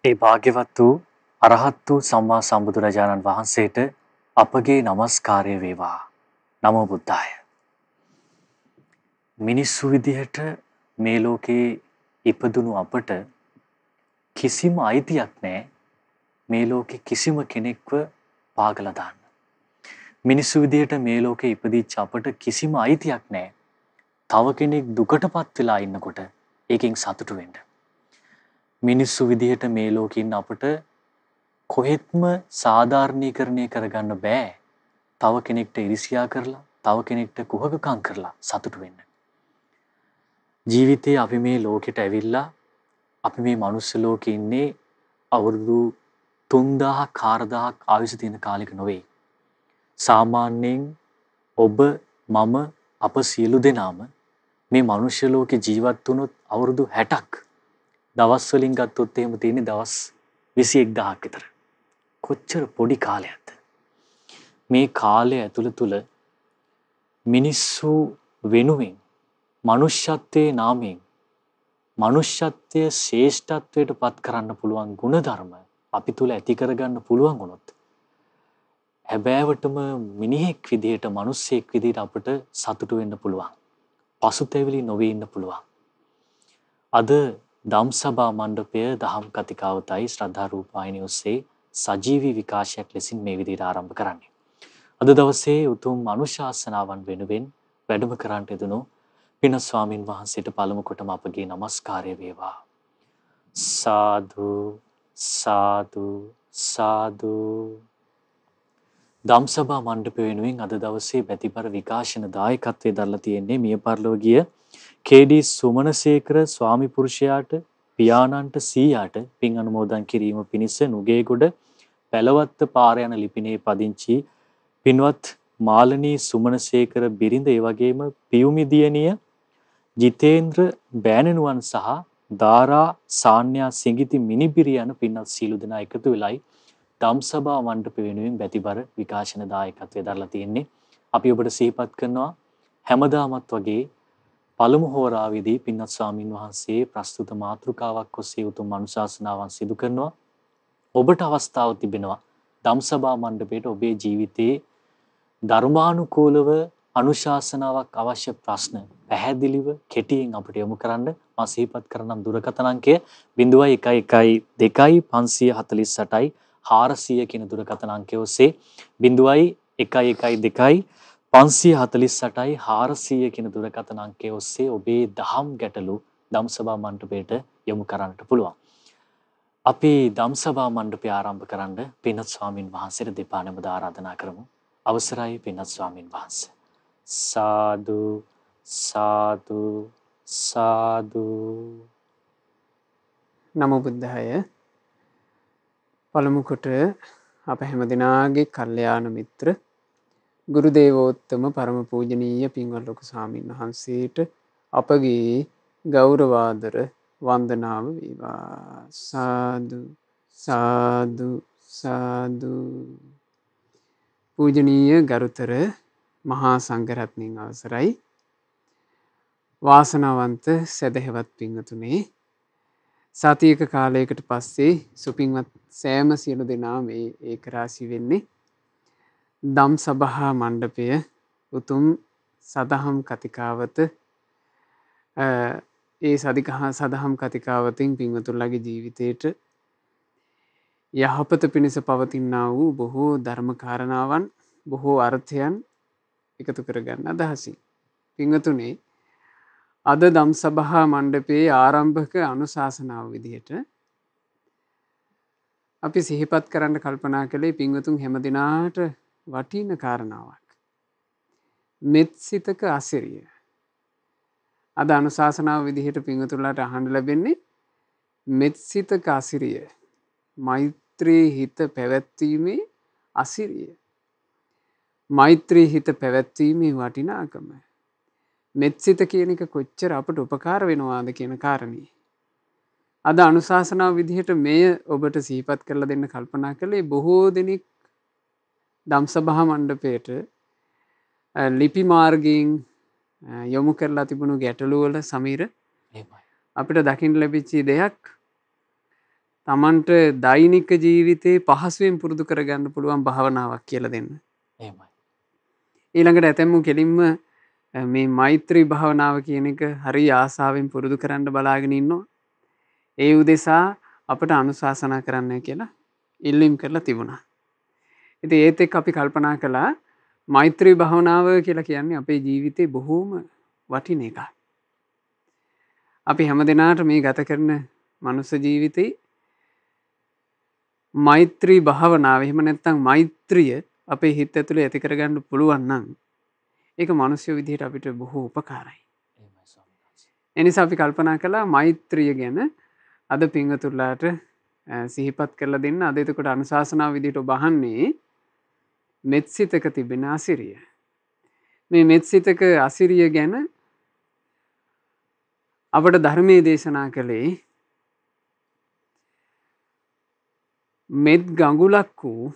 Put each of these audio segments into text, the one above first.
ඒ භාග්‍යවත් වූ අරහත් වූ සම්මා සම්බුදුරජාණන් වහන්සේට අපගේ নমස්කාරය වේවා. නමෝ බුද්ධාය. මිනිස්සු විදිහට මේ ලෝකේ ඉපදුණු අපට කිසිම අයිතියක් නැහැ මේ ලෝකේ කිසිම කෙනෙක්ව පාගලා දාන්න. මිනිස්සු විදිහට මේ ලෝකේ ඉපදිච්ච අපට කිසිම අයිතියක් නැහැ තව කෙනෙක් දුකටපත් වෙලා ඉන්නකොට ඒකෙන් සතුටු වෙන්න. මිනිස්සු විදිහට මේ ලෝකේ ඉන්න අපට කොහෙත්ම සාධාරණීකරණය කරගන්න බෑ තව කෙනෙක්ට ඉරිසියා කරලා තව කෙනෙක්ට කුහකකම් කරලා සතුටු වෙන්න. ජීවිතේ අපි මේ ලෝකෙට ඇවිල්ලා අපි මේ මනුස්ස ලෝකේ ඉන්නේ අවුරුදු 3000ක් 4000ක් ආයුෂ තියෙන කාලෙක නෙවෙයි. සාමාන්‍යයෙන් ඔබ මම අප සියලු දෙනාම මේ මනුෂ්‍ය ලෝකේ ජීවත් වුණොත් අවුරුදු 60ක් දවස් වලින් ගත්තොත් එහෙම තියෙන්නේ දවස් 21000ක් විතර. කොච්චර පොඩි කාලයක්ද. මේ කාලය ඇතුළ තුල මිනිස්සු වෙනුවෙන් මනුෂ්‍යත්වයේ නාමයෙන් මනුෂ්‍යත්වයේ ශ්‍රේෂ්ඨත්වයට පත් කරන්න පුළුවන් ගුණධර්ම අපි තුල ඇති කරගන්න පුළුවන් වුණොත් හැබෑවටම මිනිහෙක් විදිහට මිනිස්සෙක් විදිහට අපිට සතුටු වෙන්න පුළුවන්. පසුතැවිලි නොවී ඉන්න පුළුවන්. අද ධම්සභා මණ්ඩපය දහම් කතිකාවතයි ශ්‍රද්ධා රූපాయని ඔස්සේ සජීවී විකාශයක් ලෙසින් මේ විදිහට ආරම්භ කරන්නේ. අද දවසේ උතුම් අනුශාසනාවන් වෙනුවෙන් වැඩම කරන්නට යෙදුණු පින ස්වාමින් වහන්සේට පළමු කොටම අපගේ নমස්කාරය වේවා. සාදු සාදු සාදු. ධම්සභා මණ්ඩපය වෙනුවෙන් අද දවසේ පැතිබර විකාශන දායකත්වයේ දරලා තියෙන්නේ මිය පරලෝකීය කේ.ඩී. සුමනසේකර ස්වාමි පුරුෂයාට පියාණන්ට සීයාට පින් අනුමෝදන් කිරීම පිණිස නුගේගොඩ පැලවත්ත පාර යන ලිපිනේ පදිංචි පින්වත් මාලනී සුමනසේකර බිරිඳ ඒ වගේම පියුමි දියණිය ජිතේන්ද්‍ර බෑණනුවන් සහ දාරා සාන්‍යා සිඟිති මිනිබිරි යන පින්වත් සීලු දෙනා එකතු වෙලයි ධම්සභා මණ්ඩපය වෙනුවෙන් බැතිබර විකාශන දායකත්වයේ දරලා තියෙන්නේ. අපි ඔබට සිහිපත් කරනවා හැමදාමත් වගේ පළමු හෝරාවේදී පින්වත් ස්වාමින් වහන්සේ ප්‍රස්තුත මාතෘකාවක් ඔස්සේ උතුම් අනුශාසනාවන් සිදු කරනවා. ඔබට අවස්ථාව තිබෙනවා ධම්සභා මණ්ඩපයේට ඔබේ ජීවිතයේ ධර්මානුකූලව අනුශාසනාවක් අවශ්‍ය ප්‍රශ්න පැහැදිලිව කෙටියෙන් අපිට යොමු කරන්න මා සිහිපත් කරනම් දුරකථන අංකය 0112 548යි 400 කියන දුරකථන අංකය ඔස්සේ 0112 548යි 400 කියන දුරකථන අංකය ඔස්සේ ඔබේ දහම් ගැටලු ධම්සභා මණ්ඩපයට යොමු කරන්නට පුළුවන්. අපි ධම්සභා මණ්ඩපය ආරම්භ කරන්න පින්වත් ස්වාමින් වහන්සේට දෙපා නැමද ආරාධනා කරමු. අවසරයි පින්වත් ස්වාමින් වහන්සේ. සාදු සාදු සාදු. නමෝ බුද්ධාය. පළමු කොට අප හැමදෙනාගේ කල්යාණ මිත්‍ර ගුරු දේවෝත්තම පරම පූජනීය පින්වත් ලොකු ස්වාමීන් වහන්සේට අපගේ ගෞරවාදර වන්දනාව වේවා. සාදු සාදු සාදු. පූජනීය ගරුතර මහා සංඝරත්නයන් අවසරයි. වාසනාවන්ත සදහැවත් පින්වතුනේ, සතියක කාලයකට පස්සේ සුපින්වත් සෑම සියලු දෙනා මේ ඒකරාශි වෙන්නේ ධම්සභා මණ්ඩපය උතුම් සදහම් කතිකාවත ඒ සදහම් කතිකාවතින් පින්වතුන්ලගේ ජීවිතයට යහපත පිණිස පවතිනා වූ බොහෝ ධර්මකාරණාවන් බොහෝ අර්ථයන් එකතු කරගන්න අදහසින්. පින්වතුනේ, අද ධම්සභා මණ්ඩපයේ ආරම්භක අනුශාසනාව විදිහට අපි සිහිපත් කරන්න කල්පනා කළේ පින්වතුන් හැමදිනාට වටින කාරණාවක්. මෙත්සිතක අසිරිය. අද අනුශාසනාව විදිහට පින්වතුන්ලාට අහන්න ලැබෙන්නේ මෙත්සිතක අසිරිය. මෛත්‍රී හිත පැවැත්වීමේ අසිරිය. මෛත්‍රී හිත පැවැත්වීමේ වටිනාකම. මෙත්සිත කියන එක කොච්චර අපට උපකාර වෙනවාද කියන කාරණේ. අද අනුශාසනාව විදිහට මෙය ඔබට සිහිපත් කරලා දෙන්න කල්පනා කළේ බොහෝ දෙනෙක් ධම්සභා මණ්ඩපයට ලිපි මාර්ගයෙන් යොමු කරලා තිබුණු ගැටලු වල සමීර අපිට දකින්න ලැබිච්ච දෙයක් තමන්ට දෛනික ජීවිතේ පහසුවෙන් පුරුදු කරගන්න පුළුවන් භාවනාවක් කියලා දෙන්න. එහෙමයි. ඊළඟට ඇතැම්මු කෙලින්ම මේ මෛත්‍රී භාවනාව කියන එක හරි ආසාවෙන් පුරුදු කරන්න බලාගෙන ඉන්නවා. ඒ උදෙසා අපට අනුශාසනා කරන්න කියලා ඉල්ලීම් කරලා තිබුණා. ඉතින් ඒත් එක්ක අපි කල්පනා කළා මෛත්‍රී භාවනාව කියලා කියන්නේ අපේ ජීවිතේ බොහෝම වටින එකක්. අපි හැමදෙනාට මේ ගත කරන මනුස්ස ජීවිතේ මෛත්‍රී භාවනාව එහෙම නැත්නම් මෛත්‍රිය අපේ හිත ඇතුලේ ඇති කරගන්න පුළුවන් නම් ඒක මිනිස්සු විදිහට අපිට බොහෝ උපකාරයි. එහෙමයි ස්වාමීන් වහන්සේ. ඒ නිසා අපි කල්පනා කළා මෛත්‍රිය ගැන අද පින්වතුන්ලාට සිහිපත් කරලා දෙන්න. අද එතකොට අනුශාසනාව විදිහට ඔබ අහන්නේ මෙත්සිතක තිබෙන අසිරිය. මේ මෙත්සිතක අසිරිය ගැන අපට ධර්මයේ දේශනා කළේ මෙත් ගඟුලක් වූ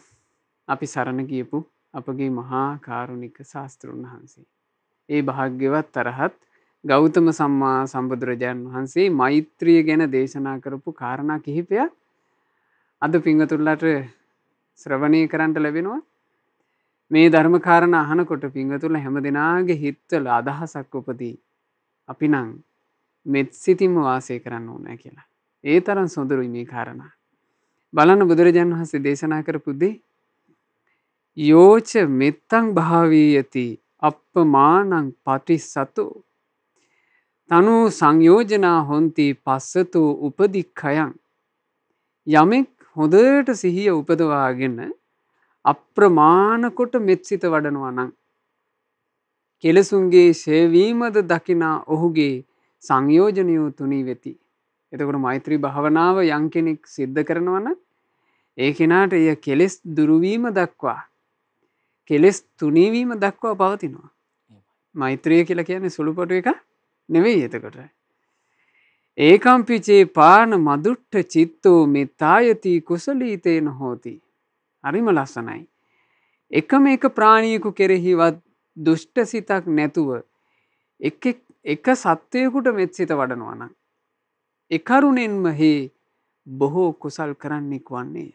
අපි සරණ ගියපු අපගේ මහා කාරුණික ශාස්ත්‍රඥ වහන්සේ. ඒ භාග්‍යවත් අරහත් ගෞතම සම්මා සම්බුදුරජාණන් වහන්සේ මෛත්‍රිය ගැන දේශනා කරපු කාරණා කිහිපයක් අද පින්වතුන්ලාට ශ්‍රවණය කරන්න ලැබෙනවා. මේ ධර්ම කාරණා අහනකොට පින්වතුන්ලා හැමදෙනාගේ හිතවල අදහසක් උපදී. අපි නම් මෙත් සිතින්ම වාසය කරන්න ඕනේ කියලා. ඒ තරම් සොඳුරුයි මේ කාරණා. බලන්න බුදුරජාණන් වහන්සේ දේශනා කරපු දේ යෝච මෙත්තං භාවීයති අප්පමානං පටිසතු තනු සංයෝජනා හොන්ති පස්සතු උපදික්ඛයං. යමෙක් හොඳට සිහිය උපදවාගෙන අප්‍රමාණ කොට මෙත්සිත වඩනවා නම් කෙලසුන්ගේ ෂේවීමද දකිනා ඔහුගේ සංයෝජනය තුනී වෙති. එතකොට මෛත්‍රී භාවනාව යම් කෙනෙක් සිද්ධ කරනවා නම් ඒ කෙනාට එය කෙලෙස් දුරුවීම දක්වා කෙලෙස් තුනීවීම දක්වා පවතිනවා. මෛත්‍රිය කියලා කියන්නේ සුළුපටු එක නෙවෙයි. එතකොට ඒකම්පිචේ පාන මදුට්ඨ චිත්තෝ මෙතායති කුසලීතේන හෝති. හරිම ලස්සනයි. එකම එක ප්‍රාණියෙකු කෙරෙහිවත් දුෂ්ට සිතක් නැතුව එක සත්වයකට මෙත් සිත වඩනවා නම් එකරුණෙන්ම හේ බොහෝ කුසල් කරන්නෙක් වන්නේය.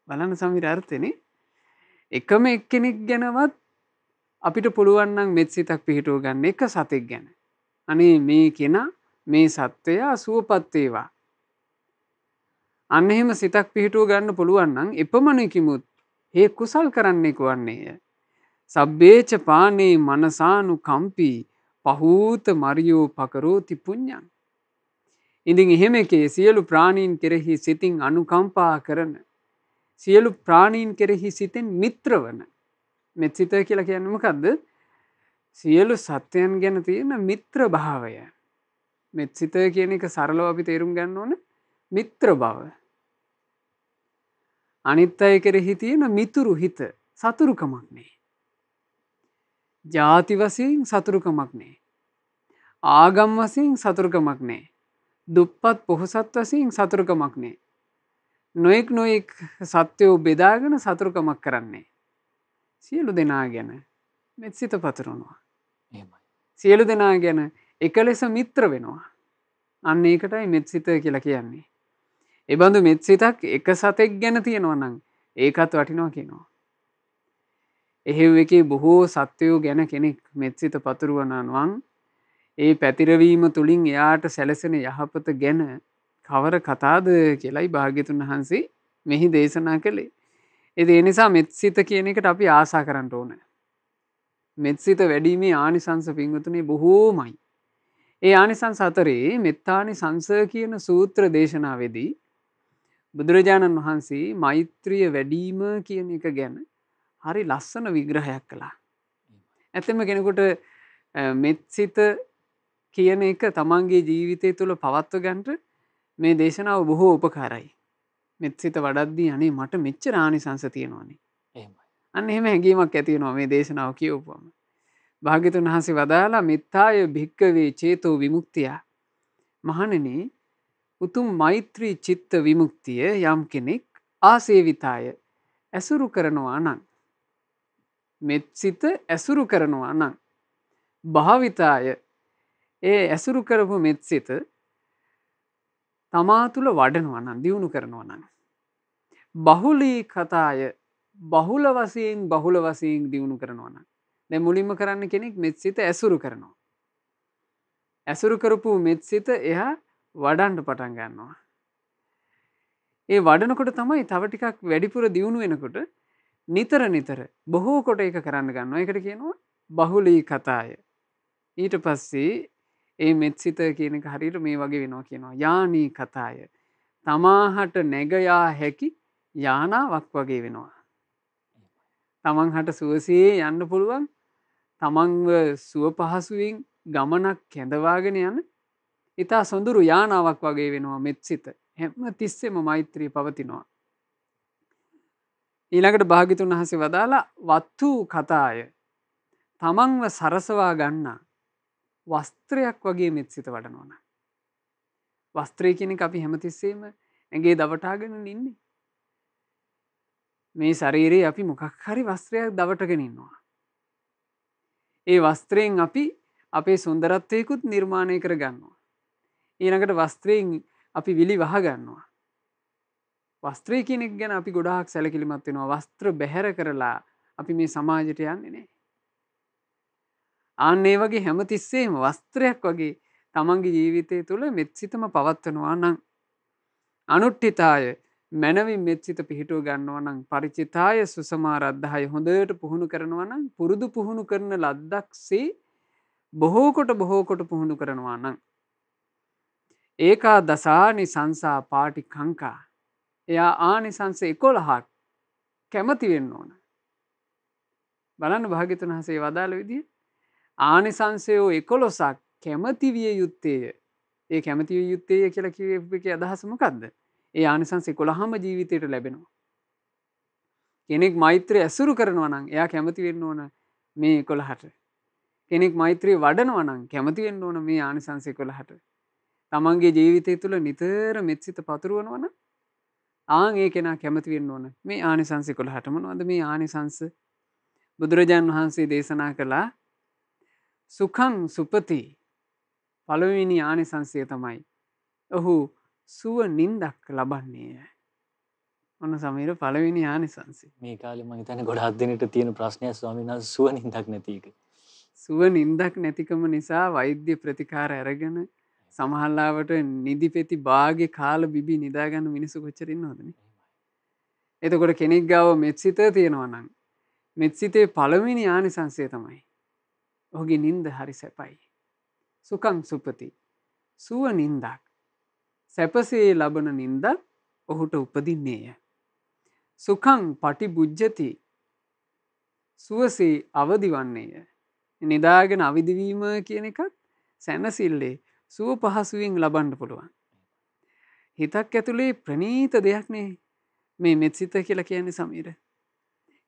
බලන්න සමීර අර්ථනේ. එකම එක්කෙනෙක් ගැනවත් අපිට පුළුවන් නම් මෙත් සිතක් පිහිටුව ගන්න එක සතෙක් ගැන. අනේ මේ කෙනා මේ සත්වයා සුවපත් වේවා. අන්න එහෙම සිතක් පිහිටුව ගන්න පුළුවන් නම් එපමණකිමුත් හේ කුසල් කරන්නෙක් වන්නේය. සබ්බේච පානේ මනසානු කම්පී පහූත මරියෝ පකරෝති පුඤ්ඤං. ඉතින් එහෙම එකේ සියලු ප්‍රාණීන් කෙරෙහි සිතින් අනුකම්පා කරන සියලු ප්‍රාණීන් කෙරෙහි සිතෙන් මිත්‍රවන මෙත් සිත කියලා කියන්නේ මොකද්ද? සියලු සත්‍යයන් ගැන තියෙන මිත්‍ර භාවය. මෙත් සිත කියන එක සරලව අපි තේරුම් ගන්න ඕන මිත්‍ර බව. අනිත් අය කෙරෙහි තියෙන මිතුරු හිත සතුරුකමක් නේ. ಜಾති වශයෙන් සතුරුකමක් නේ. ආගම් වශයෙන් සතුරුකමක් නේ. දුප්පත් පොහොසත් වශයෙන් සතුරුකමක් නේ. නොඑක් සත්‍යෝ බෙදාගෙන සතුරුකමක් කරන්නේ. සියලු දෙනා ගැන මෙත් සිත පතුරවනවා. එහෙමයි. සියලු දෙනා ගැන එකලෙස මිත්‍ර වෙනවා. අන්න ඒකටයි මෙත් සිත කියලා කියන්නේ. ඒ බඳු මෙත් සිතක් එක සතෙක් ගැන තියෙනවා නම් ඒකත් වටිනවා කියනවා. එහෙව් එකේ බොහෝ සත්වයෝ ගැන කෙනෙක් මෙත් සිත පතුරවනවා නම් ඒ පැතිරවීම තුලින් එයාට සැලසෙන යහපත ගැන කවර කතාද කියලායි භාග්‍යතුන් වහන්සේ මෙහි දේශනා කළේ. ඒ නිසා මෙත් සිත කියන එකට අපි ආසා කරන්න ඕන. මෙත් සිත වැඩිීමේ ආනිසංස පින්වතුනි බොහෝමයි. ඒ ආනිසංස අතරේ මෙත්තානිසංස කියන සූත්‍ර දේශනාවේදී බුදුරජාණන් වහන්සේ මෛත්‍රිය වැඩිම කියන එක ගැන හරි ලස්සන විග්‍රහයක් කළා. ඇත්තම කෙනෙකුට මෙත් සිත කියන එක තමන්ගේ ජීවිතය තුළ පවත්ව ගන්නට මේ දේශනාව බොහෝ උපකාරයි. මෙත් සිත වඩද්දී අනේ මට මෙච්චර ආනිසංස තියෙනවානේ. එහෙමයි. අන්න එහෙම හැඟීමක් ඇති වෙනවා මේ දේශනාව කියවපුවම. භාග්‍යතුන් වහන්සේ වදාලා මෙත්තාය භික්කවේ චේතෝ විමුක්තිය. මහණෙනි උතුම් මෛත්‍රී චිත්ත විමුක්තිය යම් කෙනෙක් ආසේවිතාය ඇසුරු කරනවා නම් මෙත් සිත ඇසුරු කරනවා නම් භාවිතාය ඒ ඇසුරු කරපු මෙත් සිත තමා තුළ වඩනවා නම් දියුණු කරනවා නම් බහුලී කතාය බහුල වශයෙන් දියුණු කරනවා නම් දැන් මුලින්ම කරන්න කෙනෙක් මෙත්සිත ඇසුරු කරනවා. ඇසුරු කරපු මෙත්සිත එහා වඩන්න පටන් ගන්නවා. ඒ වඩනකොට තමයි තව ටිකක් වැඩිපුර දියුණු වෙනකොට නිතර බොහෝ කොට ඒක කරන්න ගන්නවා. ඒකට කියනවා බහුලී කතාය. ඊට පස්සේ ඒ මෙත්සිත කියන එක හරියට මේ වගේ වෙනවා කියනවා. යානී කතාය. තමාහට නැගයා හැකි යානාවක් වගේ වෙනවා. තමන් හට සුවසේ යන්න පුළුවන් තමන්ව සුව පහසුවෙන් ගමනක් කැඳවාගෙන යන ඉතා සොඳුරු යානාවක් වගේ වෙනවා මෙත්සිත. හැම තිස්සෙම මෛත්‍රී පවතිනවා. ඊළඟට භාග්‍යතුන් වහන්සේ වදාලා වත්තු කතාය. තමන්ව සරසවා ගන්නා වස්ත්‍රයක් වගේ මෙත්සිත වඩනවන. වස්ත්‍රය කියන එක අපි හැමතිස්සේම ඇගේ දවටාගෙන ඉන්නේ. මේ ශරීරයේ අපි මොකක් හරි වස්ත්‍රයක් දවටගෙන ඉන්නවා. ඒ වස්ත්‍රයෙන් අපි අපේ සුන්දරත්වයකුත් නිර්මාණය කර ගන්නවා. ඊළඟට වස්ත්‍රයෙන් අපි විලි වහ ගන්නවා. වස්ත්‍රය කියන එක ගැන අපි ගොඩාක් සැලකිලිමත් වෙනවා. වස්ත්‍ර බැහැර කරලා අපි මේ සමාජයට යන්නේ නැහැ. ආන්න ඒ වගේ හැමතිස්සෙම වස්ත්‍රයක් වගේ තමන්ගේ ජීවිතය තුළ මෙත්සිතම පවත්වනවා නම් අනුට්ඨිතාය මනවින් මෙත්සිත පිහිටුව ගන්නවා නම් පරිචිතාය සුසමාරද්ධාය හොඳට පුහුණු කරනවා නම් පුරුදු පුහුණු කරන ලද්දක්සේ බොහෝ කොට පුහුණු කරනවා නම් ඒකා දසානි සංසා පාටි කංකා එයා ආනිසංස 11ක් කැමති වෙන්න ඕන. බලන්න භාග්‍යතුන් වහන්සේ වදාළ විදිය ආනිසංසයෝ 11ක් කැමති විය යුත්තේය. ඒ කැමති විය යුත්තේය කියලා කියපේ අදහස මොකද්ද? ඒ ආනිසංස 11ම ජීවිතයට ලැබෙනවා. කෙනෙක් මෛත්‍රිය ඇසුරු කරනවා නම් එයා කැමති වෙන්න ඕන මේ 11ට. කෙනෙක් මෛත්‍රිය වඩනවා නම් කැමති වෙන්න ඕන මේ ආනිසංස 11ට. තමන්ගේ ජීවිතය තුළ නිතර මෙත්සිත පතුරවනවා නම් ආන් ඒ කෙනා කැමති වෙන්න ඕන මේ ආනිසංස 11ට. මොනවද මේ ආනිසංස? බුදුරජාන් වහන්සේ දේශනා කළා සුඛං සුපති. පළවෙනි ආනිසංසය තමයි ඔහු සුව නින්දක් ලබන්නේ. මොන සමීර පළවෙනි ආනිසංසය. මේ කාලේ මම හිතන්නේ ගොඩාක් දෙනෙට තියෙන ප්‍රශ්නය ස්වාමීන් වහන්සේ සුව නින්දක් නැති එක. සුව නින්දක් නැතිකම නිසා වෛද්‍ය ප්‍රතිකාර අරගෙන සමහරවිට නිදි පෙති භාගේ කාලා බිබි නිදා ගන්න මිනිස්සු කොච්චර ඉන්නවද නේ? එතකොට කෙනෙක් ගාව මෙත්සිත තියෙනවා නම් මෙත්සිතේ පළවෙනි ආනිසංසය තමයි ඔහුගේ නින්ද හරි සැපයි. සුඛං සුපති. සුව නින්දක්. සැපසේ ලබන නින්දක් ඔහුට උපදින්නේය. සුඛං පටිබුජ්ජති. සුවසේ අවදි වන්නේය. නිදාගෙන අවදි වීම කියන එකත් සැනසille සුව පහසුවෙන් ලබන්න පුළුවන්. හිතක් ඇතුලේ ප්‍රණීත දෙයක් නේ මේ මෙත්සිත කියලා කියන්නේ සමීර.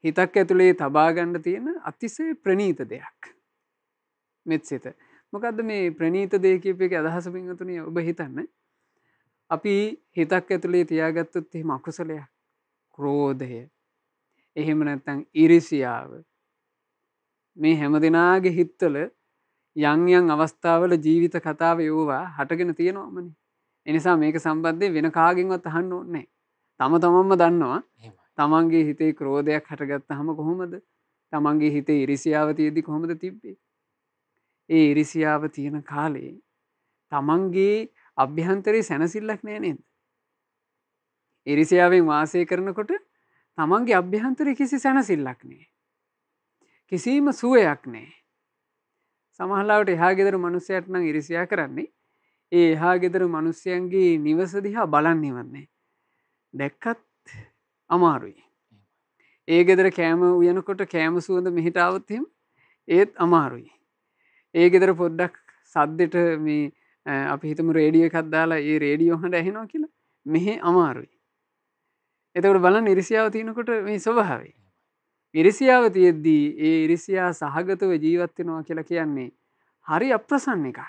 හිතක් ඇතුලේ තබා ගන්න තියෙන අතිශය ප්‍රණීත දෙයක්. මෙත්සිත. මොකද්ද මේ ප්‍රණීත දෙය කියපු එකේ අදහස පින්වතුනි ඔබ හිතන්න. අපි හිතක් ඇතුලේ තියාගත්තොත් එහෙම අකුසලයක්, ක්‍රෝධය, එහෙම නැත්නම් ඊර්ෂියාව මේ හැමදෙනාගේ හිතවල යම් අවස්ථාවල ජීවිත කතාව යෝවා හටගෙන තියෙනවමනේ. ඒ නිසා මේක සම්බන්ධයෙන් වෙන කාගෙන්වත් අහන්න ඕනේ නැහැ. තමන්ම දන්නවා. තමන්ගේ හිතේ ක්‍රෝධයක් හටගත්තාම කොහොමද? තමන්ගේ හිතේ ඊර්ෂියාව තියෙද්දි කොහොමද තිබ්බේ? ඒ ඊර්ෂියාව තියෙන කාලේ තමන්ගේ අභ්‍යන්තරේ සැනසෙල්ලක් නෑ නේද? ඊර්ෂියාවෙන් වාසය කරනකොට තමන්ගේ අභ්‍යන්තරේ කිසි සැනසෙල්ලක් නෑ. කිසිම සුවයක් නෑ. සමහරවිට එහා ගෙදර මිනිස්සයාට නම් ඊර්ෂියා කරන්නේ ඒ එහා ගෙදර මිනිස්සයන්ගේ නිවස දිහා බලන්නේවත් නෑ. දැක්කත් අමාරුයි. ඒ ගෙදර කෑම උයනකොට කෑම සුවඳ මෙහෙට આવත් එහෙම ඒත් අමාරුයි. ඒ ගෙදර පොඩ්ඩක් සද්දෙට මේ අපි හිතමු රේඩියෝ එකක් දාලා ඒ රේඩියෝ හඬ ඇහෙනවා කියලා මෙහෙ අමාරුයි. එතකොට බලන්න ඊර්ෂියාව තියෙනකොට මේ ස්වභාවය. ඊර්ෂියාව තියෙද්දී ඒ ඊර්ෂියා සහගතව ජීවත් වෙනවා කියලා කියන්නේ හරි අප්‍රසන්න එකක්.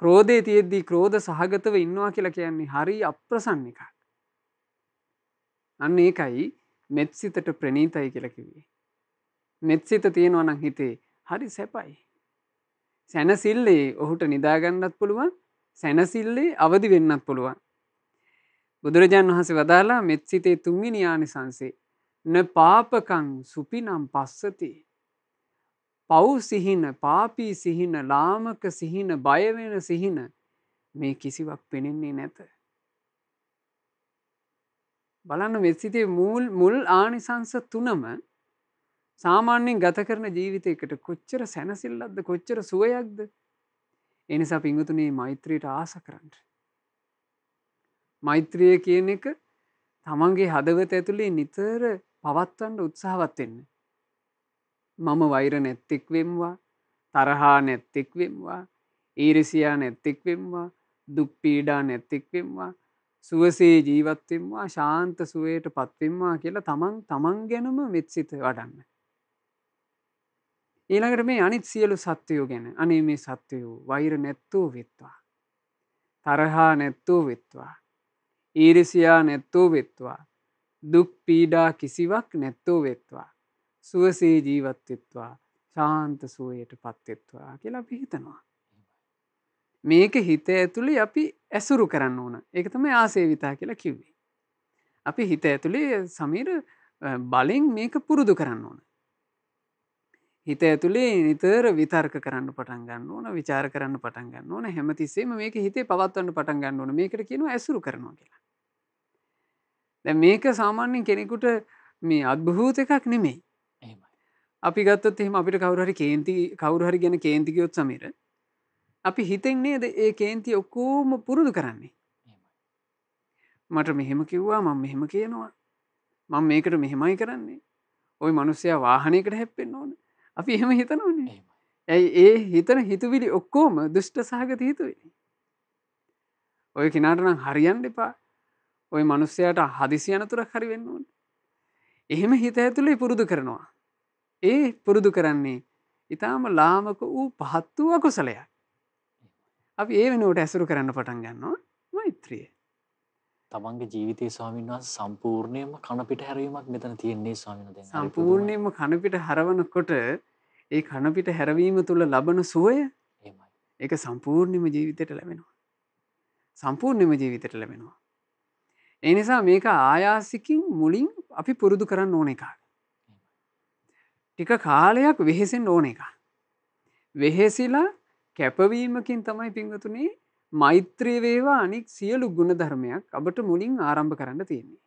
ක්‍රෝධය තියෙද්දී ක්‍රෝධ සහගතව ඉන්නවා කියලා කියන්නේ හරි අප්‍රසන්න එකක්. අන්න ඒකයි මෙත්සිතට ප්‍රණීතයි කියලා කිව්වේ. මෙත්සිත තියෙනවා නම් හිතේ හරි සැපයි. සැනසille ඔහුට නිදා ගන්නත් පුළුවන්, සැනසිල්ලේ අවදි වෙන්නත් පුළුවන්. බුදුරජාණන් වහන්සේ වදාලා මෙත්සිතේ තුන්වෙනි ආනිසංසේ න පාපකං සුපිනම් පස්සති. පව් සිහින, පාපී සිහින, ලාමක සිහින, බය වෙන සිහින මේ කිසිවක් පෙනෙන්නේ නැත. බලන්න මෙත්සිතේ මුල් ආනිසංස තුනම සාමාන්‍යයෙන් ගත කරන ජීවිතයකට කොච්චර සැනසිල්ලක්ද, කොච්චර සුවයක්ද. ඒ නිසා පින්වතුනි මෛත්‍රියට ආස කරන්න. මෛත්‍රිය කියන එක තමන්ගේ හදවත ඇතුලේ නිතර පවත්වන්න උත්සාහවත් වෙන්න. මම වෛර නැත්තෙක් වෙම්වා, තරහා නැත්තෙක් වෙම්වා, ඊර්ෂ්‍යා නැත්තෙක් වෙම්වා, දුක් පීඩා නැත්තෙක් වෙම්වා, සුවසේ ජීවත් වෙම්වා, ශාන්ත සුවයටපත් වෙම්වා කියලා තමන් ගැනම මෙත්සිත වඩන්න. ඊළඟට මේ අනිත් සියලු සත්වයෝ ගැන අනේ මේ සත්වයෝ වෛර නැත්තෝ වෙත්වා, තරහා නැත්තෝ වෙත්වා, ඊර්ෂ්‍යා නැත්තෝ වෙත්වා, දුක් පීඩා කිසිවක් නැත්තෝ වෙත්වා, සුවසේ ජීවත් වෙත්වා, ශාන්ත සුවයටපත් වෙත්වා කියලා අපි හිතනවා. මේක හිත ඇතුලේ අපි ඇසුරු කරන්න ඕන. ඒක තමයි ආසේවිතා කියලා කිව්වේ. අපි හිත ඇතුලේ සමීර බලෙන් මේක පුරුදු කරන්න ඕන. හිත ඇතුලේ නිතර විතර්ක කරන්න පටන් ගන්න ඕන, විචාර කරන්න පටන් ගන්න ඕන, හැමතිස්සෙම මේක හිතේ පවත්වන්න පටන් ගන්න ඕන. මේකට කියනවා ඇසුරු කරනවා කියලා. දැන් මේක සාමාන්‍යයෙන් කෙනෙකුට මේ අද්භූත එකක් නෙමෙයි. එහෙමයි. අපි ගත්තොත් එහෙම අපිට කවුරු හරි ගැන කේන්ති කියොත් සමීර අපි හිතෙන් නේද ඒ කේන්ති ඔක්කොම පුරුදු කරන්නේ. මට මෙහෙම කිව්වා, මම මෙහෙම කියනවා, මම මේකට මෙහෙමයි කරන්නේ, ওই මිනිස්සයා වාහනයකට හැප්පෙන්න ඕන. අපි එහෙම හිතනවනේ. ඇයි ඒ හිතන හිතුවිලි ඔක්කොම දුෂ්ට සහගත හිතුවිලි. ඔය කිනාට නම් හරියන්න එපා. ওই මිනිස්සයාට හදිසි අනතුරක් හරි වෙන්න ඕන. එහෙම හිත ඇතුලේ පුරුදු කරනවා. ඒ පුරුදු කරන්නේ ඊටාම ලාමක වූ පහත් වූ අකුසලයක්. අපි ඒ වෙනුවට ඇසුරු කරන්න පටන් ගන්නවා මෛත්‍රිය. තමන්ගේ ජීවිතයේ ස්වාමීන් වහන්සේ සම්පූර්ණයෙන්ම කන පිට හැරවීමක් මෙතන තියෙන්නේ ස්වාමීන් වහන්සේ. සම්පූර්ණයෙන්ම කන පිට හරවනකොට ඒ කන පිට හැරවීම තුළ ලබන සුවය එහෙමයි. ඒක සම්පූර්ණයෙන්ම ජීවිතයට ලැබෙනවා. සම්පූර්ණයෙන්ම ජීවිතයට ලැබෙනවා. ඒ නිසා මේක ආයාසිකින් මුලින් අපි පුරුදු කරන්න ඕන එකක්. ටික කාලයක් වෙහෙසෙන්න ඕන එකක්. වෙහෙසිලා කැපවීමකින් තමයි පින්වතුනි මෛත්‍රිය වේවා අනික් සියලු ගුණ ධර්මයක් අපට මුලින් ආරම්භ කරන්න තියෙන්නේ.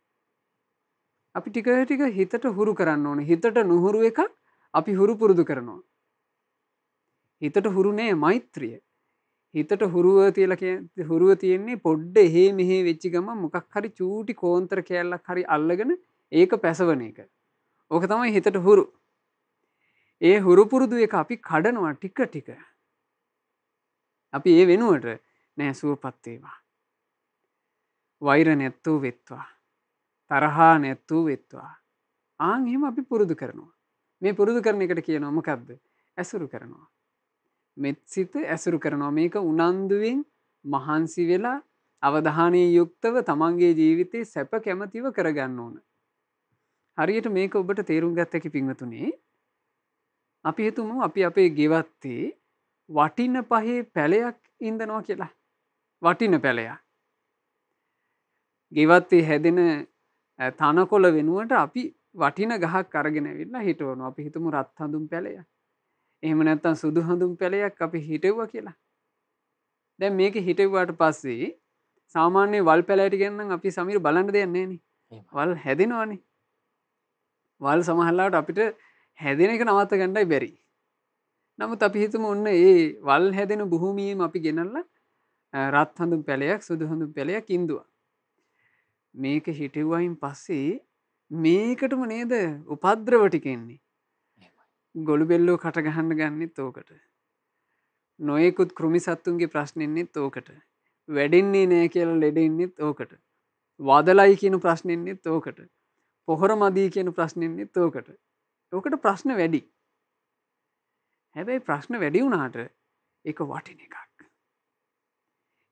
අපි ටික ටික හිතට හුරු කරන්න ඕන. හිතට නුහුරු එකක් අපි හුරු පුරුදු කරනවා. හිතට හුරු නෑ මෛත්‍රිය. හිතට හුරුව තියෙන්නේ පොඩ්ඩ එහෙ මෙහෙ වෙච්ච ගමන් මොකක් හරි චූටි කෝන්තර කෑල්ලක් හරි අල්ලගෙන ඒක පැසවන එක. ඕක තමයි හිතට හුරු. ඒ හුරු පුරුදු එක අපි කඩනවා ටික ටික. අපි ඒ වෙනුවට නෑ සුවපත් වේවා. වෛර නැත්තෝ වෙත්වා. තරහා නැත්තෝ වෙත්වා. ආන් එහෙම අපි පුරුදු කරනවා. මේ පුරුදු කරන එකට කියනවා මොකද්ද? ඇසුරු කරනවා. මෙත්සිත ඇසුරු කරනවා. මේක උනන්දුවෙන් මහන්සි වෙලා අවධානයෙන් යුක්තව තමන්ගේ ජීවිතේ සැප කැමැතිව කරගන්න ඕන. හරියට මේක ඔබට තේරුම් ගත්ත හැකි පින්වතුනි, අපි හිතමු අපි අපේ ගෙවත්තේ වටින පහේ පැලයක් ඉඳනවා කියලා. වටින පැලයක්. ගෙවත්තේ හැදෙන තනකොළ වෙනුවට අපි වටින ගහක් අරගෙන ඇවිල්ලා හිටවනවා. අපි හිතමු රත් හඳුන් පැලයක්. එහෙම නැත්නම් සුදු හඳුන් පැලයක් අපි හිටෙව්වා කියලා. දැන් මේක හිටෙව්වාට පස්සේ සාමාන්‍ය වල් පැලයට ගෙනනම් අපි සමීර බලන්න දෙයක් නැහැනේ. වල් හැදෙනවනේ. වල් සමහරවිට අපිට හැදෙන එක නවත්ත ගන්නයි බැරි. නමුත් අපි හිතමු ඔන්න ඒ වල් හැදෙන භූමියේම අපි ගෙනල්ලා රත් හඳුන් පැලයක් සුදු හඳුන් පැලයක් ඉඳුවා. මේක හිටෙව්වයින් පස්සේ මේකටම නේද උපද්‍රව ටික එන්නේ. ගොළු බෙල්ලෝ කට ගහන්න ගන්නෙත් ඕකට. නොයෙකුත් කෘමි සත්තුන්ගේ ප්‍රශ්න එන්නෙත් ඕකට. වැඩෙන්නේ නැහැ කියලා ලෙඩ එන්නෙත් ඕකට. වදලයි කියන ප්‍රශ්න එන්නෙත් ඕකට. පොහොර මදි කියන ප්‍රශ්න එන්නෙත් ඕකට. ඕකට ප්‍රශ්න වැඩි. හැබැයි ප්‍රශ්න වැඩි වුණාට ඒක වටින එකක්.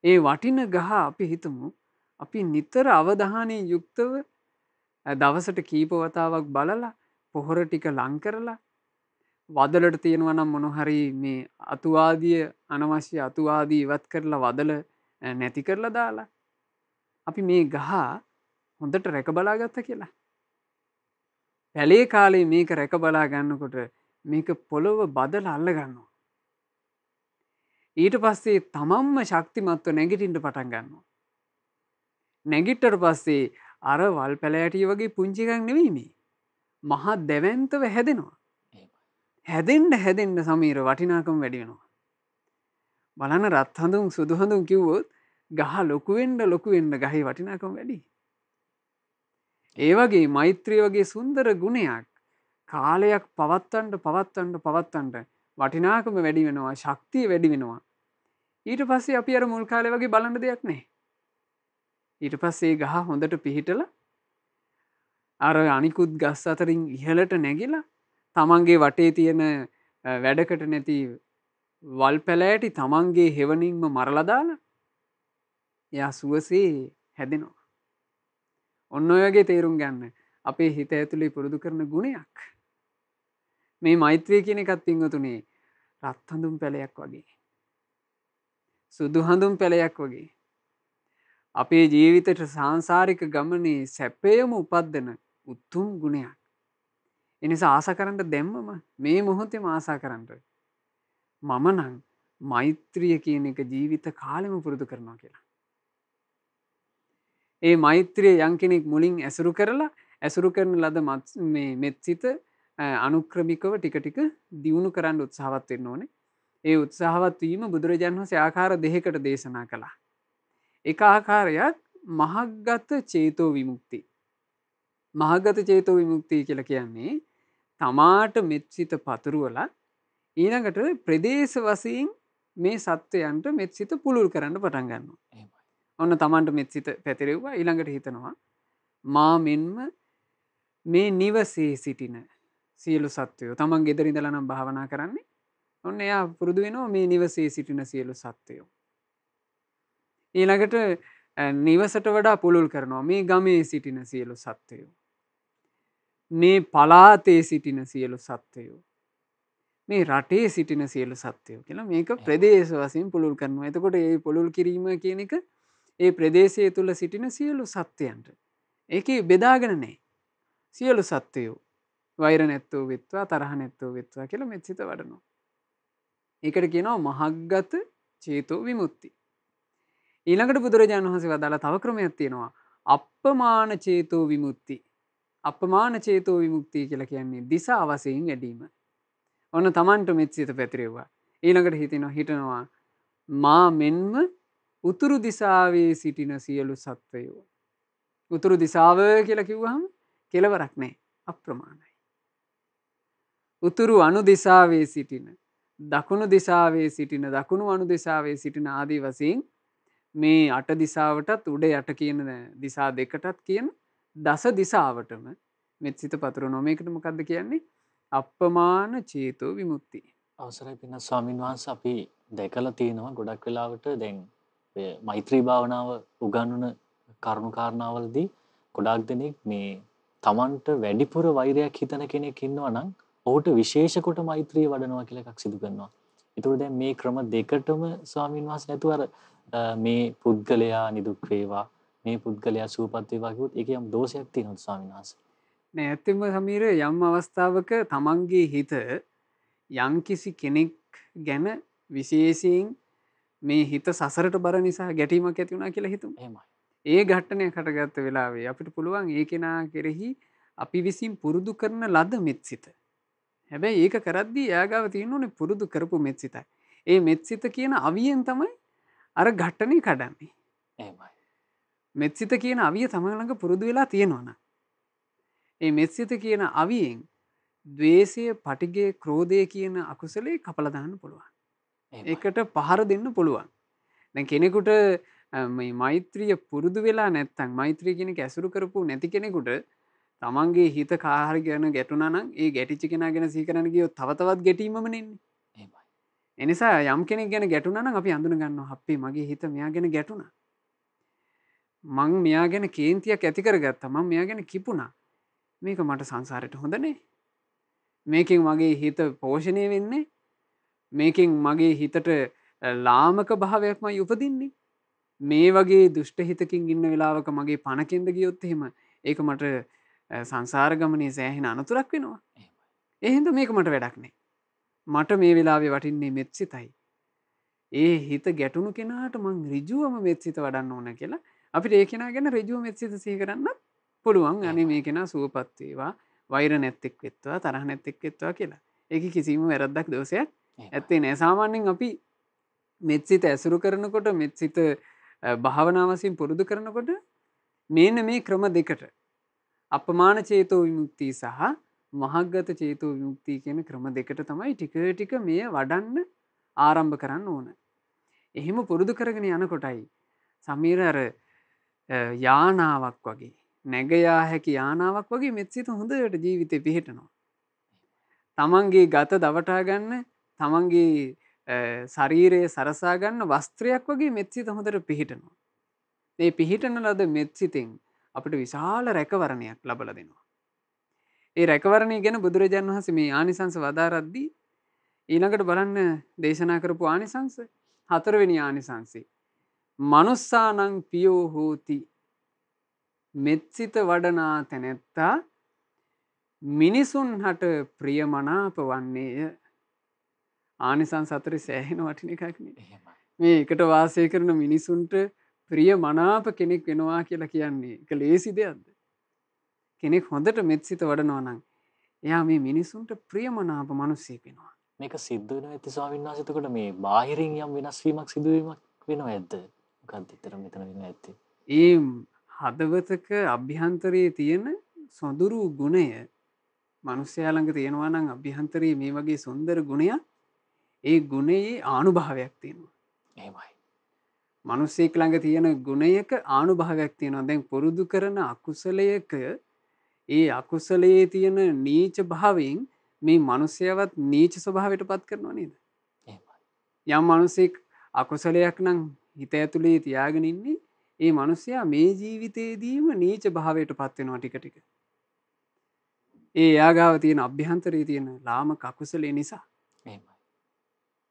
ඒ වටින ගහ අපි හිතමු අපි නිතර අවධානයෙන් යුක්තව දවසට කීප වතාවක් බලලා පොහොර ටික ලං කරලා වදලට තියෙනවා නම් මොන හරි මේ අතුවාදිය අනවශ්‍ය අතුවාදී ඉවත් කරලා වදල නැති කරලා දාලා අපි මේ ගහ හොඳට රැක බලා ගත්ත කියලා. පැලේ කාලේ මේක රැක බලා ගන්නකොට මේක පොළොව බදලා අල්ල ගන්නවා. ඊට පස්සේ තමන්ම ශක්තිමත්ව නැගිටින්න පටන් ගන්නවා. නැගිට්ටට පස්සේ අර වල් පැලෑටිය වගේ පුංචි එකක් නෙවෙයි මේ. මහා දැවැන්තව හැදෙනවා. හැදෙන්න සමීර වටිනාකම වැඩි වෙනවා. බලන්න රත් හඳුන් සුදු හඳුන් කිව්වොත් ගහ ලොකු වෙන්න ගහේ වටිනාකම වැඩි. ඒ වගේ මෛත්‍රිය වගේ සුන්දර ගුණයක් කාලයක් පවත්වන්න වටිනාකම වැඩි වෙනවා, ශක්තිය වැඩි වෙනවා. ඊට පස්සේ අපි අර මුල් කාලේ වගේ බලන්න දෙයක් නැහැ. ඊට පස්සේ ගහ හොඳට පිහිටලා අර අනිකුත් ගස් අතරින් ඉහළට නැගිලා තමන්ගේ වටේ තියෙන වැඩකට නැති වල් පැලෑටි තමන්ගේ හෙවණින්ම මරලා දාලා එයා සුවසේ හැදෙනවා. ඔන්න ඔය වගේ තේරුම් ගන්න අපේ හිත ඇතුලේ පුරුදු කරන ගුණයක්. මේ මෛත්‍රිය කියන එකත් පින්වතුනි රත් හඳුන් පැලයක් වගේ. සුදු හඳුන් පැලයක් වගේ. අපේ ජීවිතේට සාංශාරික ගමනේ සැපයම උපද්දන උතුම් ගුණයක්. ඒ නිසා ආසා කරන්න දැම්මම මේ මොහොතේම ආසා කරන්න. මම නම් මෛත්‍රිය කියන එක ජීවිත කාලෙම පුරුදු කරනවා කියලා. ඒ මෛත්‍රිය යම් කෙනෙක් මුලින් ඇසුරු කරලා ඇසුරු කරන ලද මේ මෙත්සිත අනුක්‍රමිකව ටික ටික දියුණු කරන්න උත්සාහවත් වෙන්න ඕනේ. ඒ උත්සාහවත් වීම බුදුරජාණන් වහන්සේ ආකාර දෙකකට දේශනා කළා. එක ආකාරයක් මහග්ගත චේතෝ විමුක්ති. මහග්ගත චේතෝ විමුක්තිය කියලා කියන්නේ තමාට මෙත්සිත පතුරවලා ඊළඟට ප්‍රදේශ වශයෙන් මේ සත්වයන්ට මෙත්සිත පුළුල් කරන්න පටන් ගන්නවා. ඔන්න තමන්ට මෙත්සිත පැතිරෙව්වා ඊළඟට හිතනවා මා මෙන්ම මේ නිවසේ සිටින සියලු සත්වයෝ තමන් ගෙදර ඉඳලා නම් භාවනා කරන්නේ. ඔන්න එයා පුරුදු වෙනවා මේ නිවසේ සිටින සියලු සත්වයෝ. ඊළඟට නිවසට වඩා පුළුල් කරනවා මේ ගමේ සිටින සියලු සත්වයෝ. මේ පළාතේ සිටින සියලු සත්වයෝ. මේ රටේ සිටින සියලු සත්වයෝ කියලා මේක ප්‍රදේශ වශයෙන් පුළුල් කරනවා. එතකොට මේ පුළුල් කිරීම කියන එක ඒ ප්‍රදේශය තුල සිටින සියලු සත්වයන්ට. ඒකේ බෙදාගෙන නැහැ. සියලු සත්වයෝ වෛර නැත්තෝ වෙත්වා තරහ නැත්තෝ වෙත්වා කියලා මෙත්සිත වඩනවා. ඒකට කියනවා මහග්ගත චේතෝ විමුක්ති. ඊළඟට බුදුරජාණන් වහන්සේ වදාලා තව ක්‍රමයක් තියෙනවා අප්පමාන චේතෝ විමුක්ති. අප්පමාන චේතෝ විමුක්තිය කියලා කියන්නේ දිසා වශයෙන් වැඩිම. ඔන්න තමන්ට මෙත්සිත පැතිරෙව්වා. ඊළඟට හිතනවා මා මෙන්ම උතුරු දිසාවේ සිටින සියලු සත්වයෝ. උතුරු දිසාව කියලා කිව්වහම කෙලවරක් නැහැ. අප්‍රමාණයි. උතුරු අනු දිසාවේ සිටින දකුණු දිසාවේ සිටින දකුණු අනු දිසාවේ සිටින ආදී වශයෙන් මේ අට දිසාවටත් උඩ යට කියන දිසා දෙකටත් කියන දස දිසාවටම මෙත්සිත පතුරවනවා. මේකට මොකද්ද කියන්නේ? අප්පමාන චේතෝ විමුක්ති. අවසරයි පින්න ස්වාමීන් වහන්සේ අපි දැකලා තියෙනවා ගොඩක් වෙලාවට දැන් මෛත්‍රී භාවනාව උගන්වන කරුණු කාරණාවලදී ගොඩාක් දෙනෙක් මේ තමන්ට වැඩිපුර වෛරයක් හිතන කෙනෙක් ඉන්නවා නම් ඔහුට විශේෂ කොට මෛත්‍රිය වඩනවා කියලා එකක් සිදු කරනවා. ඒතකොට දැන් මේ ක්‍රම දෙකටම ස්වාමීන් වහන්සේ නැතුව අර මේ පුද්ගලයා නිදුක් වේවා මේ පුද්ගලයා සුවපත් වේවා කිව්වොත් ඒකේ යම් දෝෂයක් තියෙනවද ස්වාමීන් වහන්සේ? නෑ ඇත්තම සමීර යම් අවස්ථාවක තමන්ගේ හිත යම්කිසි කෙනෙක් ගැන විශේෂයෙන් මේ හිත සසරට බර නිසා ගැටීමක් ඇති වුණා කියලා හිතමු. එහෙමයි. ඒ ඝට්ටනයක් හටගත්ත වෙලාවේ අපිට පුළුවන් ඒ කෙනා කෙරෙහි අපි විසින් පුරුදු කරන ලද මෙත්සිත. හැබැයි ඒක කරද්දී එයාගාව තියෙන්න ඕනේ පුරුදු කරපු මෙත්සිතයි. ඒ මෙත්සිත කියන අවියෙන් තමයි අර ඝට්ටනේ කඩන්නේ. එහෙමයි. මෙත්සිත කියන අවිය තමයි ළඟ පුරුදු වෙලා තියෙනවනම් ඒ මෙත්සිත කියන අවියෙන් ද්වේෂය, පටිඝය, ක්‍රෝධය කියන අකුසලේ කපලා දාන්න පුළුවන්. ඒකට පහර දෙන්න පුළුවන්. දැන් කෙනෙකුට මේ මෛත්‍රිය පුරුදු වෙලා නැත්නම් මෛත්‍රිය කියන එක ඇසුරු කරපු නැති කෙනෙකුට තමන්ගේ හිත කාහරි ගැන ගැටුණා නම් ඒ ගැටිච්ච කෙනා ගැන සිහි කරන්න ගියොත් තව තවත් ගැටීමම නෙන්නේ. එහෙමයි. ඒ නිසා යම් කෙනෙක් ගැන ගැටුණා නම් අපි අඳුන ගන්නවා අපේ මගේ හිත මෙයා ගැන ගැටුණා. මං මෙයා ගැන කේන්තියක් ඇති කරගත්තා. මං මෙයා ගැන කිපුණා. මේක මට සංසාරයට හොඳ නේ. මේකෙන් මගේ හිත පෝෂණය වෙන්නේ. මේකෙන් මගේ හිතට ලාමක භාවයක්මයි උපදින්නේ. මේ වගේ දුෂ්ට හිතකින් ඉන්න වෙලාවක මගේ පණ කෙන්ද ගියොත් එහෙම ඒක මට සංසාර ගමනේ සෑහෙන අනතුරක් වෙනවා. ඒ හින්දා මේක මට වැඩක් නෑ. මට මේ වෙලාවේ වටින්නේ මෙත්සිතයි. ඒ හිත ගැටුණු කෙනාට මං ඍජුවම මෙත්සිත වඩන්න ඕන කියලා අපිට ඒ කෙනා ගැන ඍජුව මෙත්සිත සිහි කරන්න පුළුවන්. අනේ මේ කෙනා සුවපත් වේවා, වෛර නැත්තෙක් වෙත්වා, තරහ නැත්තෙක් වෙත්වා කියලා. ඒක කිසිම වැරද්දක් දෝෂයක් ඇත්තේ නෑ. සාමාන්‍යයෙන් අපි මෙත්සිත ඇසුරු කරනකොට, මෙත්සිත භාවනා වශයෙන් පුරුදු කරනකොට මේන මේ ක්‍රම දෙකට අපමාන චේතෝ විමුක්තිය සහ මහග්ගත චේතෝ විමුක්තිය කියන ක්‍රම දෙකට තමයි ටික ටික මෙය වඩන්න ආරම්භ කරන්න ඕන. එහෙම පුරුදු කරගෙන යනකොටයි සමීර අර යානාවක් වගේ, නැගයා හැකි යානාවක් වගේ මෙත්සිත හොඳට ජීවිතේ පිහිටනවා. තමන්ගේ ගත දවටා ගන්න, තමන්ගේ ශරීරයේ සරසා ගන්න වස්ත්‍රයක් වගේ මෙත්සිත හොඳට පිහිටනවා. මේ පිහිටන ලද මෙත්සිතෙන් අපිට විශාල රැකවරණයක් ලබලා දෙනවා. ඒ රැකවරණය ගැන බුදුරජාණන් වහන්සේ මේ ආනිසංස වදාරද්දී ඊළඟට බලන්න දේශනා කරපු ආනිසංස 4 වෙනි ආනිසංසය. මනුස්සානං පියෝ හෝති. මෙත්සිත වඩනා තැනැත්තා මිනිසුන් හට ප්‍රියමනාප වන්නේය. ආනිසංස 4 සෑහෙන වටින එකක් නේ. මේ එකට වාසය කරන මිනිසුන්ට ප්‍රියමනාප කෙනෙක් වෙනවා කියලා කියන්නේ ඒක ලේසි දෙයක්ද? කෙනෙක් හොඳට මෙත්සිත වඩනවා නම් එයා මේ මිනිසුන්ට ප්‍රියමනාප මිනිසෙක් වෙනවා. මේක සිද්ධ වෙනවා ඇති ස්වාමීන් වහන්සේ. එතකොට මේ බාහිරින් යම් වෙනස් වීමක් සිදු වීමක් වෙනව ඇද්ද? මොකක්ද විතර මෙතන වෙනවා ඇත්තේ? ඒ හදවතක අභ්‍යන්තරයේ තියෙන සොඳුරු ගුණය මිනිස්යා ළඟ තියෙනවා නම් අභ්‍යන්තරයේ මේ වගේ සුන්දර ගුණයක්, ඒ ගුණයේ ආනුභාවයක් තියෙනවා. එහෙමයි. මිනිස්සෙක් ළඟ තියෙන ගුණයක ආනුභාවයක් තියෙනවා. දැන් පුරුදු කරන අකුසලයක ඒ අකුසලයේ තියෙන නීච භාවයෙන් මේ මිනිස්යවත් නීච ස්වභාවයට පත් කරනවා නේද? එහෙමයි. යම් මිනිසෙක් අකුසලයක් නම් හිත ඇතුලේ තියාගෙන ඉන්නේ, ඒ මිනිසයා මේ ජීවිතේදීම නීච භාවයට පත් වෙනවා ටික ටික. ඒ යාගාව තියෙන අභ්‍යන්තරයේ තියෙන ලාමක අකුසලේ නිසා. එහෙමයි.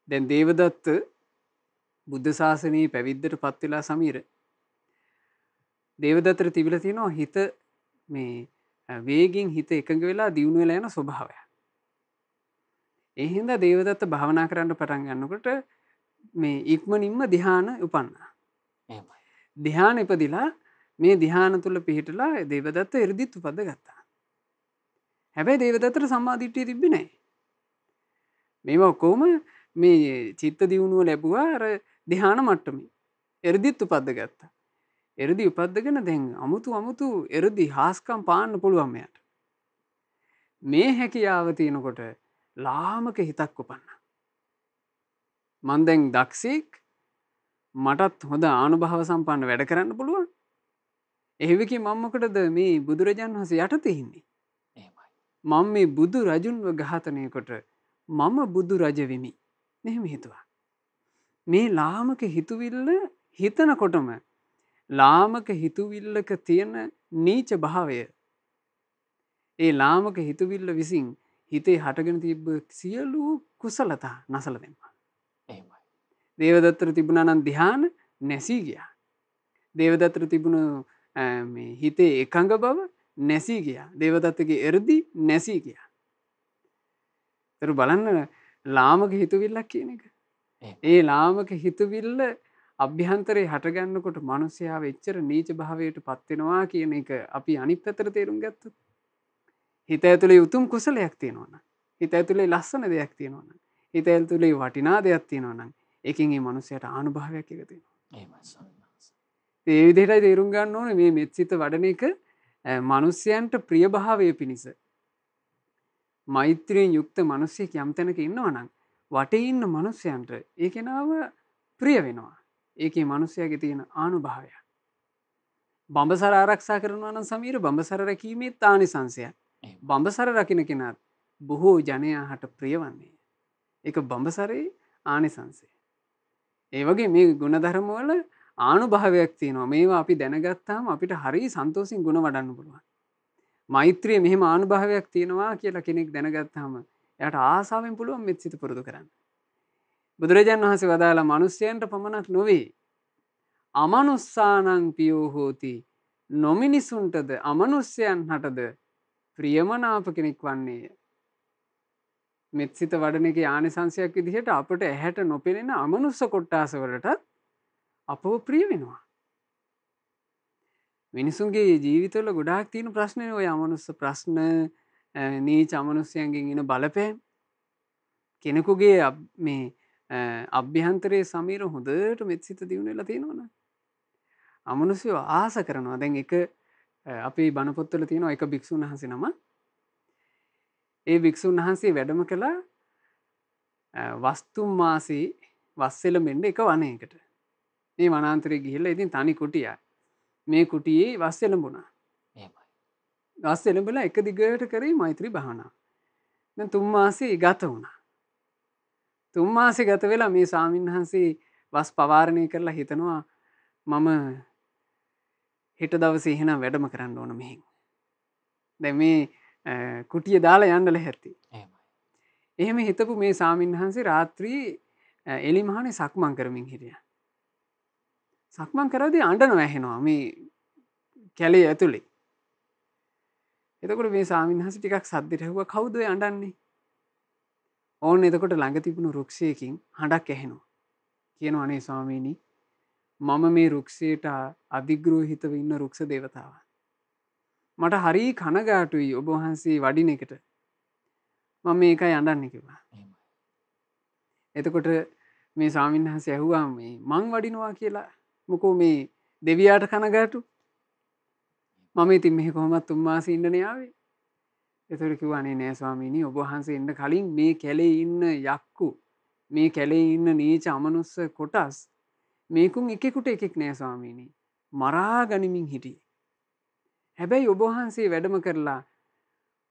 දැන් දේවදත්ත බුද්ධ ශාසනයේ පැවිද්දට පත් වෙලා සමීර දේවදත්තට තිබිලා තියෙනවා හිත මේ වේගින් හිත එකඟ වෙලා දියුණු වෙලා යන ස්වභාවය. ඒ හින්දා දේවදත්ත භාවනා කරන්න පටන් ගන්නකොට මේ ඉක්මනින්ම ධ්‍යාන උපන්නා. එහෙමයි. ධ්‍යාන ඉපදිලා මේ ධ්‍යාන තුල පිහිටලා දේවදත්ත එ르දිත් උපද්ද ගත්තා. හැබැයි දේවදත්තට සම්මාදිට්ඨිය තිබ්බේ නැහැ. මේවා කොහොම මේ චිත්ත දියුණුව ලැබුවා අර ධ්‍යාන මට්ටමේ. එ르දිත් උපද්ද ගත්තා. එ르දි උපද්දගෙන දැන් අමුතු එ르දි හාස්කම් පාන්න පුළුවන් මෙයාට. මේ හැකියාව තියෙනකොට ලාමක හිතක් උපන්නා. මං දැන් දක්ෂෙක්, මටත් හොඳ ආනුභාව සම්පන්න වැඩ කරන්න පුළුවන්. එහෙවිකි මම මොකටද මේ බුදුරජාණන් වහන්සේ යටතේ ඉන්නේ? එහෙමයි. මම මේ බුදු රජුන්ව ඝාතනය කොට මම බුදු රජ වෙමි. මෙහෙම හිතුවා. මේ ලාමක හිතුවිල්ල හිතනකොටම ලාමක හිතුවිල්ලක තියෙන නීච භාවය, ඒ ලාමක හිතුවිල්ල විසින් හිතේ හටගෙන තිබ්බ සියලු කුසලතා නැසල දැම්මා. එහෙමයි. දේවදත්තට තිබුණා නම් ධ්‍යාන නැසී ගියා. දේවදත්තට තිබුණ මේ හිතේ එකඟ බව නැසී ගියා. දේවදත්තගේ එ르දි නැසී ගියා. ඒතර බලන්න ලාමක හිතුවිල්ලක් කියන එක. ඒ ලාමක හිතුවිල්ල අභ්‍යන්තරේ හටගන්නකොට මිනිස්යාව එච්චර නීච භාවයට පත් වෙනවා කියන එක අපි අනිත් පැත්තට තේරුම් ගත්තොත්, හිත ඇතුලේ උතුම් කුසලයක් තියෙනවා නම්, හිත ඇතුලේ ලස්සන දෙයක් තියෙනවා නම්, හිත ඇතුලේ වටිනා දෙයක් තියෙනවා නම්, ඒකෙන් මේ මිනිස්යාට ආනුභාවයක් එකතු වෙනවා. එහෙමයි ස්වාමීන් වහන්සේ. ඒ විදිහටයි තේරුම් ගන්න ඕනේ මේ මෙත්සිත වඩන එක මිනිස්යන්ට ප්‍රියභාවය පිණිස. මෛත්‍රියෙන් යුක්ත මිනිසෙක් යම් තැනක ඉන්නවා නම් වටේ ඉන්න මිනිස්යන්ට ඒ කෙනාව ප්‍රිය වෙනවා. ඒකේ මිනිස්යාගේ තියෙන ආනුභාවය. බඹසර ආරක්ෂා කරනවා නම් සමීර බඹසර රැකීමේ තානිසංශය. බඹසර රකින්න කෙනාත් බොහෝ ජනයාට ප්‍රියවන්නේ. ඒක බඹසරේ ආනිසංශය. ඒ වගේ මේ ගුණධර්ම වල ආනුභාවයක් තියෙනවා. මේවා අපි දැනගත්තාම අපිට හරිය සන්තෝෂින් ගුණ වඩන්න පුළුවන්. මෛත්‍රිය මෙහෙම ආනුභාවයක් තියෙනවා කියලා කෙනෙක් දැනගත්තාම එයාට ආසාවෙන් පුළුවන් මෙත්සිත පුරුදු කරන්න. බුදුරජාණන් වහන්සේ වදාලා මිනිස්යන්ට පමණක් නොවේ, අමනුස්සානං පියෝ හෝති. නොමිනිසුන්ටද අමනුෂ්‍යයන් හටද ප්‍රියමනාප කෙනෙක් වන්නේය. මෙත්සිත වඩන එක ආනිසංශයක් විදිහට අපට ඇහැට නොපෙනෙන අමනුස්ස කොට්ටාස වලටත් අපව ප්‍රිය වෙනවා. මිනිසුන්ගේ ජීවිතවල ගොඩාක් තියෙන ප්‍රශ්නේ ඔය අමනුස්ස ප්‍රශ්න, නීච අමනුෂ්‍යයන්ගෙන් එන බලපෑම්. කෙනෙකුගේ මේ අභ්‍යන්තරයේ සමීර හොඳට මෙත්සිත දියුණු වෙලා තියෙනවනේ. අමනුෂ්‍යව ආස කරනවා. දැන් එක අපේ බණ පොත්වල තියෙනවා එක භික්ෂුන් වහන්සේ නම. ඒ භික්ෂුන් වහන්සේ වැඩම කළා වස්තුම් මාසී වස්සෙලඹෙන්න එක වනයකට. මේ වනාන්තරේ ගිහිල්ලා ඉතින් තනි කුටියක්. මේ කුටියේ වස්සෙලඹුණා. එහෙමයි. වස්සෙලඹලා එක දිගට කරේ මෛත්‍රී භාවනාව. දැන් 3 මාසෙ ගත වුණා. 3 මාසෙ ගත වෙලා මේ ස්වාමීන් වහන්සේ වස් පවාරණය කරලා හිතනවා මම හෙට දවසේ එහෙනම් වැඩම කරන්න ඕන මෙහෙන්. දැන් මේ කුටිය දාලා යන්න ලැහැත්ති. එහෙමයි. එහෙම හිතපු මේ ස්වාමීන් වහන්සේ රාත්‍රී එලිමහනේ සක්මන් කරමින් හිටියා. සක්මන් කරද්දී අඬනවා ඇහෙනවා මේ කැලේ ඇතුලේ. එතකොට මේ ස්වාමීන් වහන්සේ ටිකක් සද්දට ඇහුවා කවුද ඔය අඬන්නේ? ඕන්න එතකොට ළඟ තිබුණු රුක්ෂයකින් හඬක් ඇහෙනවා. කියනවා අනේ ස්වාමීනි මම මේ රුක්ෂයට අධිග්‍රෝහිතව ඉන්න රුක්ෂ දේවතාවා. මට හරි කනගාටුයි ඔබ වහන්සේ වඩින එකට. මම මේකයි අඬන්නේ කිව්වා. එහෙමයි. එතකොට මේ ස්වාමීන් වහන්සේ ඇහුවා මේ මං වඩිනවා කියලා මොකෝ මේ දෙවියාට කනගාටු? මම ඉතින් මෙහි කොහොමත් 3 මාසෙ ඉන්නනේ ආවේ. එතකොට කිව්වා අනේ නෑ ස්වාමීනි ඔබ වහන්සේ එන්න කලින් මේ කැලේ ඉන්න යක්කු මේ කැලේ ඉන්න නීච අමනුස්ස කොටස් මේකුන් එකෙකුට එකෙක් නෑ ස්වාමීනි මරා ගනිමින් හිටියේ. හැබැයි ඔබ වහන්සේ වැඩම කරලා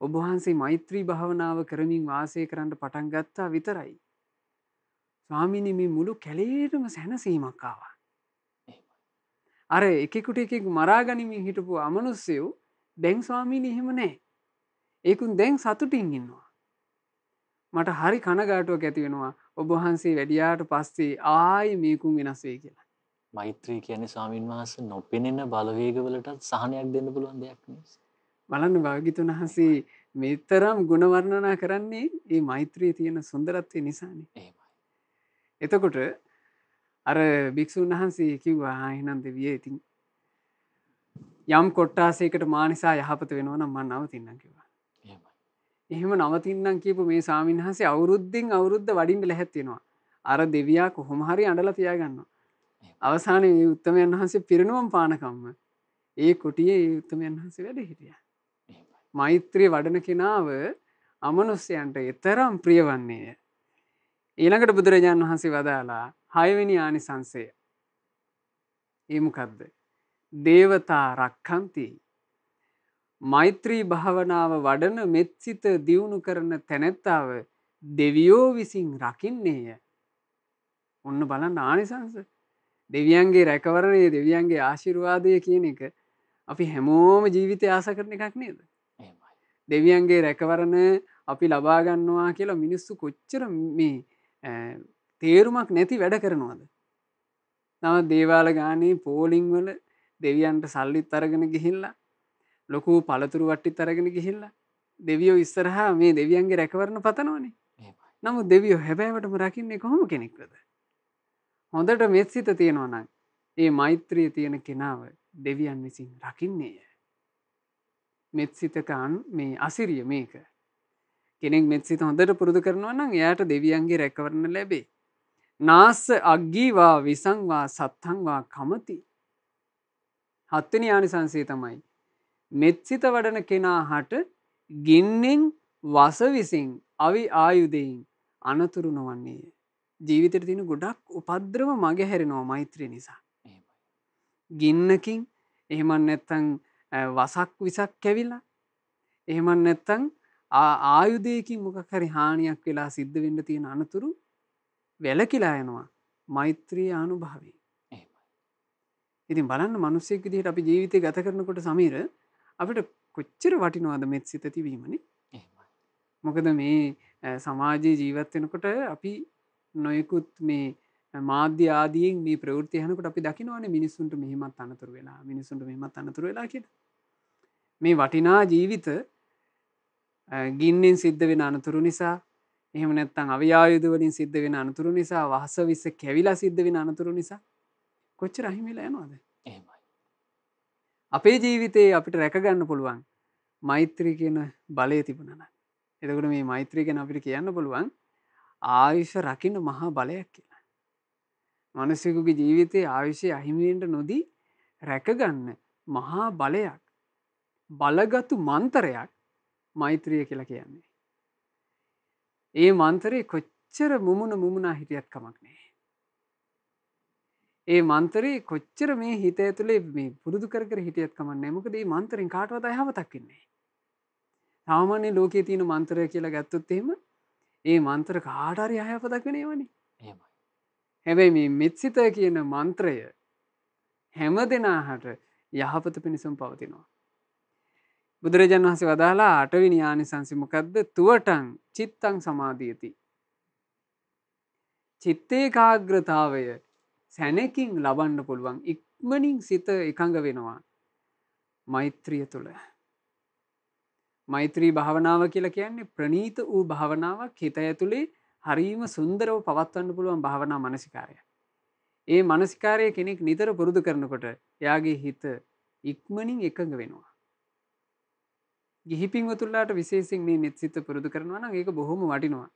ඔබ වහන්සේ මෛත්‍රී භාවනාව කරමින් වාසය කරන්න පටන් ගත්තා විතරයි. ස්වාමීනි මේ මුළු කැලේටම සැනසීමක් ආවා. අර එකෙකුට එකෙක් මරා ගනිමින් හිටපු අමනුස්සයෝ දැන් ස්වාමීනි එහෙම නෑ. ඒකුන් දැන් සතුටින් ඉන්නවා. මට හරි කනගාටුවක් ඇති වෙනවා ඔබ වහන්සේ වැඩියාට පස්සේ ආයි මේකුන් වෙනස් වෙයි කියලා. මෛත්‍රී කියන්නේ ස්වාමින් වහන්සේ නොපෙනෙන බලවේගවලටත් සහනයක් දෙන්න පුළුවන් දෙයක් නේ. බලන්න භාග්‍යතුන් වහන්සේ මෙතරම් ගුණ වර්ණනා කරන්නේ මේ මෛත්‍රියේ තියෙන සුන්දරත්වය නිසානේ. එහෙමයි. එතකොට අර භික්ෂුන් වහන්සේ කිව්වා එහෙනම් දෙවියෝ ඉතින් යම් කොට්ටාසයකට මා නිසා යහපත වෙනවා නම් මම නවතින්නම් කිව්වා. එහෙමයි. එහෙම නවතින්නම් කියපු මේ ස්වාමීන් වහන්සේ අවුරුද්දෙන් අවුරුද්ද වඩින්න ලැහැත් වෙනවා. අර දෙවියා කොහොම හරි අඬලා තියාගන්නවා. අවසානයේ මේ උත්තමයන් වහන්සේ පිරිනුවම් පානකම්ම ඒ කුටියේ ඒ උත්තමයන් වහන්සේ වැඩ හිටියා. මෛත්‍රිය වඩන කෙනාව අමනුෂ්‍යයන්ට එතරම් ප්‍රිය වන්නේය. ඊළඟට බුදුරජාණන් වහන්සේ වදාලා 6 වෙනි ආනිසංසය. ඒ මොකද්ද? දේවතා රක්ඛන්ති. මෛත්‍රී භාවනාව වඩන මෙත්සිත දියුණු කරන තැනැත්තාව දෙවියෝ විසින් රකින්නේය. ඔන්න බලන්න ආනිසංස. දෙවියන්ගේ රැකවරණය දෙවියන්ගේ ආශිර්වාදය කියන එක අපි හැමෝම ජීවිතය ආස කරන එකක් නේද? එහෙමයි. දෙවියන්ගේ රැකවරණ අපි ලබා ගන්නවා කියලා මිනිස්සු කොච්චර මේ තේරුමක් නැති වැඩ කරනවද? නම දේවාල ගානේ පෝලිං වල දෙවියන්ට සල්ලිත් අරගෙන ගිහිල්ලා ලොකු පළතුරු වට්ටිත් අරගෙන ගිහිල්ලා දෙවියෝ ඉස්සරහා මේ දෙවියන්ගේ රැකවරණ පතනවනේ. එහෙමයි. නමුත් දෙවියෝ හැබෑවටම රකින්නේ කොහොම කෙනෙක්වද? හොඳට මෙත්සිත තියෙනවා නම් ඒ මෛත්‍රිය තියෙන කෙනාව දෙවියන් විසින් රකින්නේය. මෙත්සිතකන් මේ අසිරිය මේක. කෙනෙක් මෙත්සිත හොඳට පුරුදු කරනවා නම් එයාට දෙවියන්ගේ රැකවරණ ලැබේ. නාස්ස අග්ගීවා විසංවා සත්තංවා කමති. 7 වෙනි ආනිසංසය තමයි මෙත්සිත වඩන කෙනාට ගින්නෙන් වස විසින් අවි ආයුධයෙන් අනතුරු නොවන්නේය. ජීවිතේට තියෙන ගොඩක් උපද්‍රව මගහැරෙනවා මෛත්‍රිය නිසා. ගින්නකින් එහෙම නැත්නම් වසක් විසක් කැවිලා එහෙම නැත්නම් ආයුධයකින් මොකක් හරි හානියක් වෙලා සිද්ධ වෙන්න තියෙන අනතුරු වැළකීලා යනවා මෛත්‍රී අනුභවයෙන්. ඉතින් බලන්න මිනිස්සෙක් විදිහට අපි ජීවිතය ගත කරනකොට සමීර අපිට කොච්චර වටිනවද මෙත්සිත තිබීමනේ. මොකද මේ සමාජයේ ජීවත් වෙනකොට අපි නොයෙකුත් මේ මාධ්‍ය ආදීන් මේ ප්‍රවෘත්ති යනකොට අපි දකිනවානේ මිනිස්සුන්ට මෙහෙමත් අනතුරු වෙලා මිනිස්සුන්ට මෙහෙමත් අනතුරු වෙලා කියලා. මේ වටිනා ජීවිත ගින්නෙන් සිද්ධ වෙන අනතුරු නිසා එහෙම නැත්නම් අවයායුධ වලින් සිද්ධ වෙන අනතුරු නිසා වහස විස කැවිලා සිද්ධ වෙන අනතුරු නිසා කොච්චර අහිමි වෙලා යනවද? එහෙමයි. අපේ ජීවිතේ අපිට රැක ගන්න පුළුවන් මෛත්‍රී කියන බලය තිබුණා නම්. එතකොට මේ මෛත්‍රී ගැන අපිට කියන්න පුළුවන් ආයුෂ රකින්න මහා බලයක් කියලා. මිනිසෙකුගේ ජීවිතයේ ආයුෂය අහිමි වෙන්න නොදී රැකගන්න මහා බලයක් බලගත්ු මන්තරයක් මෛත්‍රිය කියලා කියන්නේ. ඒ මන්තරේ කොච්චර මුමුණා හිටියත් කමක් නැහැ. ඒ මන්තරේ කොච්චර මේ හිත ඇතුලේ මේ පුරුදු කර කර හිටියත් කමක් නැහැ. මොකද මේ මන්තරෙන් කාටවත් අයහපතක් වෙන්නේ නැහැ. සාමාන්‍ය ලෝකයේ තියෙන මන්ත්‍රය කියලා ගත්තොත් එහෙම ඒ මන්ත්‍ර කාට හරි අයහපතක් වෙනේවනේ. එහෙමයි. හැබැයි මේ මෙත්සිත කියන මන්ත්‍රය හැම දෙනාට යහපත පිණිසම පවතිනවා. බුදුරජාණන් වහන්සේ වදාලා 8 වෙනි ආනිසංසය මොකද්ද? තුවටං චිත්තං සමාධියති. චිත්ත ඒකාග්‍රතාවය සැනකින් ලබන්න පුළුවන්. ඉක්මනින් සිත එකඟ වෙනවා මෛත්‍රිය තුළ. මෛත්‍රී භාවනාව කියලා කියන්නේ ප්‍රණීත වූ භාවනාවක්. හිත ඇතුලේ හරීම සුන්දරව පවත්වන්න පුළුවන් භාවනා මානසිකාරය. ඒ මානසිකාරය කෙනෙක් නිතර පුරුදු කරනකොට එයාගේ හිත ඉක්මනින් එකඟ වෙනවා. ගිහි පින්වතුන්ලාට විශේෂයෙන් මේ මෙත්සිත පුරුදු කරනවා නම් ඒක බොහොම වටිනවා.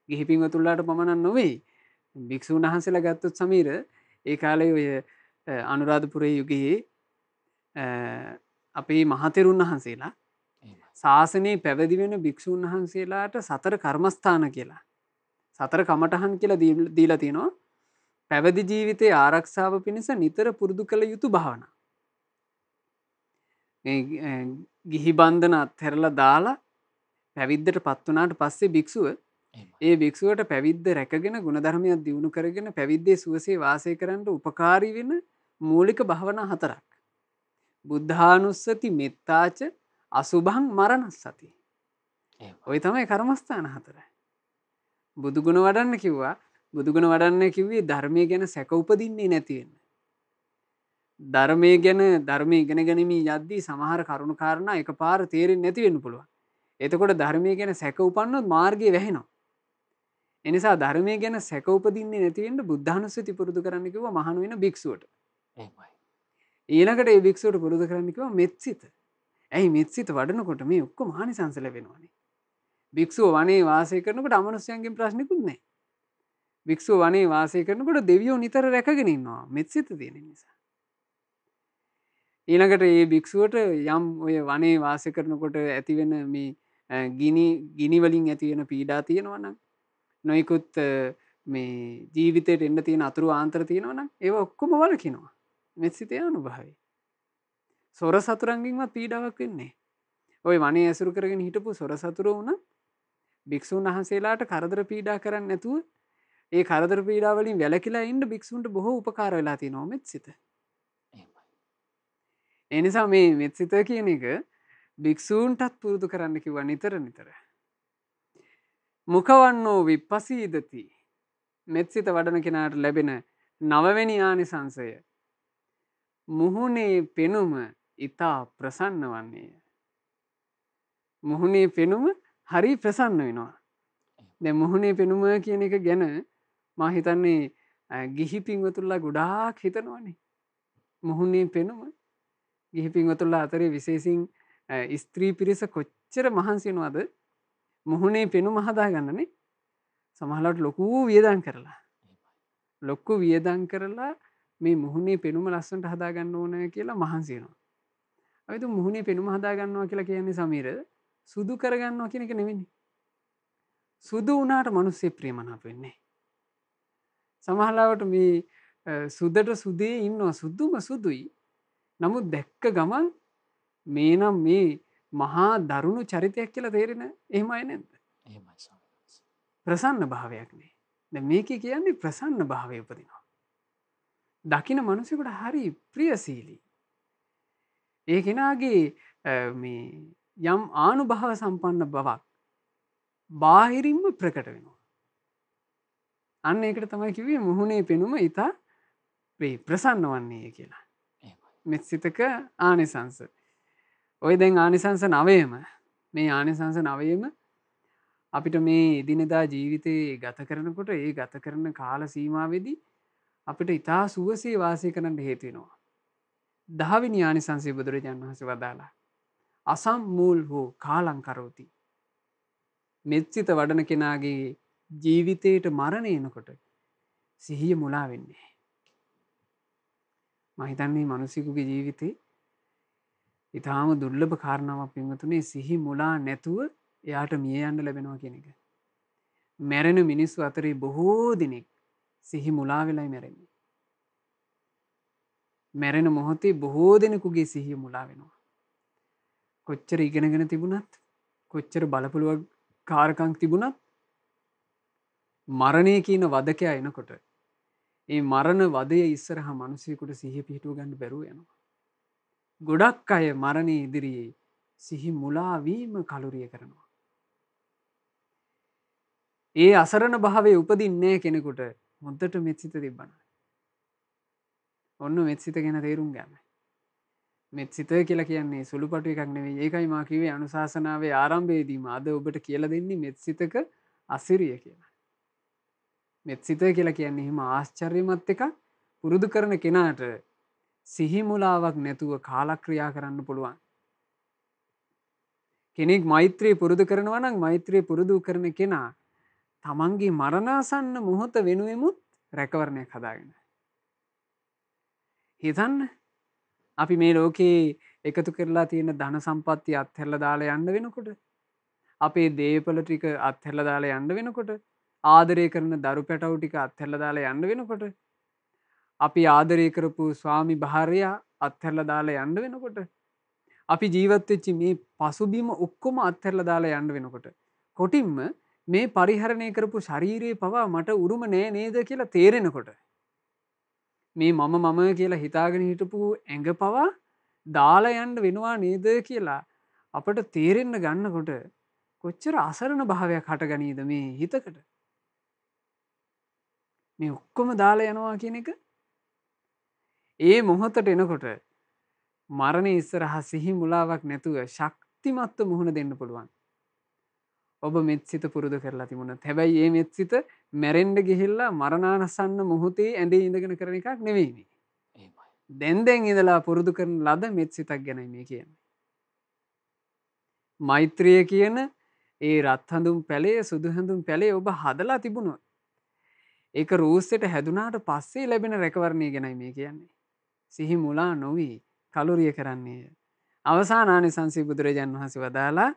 ගිහි පින්වතුන්ලාට පමණක් නෙවෙයි භික්ෂුන් වහන්සේලා ගත්තොත් සමීර ඒ කාලේ ඔය අනුරාධපුරයේ යුගයේ අපේ මහතෙරුන් වහන්සේලා ශාසනයේ පැවිදි වෙන භික්ෂුන් වහන්සේලාට සතර කර්මස්ථාන කියලා සතර කමඨහන් කියලා දීලා තිනවා. පැවිදි ජීවිතයේ ආරක්ෂාව පිණිස නිතර පුරුදු කළ යුතු භාවනා. ගිහි බන්ධන අත්හැරලා දාලා පැවිද්දට පත් වුණාට පස්සේ භික්ෂුව ඒ භික්ෂුවට පැවිද්ද රැකගෙන ගුණධර්මයක් දියුණු කරගෙන පැවිද්දේ සුවසේ වාසය කරන්න උපකාරී වෙන මූලික භාවනා 4ක්. බුද්ධානුස්සති මෙත්තාච අසුභං මරණස්සති. ඔය තමයි කර්මස්ථාන 4. බුදුගුණ වඩන්න කිව්වා. බුදුගුණ වඩන්න කිව්වේ ධර්මයේ ගැන සැක උපදින්නේ නැති වෙන්න. ධර්මයේ ගැන ධර්මයේ ඉගෙන ගැනීම යද්දී සමහර කරුණු කාරණා එකපාර තේරෙන්නේ නැති වෙන්න පුළුවන්. එතකොට ධර්මයේ ගැන සැක උපන්නොත් මාර්ගය වැහෙනවා. ඒ නිසා ධර්මයේ ගැන සැක උපදින්නේ නැති වෙන්න බුද්ධානුස්සති පුරුදු කරන්න කිව්වා මහාන වෙන භික්ෂුවට. එහෙමයි. ඊළඟට ඒ භික්ෂුවට පුරුදු කරන්න කිව්වා මෙත්සිත. ඇයි මෙත්සිත වඩනකොට මේ ඔක්කොම ආනිසංස ලැබෙනවනේ. භික්ෂුව වනේ වාසය කරනකොට අමනුෂ්‍යයන්ගෙන් ප්‍රශ්නිකුත් නැහැ. භික්ෂුව වනේ වාසය කරනකොට දෙවියෝ නිතර රැකගෙන ඉන්නවා මෙත්සිත තියෙන නිසා. ඊළඟට මේ භික්ෂුවට යම් ඔය වනේ වාසය කරනකොට ඇතිවෙන මේ ගිනි වලින් ඇති වෙන පීඩා තියෙනවා නම් නොයිකුත් මේ ජීවිතයට එන්න තියෙන අතුරු ආන්තර තියෙනවා නම් ඒව ඔක්කොම වළකිනවා මෙත්සිතේ අනුභවය. සොර සතුරන්ගෙන්වත් පීඩාවක් වෙන්නේ නැහැ. ওই වනේ ඇසුරු කරගෙන හිටපු සොර සතුරෝ වුණා භික්ෂුන් වහන්සේලාට කරදර පීඩා කරන්නේ නැතුව ඒ කරදර පීඩා වලින් වැළකීලා ඉන්න භික්ෂුන්ට බොහෝ උපකාර වෙලා තියෙනවා මෙත්සිත. ඒ නිසා මේ මෙත්සිත කියන එක භික්ෂූන්ටත් පුරුදු කරන්න කිව්වා නිතර නිතර. මුඛවන්නෝ විපස්සීදති. මෙත්සිත වඩන කෙනාට ලැබෙන 9 වෙනි ආනිසංසය මුහුණේ පෙනුම ඊතා ප්‍රසන්න වන්නේය. මුහුණේ පෙනුම හරි ප්‍රසන්න වෙනවා. දැන් මුහුණේ පෙනුම කියන එක ගැන මා හිතන්නේ ගිහි පින්වතුන්ලා ගොඩාක් හිතනවනේ. මුහුණේ පෙනුම ගිහි පින්වතුන්ලා අතරේ විශේෂයෙන් ස්ත්‍රී පිරිස කොච්චර මහන්සි වෙනවද මුහුණේ පෙනුම හදාගන්නනේ. සමහරවිට ලොකු වියදම් කරලා මේ මුහුණේ පෙනුම ලස්සනට හදාගන්න ඕන කියලා මහන්සි වෙනවා. අපි તો මුහුණේ පෙනුම හදාගන්නවා කියලා කියන්නේ සමීර සුදු කරගන්නවා කියන එක නෙවෙයි. සුදු වුණාට මිනිස්සු ප්‍රේමනාප වෙන්නේ. සමහරවිට මේ සුදට සුදේ ඉන්නවා සුදුම සුදුයි. නමුත් දැක්ක ගමන් මේ නම් මේ මහා දරුණු චරිතයක් කියලා තේරෙන එහෙම අය නැද්ද? එහෙමයි ස්වාමීනි. ප්‍රසන්න භාවයක් නේ. දැන් මේකේ කියන්නේ ප්‍රසන්න භාවය උපදිනවා. දකින්න මිනිසෙකුට හරි ප්‍රියශීලී. ඒ කෙනාගේ මේ යම් ආනුභාව සම්පන්න බවක් බාහිරින්ම ප්‍රකට වෙනවා. අන්න ඒකට තමයි කිව්වේ මුහුණේ පෙනුම ඊතා ප්‍රසන්න වන්නේ කියලා. මෙත් සිතක ආනිසංස. ඔය දැන් ආනිසංස 9ම මේ ආනිසංස 9ම අපිට මේ එදිනෙදා ජීවිතේ ගත කරනකොට ඒ ගත කරන කාල සීමාවෙදී අපිට ඊතා සුවසේ වාසය කරන්න හේතු වෙනවා. 10 වෙනි ආනිසංසය බුදුරජාණන් වහන්සේ වදාලා අසම්මූල් හෝ කාලං කරෝති. මෙත්සිත වඩන කෙනාගේ ජීවිතයට මරණය එනකොට සිහිය මුලා වෙන්නේ. මම හිතන්නේ මිනිසෙකුගේ ජීවිතේ ඊටාම දුර්ලභ කාරණාවක් පින්වතුනි සිහි මුලා නැතුව එයාට මිය යන්න ලැබෙනවා කියන එක. මැරෙන මිනිස්සු අතරේ බොහෝ දෙනෙක් සිහි මුලා වෙලයි මැරෙන්නේ. මැරෙන මොහොතේ බොහෝ දෙනෙකුගේ සිහිය මුලා වෙනවා. කොච්චර ඉගෙනගෙන තිබුණත් කොච්චර බලපුලුවක් කාරකම් තිබුණත් මරණය කියන වදකයා එනකොට ඒ මරණ වදය ඉස්සරහා මිනිසෙකුට සිහිය පිහිටුව ගන්න බැරුව යනවා. ගොඩක් අය මරණය ඉදිරියේ සිහි මුලා වීම කලුරිය කරනවා. ඒ අසරණ භාවයේ උපදින්නේ කෙනෙකුට හොඳට මෙත්සිත තිබ්බනම්. ඔන්න මෙත්සිත ගැන තේරුම් ගන්න. මෙත්සිත කියලා කියන්නේ සුළුපටු එකක් නෙවෙයි. ඒකයි මා කිව්වේ අනුශාසනාවේ ආරම්භයේදීම අද ඔබට කියලා දෙන්නේ මෙත්සිතක අසිරිය කියලා. මෙත්සිත කියලා කියන්නේ එහෙම ආශ්චර්යමත් එකක්. පුරුදු කරන කෙනාට සිහි මුලාවක් නැතුව කාලක්‍රියා කරන්න පුළුවන්. කෙනෙක් මෛත්‍රිය පුරුදු කරනවා නම් මෛත්‍රිය පුරුදු කරන කෙනා තමන්ගේ මරණාසන්න මොහොත වෙනුවෙමුත් රැකවරණයක් හදාගෙන. හිතන්න අපි මේ ලෝකේ එකතු කරලා තියෙන ධන සම්පත්තිය අත්හැරලා දාලා යන්න වෙනකොට අපේ දේපල ටික අත්හැරලා දාලා යන්න වෙනකොට ආදරය කරන දරු පැටවු ටික අත්හැරලා දාලා යන්න වෙනකොට අපි ආදරය කරපු ස්වාමි භාර්යා අත්හැරලා දාලා යන්න වෙනකොට අපි ජීවත් වෙච්ච මේ පසුබිම ඔක්කොම අත්හැරලා දාලා යන්න වෙනකොට කොටින්ම මේ පරිහරණය කරපු ශරීරයේ පවා මට උරුම නෑ නේද කියලා තේරෙනකොට මේ මම කියලා හිතාගෙන හිටපු ඇඟ පවා දාලා යන්න වෙනවා නේද කියලා අපට තේරෙන්න ගන්නකොට කොච්චර අසරණ භාවයක් හටගනීද මේ හිතකට. මේ ඔක්කොම දාලා යනවා කියන එක ඒ මොහොතට එනකොට මරණය ඉස්සරහා සිහි මුලාවක් නැතුව ශක්තිමත්ව මුහුණ දෙන්න පුළුවන්. ඔබ මෙත්සිත පුරුදු කරලා තිබුණත් හැබැයි මේ මෙත්සිත මැරෙන්න ගිහිල්ලා මරණාසන්න මොහොතේ ඇඳේ ඉඳගෙන කරන එකක් නෙවෙයි මේ. දැන් ඉඳලා පුරුදු කරන ලද මෙත්සිතක් ගැනයි මේ කියන්නේ. මෛත්‍රිය කියන ඒ රත් හඳුන් පැලේ සුදු හඳුන් පැලේ ඔබ හදලා තිබුණොත් ඒක රූස්සෙට හැදුනාට පස්සේ ලැබෙන රැකවරණය ගැනයි මේ කියන්නේ. සිහි මුලා නොවි කලුරිය කරන්නේ. අවසාන ආනිසංසී බුදුරජාණන් වහන්සේ වදාලා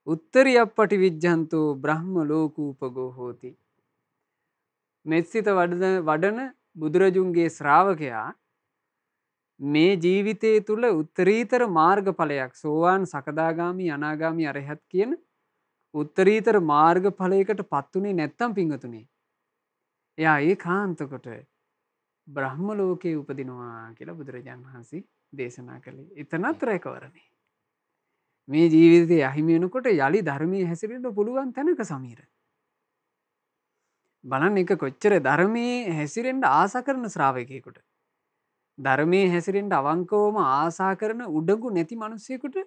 උත්තරියප්පටි විජ්ජන්තෝ බ්‍රහ්ම ලෝකූපගෝ හෝති. මෙත්සිත වඩන බුදුරජුන්ගේ ශ්‍රාවකයා මේ ජීවිතය තුළ උත්තරීතර මාර්ගඵලයක් සෝවාන් සකදාගාමි අනාගාමි අරහත් කියන උත්තරීතර මාර්ගඵලයකට පත්වුනේ නැත්තම් පිංගතුනේ. එයා ඒකාන්තකොට බ්‍රහ්ම ලෝකයේ උපදිනවා කියලා බුදුරජාණන් වහන්සේ දේශනා කළේ. එතනත් රැකවරණේ. මේ ජීවිතයේ අහිමි වෙනකොට යලි ධර්මයේ හැසිරෙන්න පුළුවන් තැනක සමීර. බලන්න එක කොච්චර ධර්මයේ හැසිරෙන්න ආස කරන ශ්‍රාවකයෙකුට ධර්මයේ හැසිරෙන්න අවංකවම ආසා කරන උඩඟු නැති මිනිසෙකුට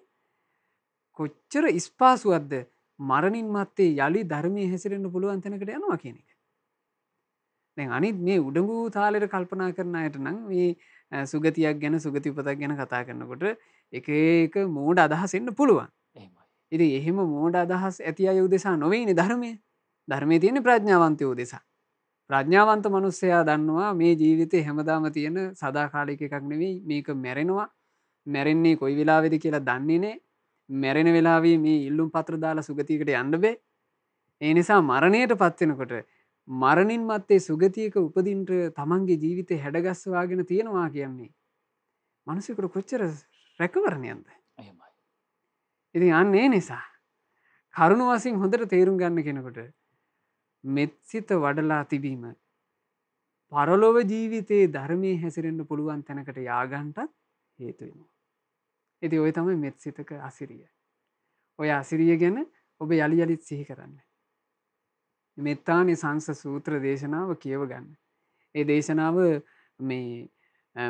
කොච්චර ස්පාසුවක්ද මරණින් මත්තේ යලි ධර්මයේ හැසිරෙන්න පුළුවන් තැනකට යනවා කියන එක. දැන් අනිත් මේ උඩඟු තාලෙට කල්පනා කරන අයට නම් මේ සුගතියක් ගැන සුගති උපතක් ගැන කතා කරනකොට එක එක මෝඩ අදහස් එන්න පුළුවන්. ඉතින් එහෙම මෝඩ අදහස් ඇති අය උදෙසා නොවේනේ ධර්මය. ධර්මයේ තියෙන ප්‍රඥාවන්තයෝ උදෙසා. ප්‍රඥාවන්ත මිනිස්සයා දන්නවා මේ ජීවිතේ හැමදාම තියෙන සදාකාලික එකක් නෙවෙයි මේක මැරෙනවා. මැරෙන්නේ කොයි වෙලාවෙද කියලා දන්නේ නැහැ. මැරෙන වෙලාවේ මේ ඉල්ලුම් පත්‍ර දාලා සුගතියකට යන්න බෑ. ඒ නිසා මරණයටපත් වෙනකොට මරණින් මත්තේ සුගතියක උපදින්න තමන්ගේ ජීවිතේ හැඩගස්වාගෙන තියෙනවා කියන්නේ මිනිසෙකුට කොච්චර රැකවරණයක්ද? එහෙමයි. ඉතින් අන්න ඒ නිසා කරුණ වශයෙන් හොඳට තේරුම් ගන්න කෙනෙකුට මෙත්සිත වඩලා තිබීම පරලොව ජීවිතේ ධර්මයේ හැසිරෙන්න පුළුවන් තැනකට ය아가න්නත් හේතු වෙනවා. ඉතින් ඔය තමයි මෙත්සිතක අසිරිය. ඔය අසිරිය ගැන ඔබ යලි යලිත් සිහි කරන්න. මෙත්තානි සංස සූත්‍ර දේශනාව කියව ගන්න. ඒ දේශනාව මේ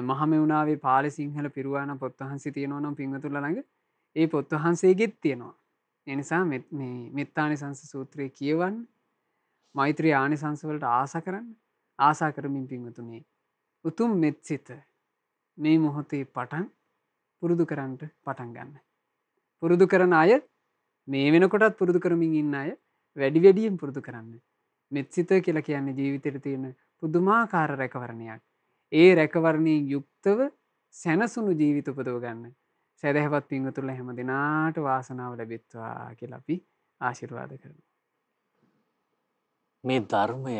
මහමෙවුනාවේ පාලි සිංහල පිරුවාන පොත්වහන්සේ තියෙනවා නම් පින්වතුන්ලා ළඟ ඒ පොත්වහන්සේගෙත් තියෙනවා. ඒ නිසා මෙත්තානි සංස සූත්‍රය කියවන්න, මෛත්‍රී ආනිසංස වලට ආසා කරන්න. ආසා කරමින් පින්වතුනි උතුම් මෙත්සිත මේ මොහොතේ පටන් පුරුදු කරන්නට පටන් ගන්න. පුරුදු කරන අය මේ වෙනකොටත් පුරුදු කරමින් ඉන්න අය වැඩි වැඩියෙන් පුරුදු කරන්න. මෙත්සිත කියලා කියන්නේ ජීවිතේට තියෙන පුදුමාකාර රැකවරණයක්. ඒ රැකවරණයෙන් යුක්තව සැනසුණු ජීවිත උපදව ගන්න සදහවත් පින්වතුන්ලා හැම දිනාට වාසනාව ලැබෙත්වා කියලා අපි ආශිර්වාද කරනවා. මේ ධර්මය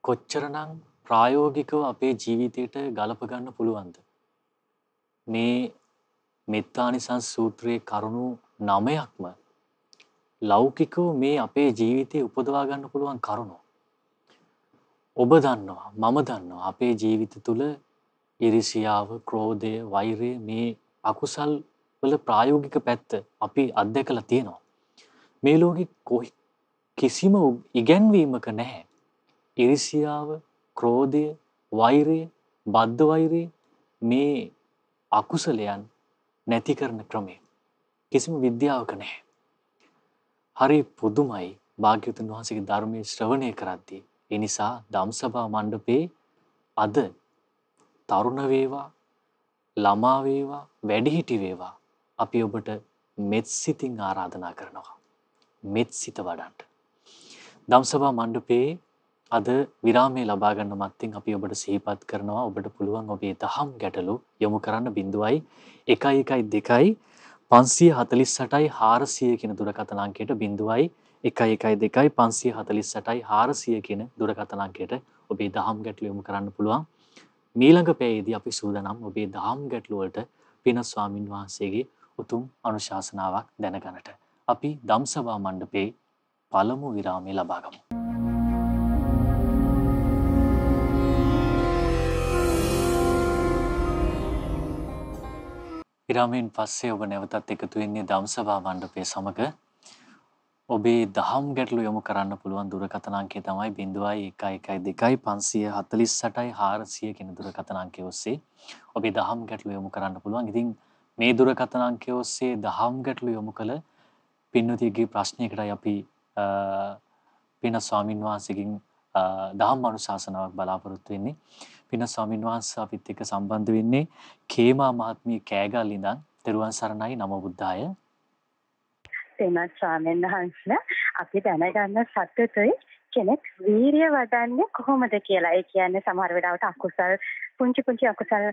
කොච්චරනම් ප්‍රායෝගිකව අපේ ජීවිතයට ගලප ගන්න පුළුවන්ද? මේ මෙත්තානිසංස සූත්‍රයේ කරුණු 9ක්ම ලෞකිකව මේ අපේ ජීවිතේ උපදවා ගන්න පුළුවන් කරුණු. ඔබ දන්නවා, මම දන්නවා අපේ ජීවිත තුළ ඉරිසියාව, ක්‍රෝධය, වෛරය මේ අකුසල් වල ප්‍රායෝගික පැත්ත අපි අත්දැකලා තියෙනවා. මේ ලෝකෙ කිසිම ඉගැන්වීමක නැහැ. ඉරිසියාව, ක්‍රෝධය, වෛරය, බද්ධ වෛරය මේ අකුසලයන් නැති කරන ක්‍රමය කිසිම විද්‍යාවක නැහැ. හරි පුදුමයි භාග්‍යවතුන් වහන්සේගේ ධර්මයේ ශ්‍රවණය කරද්දී. ඒ නිසා ධම්සභා මණ්ඩපේ අද තරුණ වේවා, ළමා වේවා, වැඩිහිටි වේවා අපි ඔබට මෙත් සිතින් ආරාධනා කරනවා. මෙත් සිත වඩන්න. ධම්සභා මණ්ඩපේ අද විරාමයේ ලබා ගන්න මත්තින් අපි ඔබට සිහිපත් කරනවා ඔබට පුළුවන් ඔබේ දහම් ගැටලු යොමු කරන්න 0.112 548යි 400 කියන දුරකථන අංකයට 0.112 548යි 400 කියන දුරකථන අංකයට ඔබේ දහම් ගැටලු යොමු කරන්න පුළුවන්. මීළඟ පැයේදී අපි සූදානම් ඔබේ දහම් ගැටලු වලට පින ස්වාමින් වහන්සේගේ උතුම් අනුශාසනාවක් දැනගන්නට. අපි ධම්සභා මණ්ඩපේ පළමු විරාමය ලබා ගමු. විරාමයෙන් පස්සේ ඔබ නැවතත් එකතු වෙන්නේ ධම්සභා මණ්ඩපයේ සමග. ඔබේ දහම් ගැටලු යොමු කරන්න පුළුවන් දුරකථන අංකය තමයි 0.112 548යි 400 කියන දුරකථන අංකය ඔස්සේ ඔබේ දහම් ගැටලු යොමු කරන්න පුළුවන්. ඉතින් මේ දුරකථන අංකය ඔස්සේ දහම් ගැටලු යොමු කළ පින්නතිගේ ප්‍රශ්නයකටයි අපි පින ස්වාමින් වහන්සේගෙන් දහම් අනුශාසනාවක් බලාපොරොත්තු වෙන්නේ. පින ස්වාමින් වහන්සේ අපිත් එක්ක සම්බන්ධ වෙන්නේ කේමා මහත්මිය කෑගල් ඉඳන්. තෙරුවන් සරණයි, නම බුද්ධාය. තෙමත් ස්වාමීන් වහන්සේ අපි දැනගන්න සත්‍යතයි කෙනෙක් වීරිය වඩන්නේ කොහොමද කියලා. ඒ කියන්නේ සමහර වෙලාවට අකුසල් පුංචි අකුසල්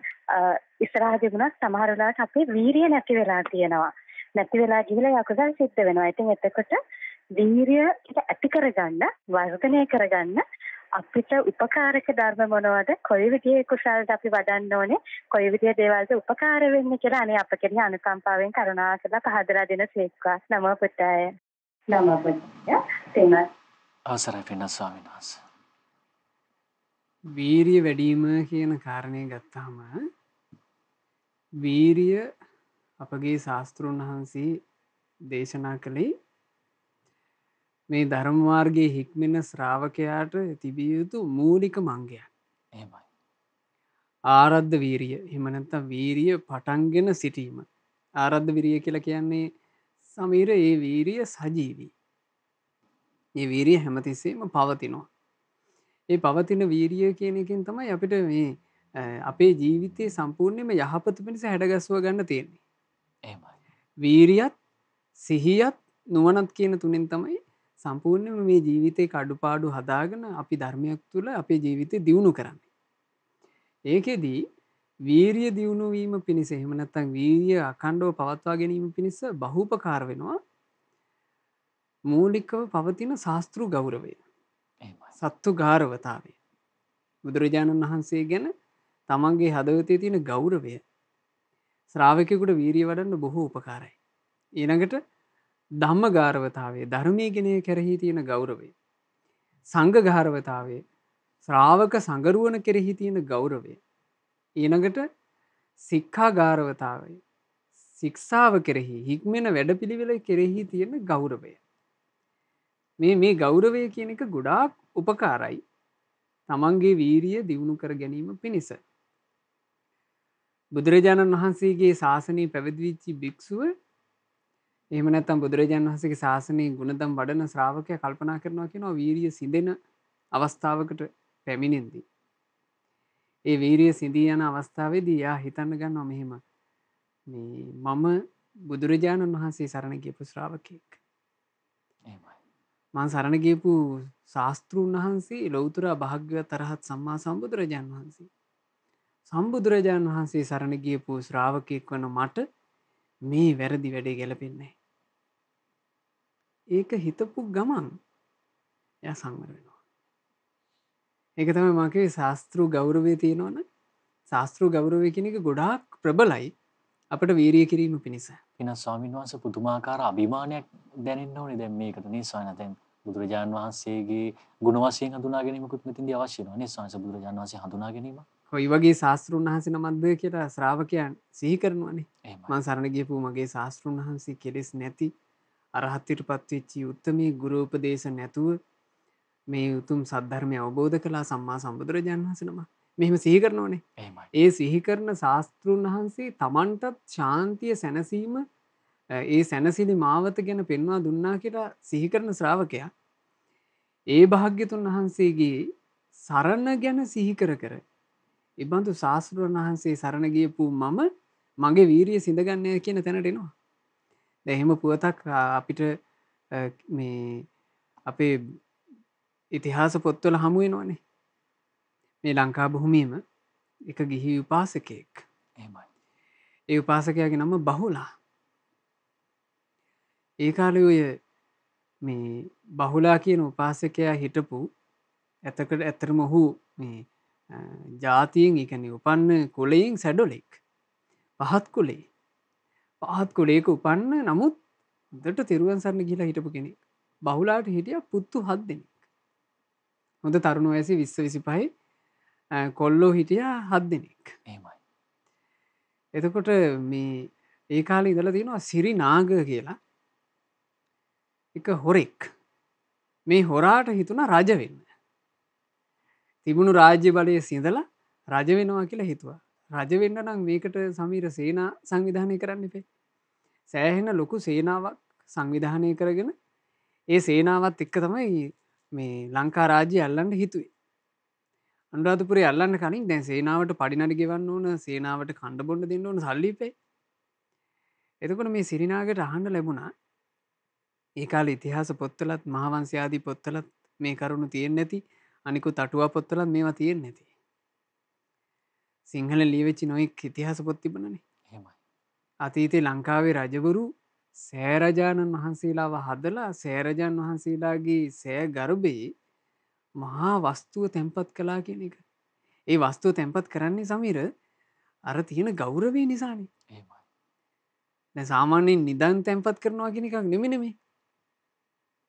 ඉස්සරහදී වුණත් සමහර වෙලාවට අපේ වීරිය නැති වෙලා තියෙනවා. නැති වෙලා ගිහලා අකුසල් සිද්ධ වෙනවා. ඉතින් එතකොට වීරිය ඇති කරගන්න, වර්ධනය කරගන්න අපිට උපකාරක ධර්ම මොනවද? කොයි විදිහේ කුසල්ද අපි වඩන්න ඕනේ? කොයි විදිහේ දේවල්ද උපකාර වෙන්නේ කියලා අනේ අප කෙරෙහි අනුකම්පාවෙන් කරුණාකරලා පහදලා දෙන සේක්වා. නම පුතාය. නම පුතාය. තේම. අවසරයි පින ස්වාමීන් වහන්සේ. වීරිය වැඩිම කියන කාරණය ගත්තාම වීරිය අපගේ ශාස්ත්‍රඥ වහන්සේ දේශනා කළේ මේ ධර්ම මාර්ගයේ හික්මෙන ශ්‍රාවකයාට තිබිය යුතු මූලික මංගයක්. එහෙමයි. ආරද්ධ වීරිය. එහෙම නැත්නම් වීරිය පටන්ගෙන සිටීම. ආරද්ධ වීරිය කියලා කියන්නේ සමීර ඒ වීරිය සජීවී. මේ වීරිය හැමතිස්සෙම පවතිනවා. ඒ පවතින වීරිය කියන එකෙන් තමයි අපිට මේ අපේ ජීවිතේ සම්පූර්ණයෙන්ම යහපත පිණිස හැඩගස්ව ගන්න තියෙන්නේ. එහෙමයි. වීරියත්, සිහියත්, නුවණත් කියන තුනෙන් තමයි සම්පූර්ණයෙන්ම මේ ජීවිතේ කඩුපාඩු හදාගෙන අපි ධර්මයක් තුළ අපේ ජීවිතේ දියුණු කරන්නේ. ඒකෙදී වීරිය දියුණු වීම පිණිස එහෙම නැත්නම් වීරිය අඛණ්ඩව පවත්වා ගැනීම පිණිස බහූපකාර වෙනවා මූලිකව පවතින ශාස්ත්‍රු ගෞරවය. එහෙමයි. සත්තු ගාරවතාවය. බුදුරජාණන් වහන්සේ ගැන තමන්ගේ හදවතේ තියෙන ගෞරවය ශ්‍රාවකයෙකුට වීරිය වඩන්න බොහෝ උපකාරයි. ඊළඟට ධම්ම ගාරවතාවය, ධර්මයේ ගැන කෙරෙහි තියෙන ගෞරවය. සංඝ ගාරවතාවය, ශ්‍රාවක සංගරුවන කෙරෙහි තියෙන ගෞරවය. ඊළඟට සික්ඛා ගාරවතාවය, ශික්ෂාව කෙරෙහි හික්මෙන වැඩපිළිවෙල කෙරෙහි තියෙන ගෞරවය. මේ ගෞරවය කියන එක ගොඩාක් උපකාරයි තමන්ගේ වීරිය දියුණු කර ගැනීම පිණිස. බුදුරජාණන් වහන්සේගේ ශාසනය පැවිදිවිච්චි භික්ෂුව එහෙම නැත්නම් බුදුරජාණන් වහන්සේගේ ශාසනයේ ගුණධම් වඩන ශ්‍රාවකයා කල්පනා කරනවා කියනවා වීරිය සිඳෙන අවස්ථාවකට පැමිණෙද්දී ඒ වීරිය සිඳී යන අවස්ථාවේදී යා හිතන්න ගන්නවා මෙහෙම මේ මම බුදුරජාණන් වහන්සේ සරණ ගියපු ශ්‍රාවකෙක්. එහෙමයි. මං සරණ ගියපු ශාස්ත්‍රූන් වහන්සේ ලෞතර භාග්‍යවත් අරහත් සම්මා සම්බුදුරජාණන් වහන්සේ. සම්බුදුරජාණන් වහන්සේ සරණ ගියපු ශ්‍රාවකෙක් වන මට මේ වැරදි වැඩේ ගැලපෙන්නේ නැහැ. ඒක හිතපු ගමන් එයා සංවර වෙනවා. ඒක තමයි මම කිව්වේ ශාස්ත්‍රීය ගෞරවය තියෙනවනේ. ශාස්ත්‍රීය ගෞරවය කියන එක ගොඩාක් ප්‍රබලයි අපිට වීරිය කිරීම පිණිස. වෙන ස්වාමීන් වහන්සේ පුදුමාකාර අභිමානයක් දැනෙන්න ඕනේ දැන් මේකට නේ ස්වාමීන් දැන් බුදුරජාන් වහන්සේගේ ගුණ වශයෙන් හඳුනා ගැනීමකුත් මෙතෙන්දී අවශ්‍ය වෙනවා නේ ස්වාමීන් බුදුරජාන් වහන්සේ හඳුනා ගැනීම. කොයි වගේ ශාස්ත්‍රුන් වහන්සේ නමක්ද කියලා ශ්‍රාවකයන් සිහි කරනවානේ. එහෙමයි. මම සරණ ගියපු මගේ ශාස්ත්‍රුන් වහන්සේ කෙලෙස් නැති අරහත්ත්වයටපත් වෙච්ච උත්තමී ගුරු උපදේශ නැතුව මේ උතුම් සද්ධර්මය අවබෝධ කළා සම්මා සම්බුදුරජාණන් වහන්සේ නම. මෙහෙම සිහි කරනෝනේ. එහෙමයි. ඒ සිහි කරන ශාස්ත්‍රුන් වහන්සේ තමන්ටත් ශාන්තිය සැනසීම ඒ සැනසිලි මාවත ගැන පෙන්වා දුන්නා කියලා සිහි කරන ශ්‍රාවකයා ඒ භාග්‍යතුන් වහන්සේගේ සරණ ගැන සිහි කර කර ඉබඳු ශාස්ත්‍රුන් වහන්සේ සරණ ගියපු මම මගේ වීරිය සිඳගන්නේ කියන තැනට එනවා. දැන් එහෙම පුවතක් අපිට මේ අපේ ඉතිහාස පොත්වල හමු වෙනවනේ. මේ ලංකා භූමියේම එක ගිහි උපාසකෙක්. එහෙමයි. ඒ උපාසකයාගේ නම බහුලා. ඒ කාලේ ඔය මේ බහුලා කියන උපාසකයා හිටපු ඇත්තටම ඔහු මේ ජාතියෙන් ඒ කියන්නේ උපන්න කුලයෙන් සැඩොලෙක්. පහත් කුලේ. පහත් කුලයක උපන්න නමුත් හොඳට තෙරුවන් සරණ ගිහිලා හිටපු කෙනෙක්. බහුලාට හිටියා පුත්තු 7 දෙනෙක්. හොඳ තරුණ වයසේ 20 25 කොල්ලෝ හිටියා 7 දෙනෙක්. එහෙමයි. එතකොට මේ ඒ කාලේ ඉඳලා තියෙනවා සිරිනාග කියලා එක හොරෙක්. මේ හොරාට හිතුණා රජ වෙන්න. තිබුණු රාජ්‍ය බලය සිඳලා රජ වෙනවා කියලා හිතුවා. රජ වෙන්න නම් මේකට සමීර සේනා සංවිධානය කරන්න එපේ. සෑහෙන ලොකු සේනාවක් සංවිධානය කරගෙන ඒ සේනාවත් එක්ක තමයි මේ ලංකා රාජ්‍යය අල්ලන්න හිතුවේ. අනුරාධපුරේ අල්ලන්න කලින් දැන් සේනාවට පඩිනඩ ගෙවන්න ඕන, සේනාවට කණ්ඩ බොණ්ඩ දෙන්න ඕන සල්ලි ඉපේ. එතකොට මේ සිරිනාගට අහන්න ලැබුණා ඒ කාලේ ඉතිහාස පොත්වලත් මහාවංශ ආදී පොත්වලත් මේ කරුණු තියෙන්නේ නැති අනිකුත් අටුවා පොත්වලත් මේවා තියෙන්නේ නැති. සිංහල ලියවිච්ච නොයෙක් ඉතිහාස පොත් තිබුණනේ. එහෙමයි. අතීතේ ලංකාවේ රජවරු සෑරජාණන් වහන්සේලාව හදලා සෑරජාණන් වහන්සේලාගේ සෑ ගර්භයේ මහා වස්තුව තැන්පත් කළා කියන එක. ඒ වස්තුව තැන්පත් කරන්නේ සමීර අර තියෙන ගෞරවය නිසානේ. එහෙමයි. දැන් සාමාන්‍යයෙන් නිදන් තැන්පත් කරනවා කියන එකක් නෙමෙයි.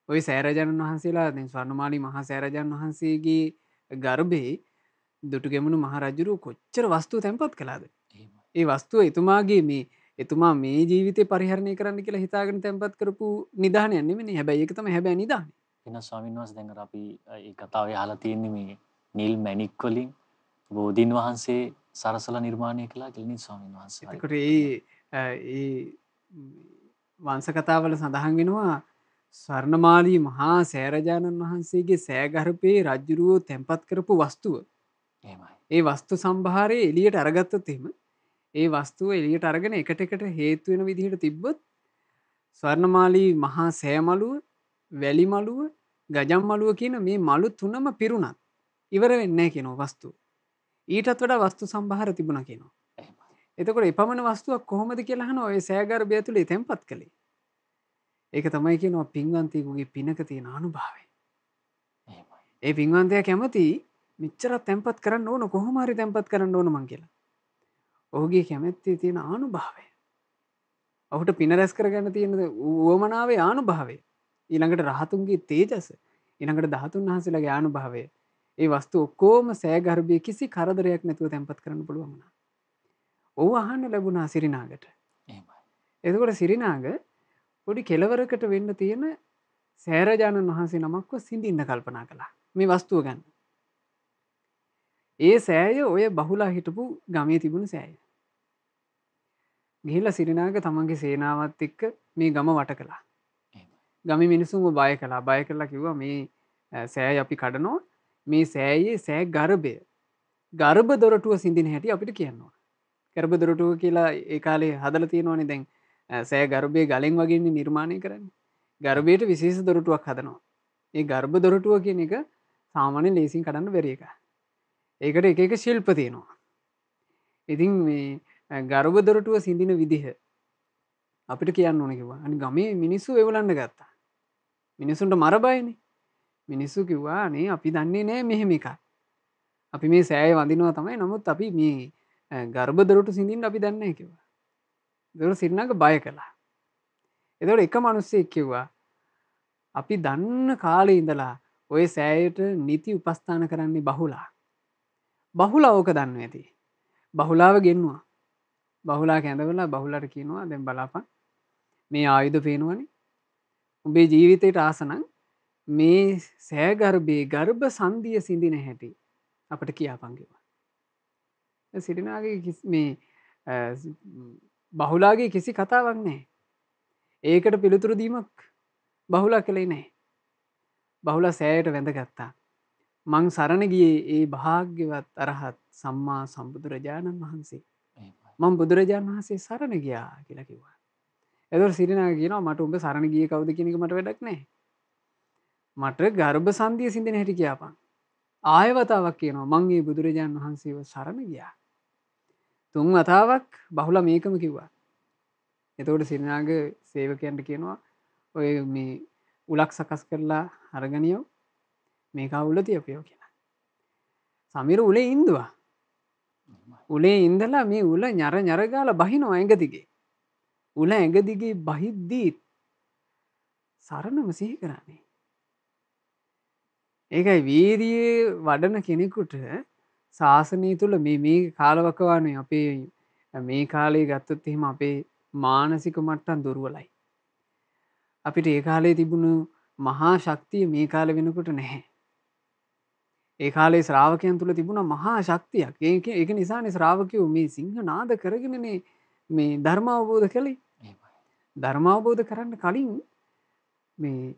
ඔය සෑරජාණන් වහන්සේලා දැන් ස්වර්ණමාලී මහා සෑරජාණන් වහන්සේගේ ගර්භයේ දුටුගැමුණු මහ රජුරු කොච්චර වස්තුව තැන්පත් කළාද? එහෙමයි. ඒ වස්තුව එතුමාගේ මේ එතුමා මේ ජීවිතේ පරිහරණය කරන්න කියලා හිතාගෙන තැන්පත් කරපු නිදානයක් නෙමෙයි. හැබැයි ඒක තමයි හැබැයි නිදානේ. වෙන ස්වාමීන් වහන්සේ දැන් අර අපි ඒ කතාවේ අහලා තියෙන්නේ මේ නිල් මැණික් වලින් බෝධීන් වහන්සේ සරසලා නිර්මාණය කළා කියලා නේ ස්වාමීන් වහන්සේ. එතකොට ඒ වංශ කතාවල සඳහන් වෙනවා ස්වර්ණමාලී මහා සෑරජාණන් වහන්සේගේ සෑගර්භයේ රජුරුවෝ තැන්පත් කරපු වස්තුව. එහෙමයි. ඒ වස්තු සම්භාරය එළියට අරගත්තොත් එහෙම ඒ වස්තුව එළියට අරගෙන එකට එකට හේතු වෙන විදිහට තිබ්බොත් ස්වර්ණමාලී මහා සෑ මළුව, වැලි මළුව, ගජම් මළුව කියන මේ මළු තුනම පිරුණත් ඉවර වෙන්නේ නැහැ කියනවා වස්තුව. ඊටත් වඩා වස්තු සම්භාර තිබුණා කියනවා. එහෙමයි. එතකොට එපමණ වස්තුවක් කොහොමද කියලා අහනවා ඔය සෑගර්භය ඇතුලේ තැන්පත් කළේ. ඒක තමයි කියනවා පින්වන්තයෙකුගේ පිනක තියෙන අනුභවය. එහෙමයි. ඒ පින්වන්තයා කැමති මෙච්චරක් තැන්පත් කරන්න ඕන කොහොම හරි තැන්පත් කරන්න ඕන මං කියලා. ඔහුගේ කැමැත්තේ තියෙන අනුභවය. ඔහුට පින රැස් කරගන්න තියෙන උවමනාවේ අනුභවය. ඊළඟට රහතුන්ගේ තේජස. ඊළඟට ධාතුන් වහන්සේලාගේ අනුභවය. ඒ වස්තු ඔක්කොම සෑගර්භයේ කිසි කරදරයක් නැතුව තැන්පත් කරන්න පුළුවන් වුණා. ඔව් අහන්න ලැබුණා සිරිනාගට. එහෙමයි. එතකොට සිරිනාග පොඩි කෙලවරකට වෙන්න තියෙන සෑරජාණන් වහන්සේ නමක්ව සිඳින්න කල්පනා කළා මේ වස්තුව ගන්න. ඒ සෑය ඔය බහුලා හිටපු ගමේ තිබුණු සෑය. ගිහිල්ලා සිරිනාග තමන්ගේ සේනාවත් එක්ක මේ ගම වට කළා. ගමේ මිනිසුන්ව බය කළා. බය කළා කිව්වා මේ සෑය අපි කඩනවා. මේ සෑයේ සෑ ගර්භය ගර්භ දොරටුව සිඳින හැටි අපිට කියන්න ඕන. ගර්භ දොරටුව කියලා ඒ කාලේ හදලා තියෙනවනේ දැන් සෑ ගර්භයේ ගලෙන් වගේ නිර්මාණය කරන්නේ. ගර්භයට විශේෂ දොරටුවක් හදනවා. ඒ ගර්භ දොරටුව කියන එක සාමාන්‍යයෙන් ලේසියෙන් කඩන්න බැරි එකක්. ඒකට එක එක ශිල්ප තියෙනවා. ඉතින් මේ ගර්භ දොරටුව සිඳින විදිහ අපිට කියන්න ඕන කිව්වා. අනිත් ගමේ මිනිස්සු එවලන්න ගත්තා. මිනිසුන්ට මර බයනේ. මිනිස්සු කිව්වා අනේ අපි දන්නේ නෑ මෙහෙම එකක්. අපි මේ සෑය වඳිනවා තමයි. නමුත් අපි මේ ගර්භ දොරටු සිඳින්න අපි දන්නේ නැහැ කිව්වා. ඒතකොට සිරිනාග බය කළා. ඒතකොට එක මිනිස්සෙක් කිව්වා අපි දන්න කාලේ ඉඳලා ඔය සෑයට නිති උපස්ථාන කරන්නේ බහුලා. බහුලා ඕක දන්නවා ඇති. බහුලාව ගෙන්නවා. බහුලා කැඳවලා බහුලාට කියනවා දැන් බලාපන් මේ ආයුධ පේනවනේ. උඹේ ජීවිතේට ආසනම් මේ සෑ ගර්භයේ ගර්භ සංදිය සිඳින හැටි අපිට කියපන් කිව්වා. සිරිනාගේ මේ බහුලාගේ කිසි කතාවක් නැහැ. ඒකට පිළිතුරු දීමක් බහුලා කළේ නැහැ. බහුලා සෑයට වැඳගත්තා. මං සරණ ගියේ ඒ භාග්‍යවත් අරහත් සම්මා සම්බුදුරජාණන් වහන්සේ. මම බුදුරජාණන් වහන්සේ සරණ ගියා කියලා කිව්වා. එතකොට සිරිනාග කියනවා මට උඹ සරණ ගියේ කවුද කියන එක මට වැඩක් නැහැ. මට ගර්භ සංදිය සිඳින හැටි කියපන්. ආය වතාවක් කියනවා මං මේ බුදුරජාණන් වහන්සේව සරණ ගියා. තුන් වතාවක් බහුලා මේකම කිව්වා. එතකොට සිරිනාග සේවකයන්ට කියනවා ඔය මේ උලක් සකස් කරලා අරගනියෝ මේක උල තියපියෝ කියලා. සමීර උලේ ඉඳුවා. උලේ ඉඳලා මේ උල ñර ñර ගාලා බහිනවා ඇඟ දිගේ. උල ඇඟ දිගේ බහිද්දී සරණම සිහි කරන්නේ. ඒකයි වීරියේ වඩන කෙනෙකුට ශාසනය තුළ මේ කාලවකවානුවේ අපේ මේ කාලේ ගත්තොත් එහෙම අපේ මානසික මට්ටම් දුර්වලයි. අපිට ඒ කාලේ තිබුණු මහා ශක්තිය මේ කාලේ වෙනකොට නැහැ. ඒ කාලේ ශ්‍රාවකයන් තුළ තිබුණා මහා ශක්තියක්. ඒක නිසානේ ශ්‍රාවකයෝ මේ සිංහ නාද කරගෙනනේ මේ ධර්ම අවබෝධ කළේ. ධර්ම අවබෝධ කරන්න කලින් මේ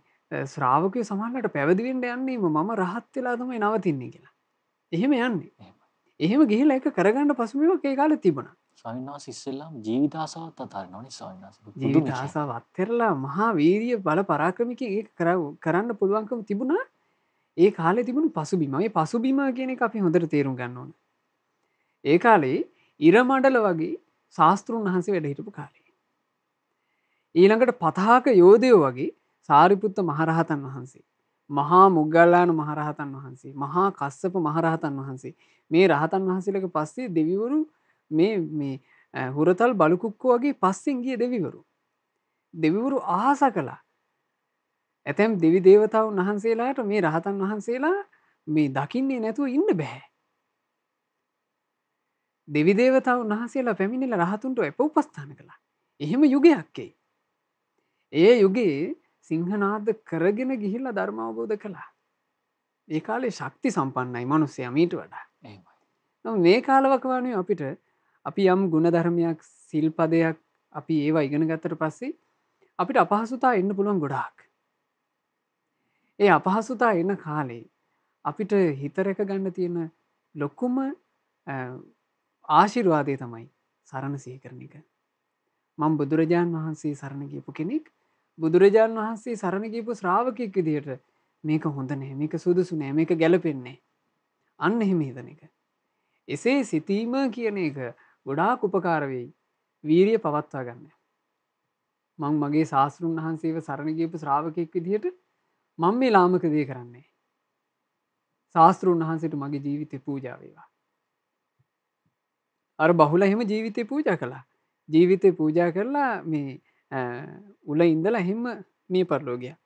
ශ්‍රාවකයෝ සමහරවිට පැවිදි වෙන්න යන්නේම මම රහත් වෙලා තමයි නවතින්නේ කියලා. එහෙම යන්නේ. එහෙම ගිහිල්ලා ඒක කරගන්න පසුබිමක් ඒ කාලේ තිබුණා. ස්වාමීන් වහන්සේ ඉස්සෙල්ලාම ජීවිත ආසාවත් අතාරිනවනේ ස්වාමීන් වහන්සේ. ජීවිත ආසාව අත්හැරලා මහා වීරිය බල පරාක්‍රමිකයෙන් ඒක කරන්න පුළුවන්කම තිබුණා. ඒ කාලේ තිබුණු පසුබිම. මේ පසුබිම කියන එක අපි හොඳට තේරුම් ගන්න ඕන. ඒ කාලේ ඉර මණ්ඩල වගේ ශාස්ත්‍රුන් වහන්සේ වැඩ හිටපු කාලේ. ඊළඟට පතාක යෝධයෝ වගේ සාරිපුත්ත මහරහතන් වහන්සේ, මහා මොග්ගල්ලාන මහරහතන් වහන්සේ, මහා කස්සප මහරහතන් වහන්සේ මේ රහතන් වහන්සේලක පස්සේ දෙවිවරු මේ හුරතල් බලුකුක්කෝ වගේ පස්සෙන් ගිය දෙවිවරු. දෙවිවරු ආස කළා. ඇතැම් දෙවි දේවතාවුන් වහන්සේලාට මේ රහතන් වහන්සේලා මේ දකින්නේ නැතුව ඉන්න බෑ. දෙවි දේවතාවුන් වහන්සේලා පැමිණිලා රහතුන්ට උපස්ථාන කළා. එහෙම යුගයක් එයි. ඒ යුගයේ සිංහනාද කරගෙන ගිහිල්ලා ධර්ම අවබෝධ කළා. ඒ කාලේ ශක්ති සම්පන්නයි මිනිස්සයා මීට වඩා. එහෙමයි. මේ කාලවකවානුවේ අපිට අපි යම් ගුණධර්මයක් සිල්පදයක් අපි ඒවා ඉගෙන ගත්තට පස්සේ අපිට අපහසුතා එන්න පුළුවන් ගොඩාක්. ඒ අපහසුතා එන කාලේ අපිට හිත රැක ගන්න තියෙන ලොකුම ආශිර්වාදය තමයි සරණ සිහි කරන එක. මම බුදුරජාන් වහන්සේ සරණ ගියපු කෙනෙක්. බුදුරජාන් වහන්සේ සරණ ගියපු ශ්‍රාවකෙක් විදිහට මේක හොඳ නැහැ, මේක සුදුසු නැහැ, මේක ගැලපෙන්නේ අන්න එහෙම හිතන එක. එසේ සිතීම කියන එක ගොඩාක් උපකාර වෙයි වීරිය පවත්වා ගන්න. මම මගේ ශාස්ත්‍රුන් වහන්සේව සරණ ගියපු ශ්‍රාවකෙක් විදිහට මම මේ ලාමක දේ කරන්නේ. ශාස්ත්‍රුන් වහන්සේට මගේ ජීවිතේ පූජා වේවා. අර බහුලා එහෙම ජීවිතේ පූජා කළා. ජීවිතේ පූජා කරලා මේ උල ඉඳලා එහෙම මේ පරලෝ ගියා.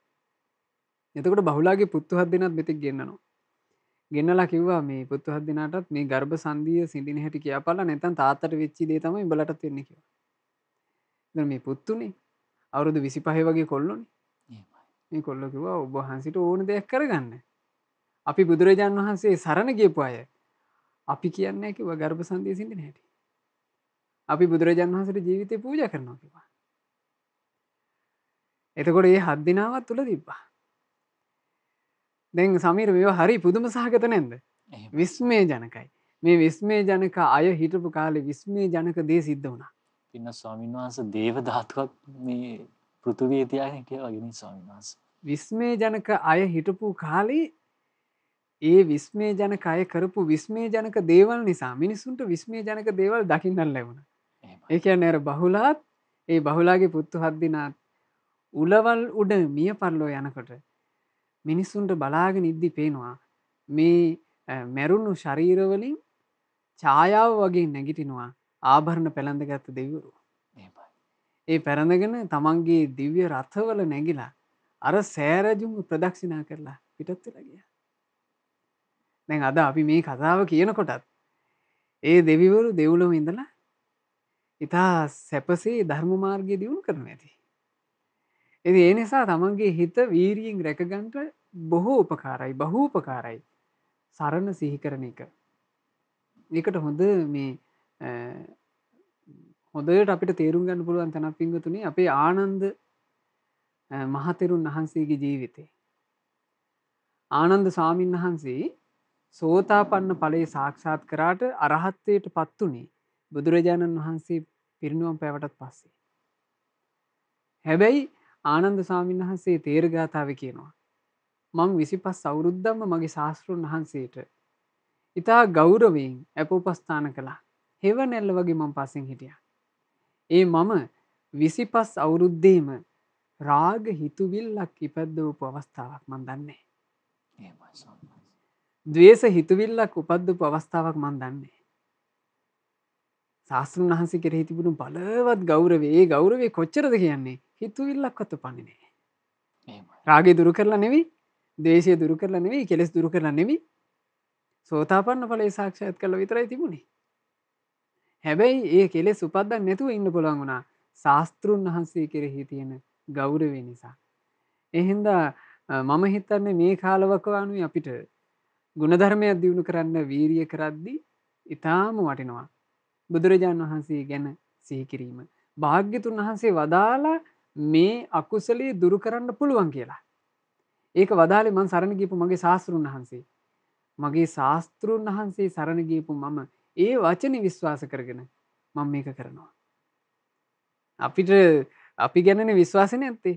එතකොට බහුලාගේ පුත්තු 7 දෙනාත් මෙතෙක් ගෙන්නනවා. ගෙන්නලා කිව්වා මේ පුත්තු 7 දෙනාටත් මේ ගර්භ සංදිය සිඳින හැටි කියපාලා නැත්නම් තාත්තට වෙච්ච දේ තමයි උඹලටත් වෙන්නේ කිව්වා. දැන් මේ පුත්තුනේ අවුරුදු 25 වගේ කොල්ලෝනේ. මේ කොල්ලෝ කිව්වා ඔබ වහන්සේට ඕන දෙයක් කරගන්න. අපි බුදුරජාන් වහන්සේ සරණ ගියපු අය. අපි කියන්නේ කිව්වා ගර්භ සංදිය සිඳින හැටි. අපි බුදුරජාන් වහන්සේට ජීවිතේ පූජා කරනවා කිව්වා. එතකොට මේ 7 දිනාවත් තුල තිබ්බා. දැන් සමීර මේවා හරි පුදුම සහගත නැද්ද? එහෙම. විස්මය ජනකයි. මේ විස්මය ජනක අය හිටපු කාලේ විස්මය ජනක දේ සිද්ධ වුණා. පින්න ස්වාමීන් වහන්සේ දේව ධාතුවක් මේ පෘථුවියේ තියාගෙන හිටියා වගේ නේ ස්වාමීන් වහන්සේ. විස්මය ජනක අය හිටපු කාලේ ඒ විස්මය ජනක අය කරපු විස්මය ජනක දේවල් නිසා මිනිසුන්ට විස්මය ජනක දේවල් දකින්න ලැබුණා. එහෙමයි. ඒ කියන්නේ අර බහුලාත් ඒ බහුලාගේ පුත්තු 7 දිනාත් උලවල් උඩ මිය පරලෝ යනකොට මිනිස්සුන්ට බලාගෙන ඉද්දි පේනවා මේ මැරුණු ශරීරවලින් ඡායාව වගේ නැගිටිනවා ආභරණ පැළඳගත් දෙවිවරු. එහෙමයි. ඒ පැරඳගෙන තමන්ගේ දිව්‍ය රථවල නැගිලා අර සෑරජුන් ප්‍රදක්ෂිනා කරලා පිටත් වෙලා ගියා. දැන් අද අපි මේ කතාව කියනකොටත් ඒ දෙවිවරු දෙව්ලොව ඉඳලා ඉතා සැපසේ ධර්ම මාර්ගය දියුණු කරනවා ඇති. ඉතින් ඒ නිසා තමන්ගේ හිත වීරියෙන් රැකගන්න බොහෝ උපකාරයි, බහූපකාරයි. සරණ සිහි කරන එක. ඒකට හොඳ මේ හොඳට අපිට තේරුම් ගන්න පුළුවන් තැනක් පින්වතුනි අපේ ආනන්ද මහතෙරුන් වහන්සේගේ ජීවිතේ. ආනන්ද ස්වාමීන් වහන්සේ සෝතාපන්න ඵලයේ සාක්ෂාත් කරාට අරහත්ත්වයට පත් උනේ බුදුරජාණන් වහන්සේ පිරිනුවම් පෑවටත් පස්සේ. හැබැයි ආනන්ද ස්වාමීන් වහන්සේ තේරගාතාවේ කියනවා මං 25 අවුරුද්දක්ම මගේ ශාස්ත්‍රඥ වහන්සේට ඉතා ගෞරවයෙන් අපෝපස්ථාන කළා. හෙවණැල්ල වගේ මං පස්සෙන් හිටියා. ඒ මම 25 අවුරුද්දේම රාග හිතුවිල්ලක් ඉපද්දවපු අවස්ථාවක් මං දන්නේ. එහෙමයි ස්වාමීන් වහන්සේ. ද්වේෂ හිතුවිල්ලක් උපද්දවපු අවස්ථාවක් මං දන්නේ. ශාස්ත්‍රඥ වහන්සේ කෙරෙහි තිබුණු බලවත් ගෞරවය, ඒ ගෞරවය කොච්චරද කියන්නේ? හිතුවිල්ලක්වත් උපන්නේ නැහැ. එහෙමයි. රාගය දුරු කරලා නෙවෙයි, ද්වේෂය දුරු කරලා නෙවෙයි, කෙලෙස් දුරු කරලා නෙවෙයි. සෝතාපන්න ඵලයේ සාක්ෂාත් කළා විතරයි තිබුණේ. හැබැයි ඒ කෙලෙස් උපදින්න නැතුව ඉන්න පුළුවන් වුණා ශාස්ත්‍රුන් වහන්සේ කෙරෙහි තියෙන ගෞරවය නිසා. ඒ හින්දා මම හිතන්නේ මේ කාලවකවානුවේ අපිට ගුණධර්මයක් දියුණු කරන්න වීරිය කරද්දී ඊටාම වටිනවා. බුදුරජාණන් වහන්සේ ගැන සිහි කිරීම. භාග්‍යතුන් වහන්සේ වදාලා මේ අකුසලයේ දුරු කරන්න පුළුවන් කියලා. ඒක වදාලේ මං සරණ ගියපු මගේ ශාස්ත්‍රුන් වහන්සේ. මගේ ශාස්ත්‍රුන් වහන්සේ සරණ ගියපු මම ඒ වචනේ විශ්වාස කරගෙන මම මේක කරනවා. අපිට අපි ගැනනේ විශ්වාසය නැත්තේ.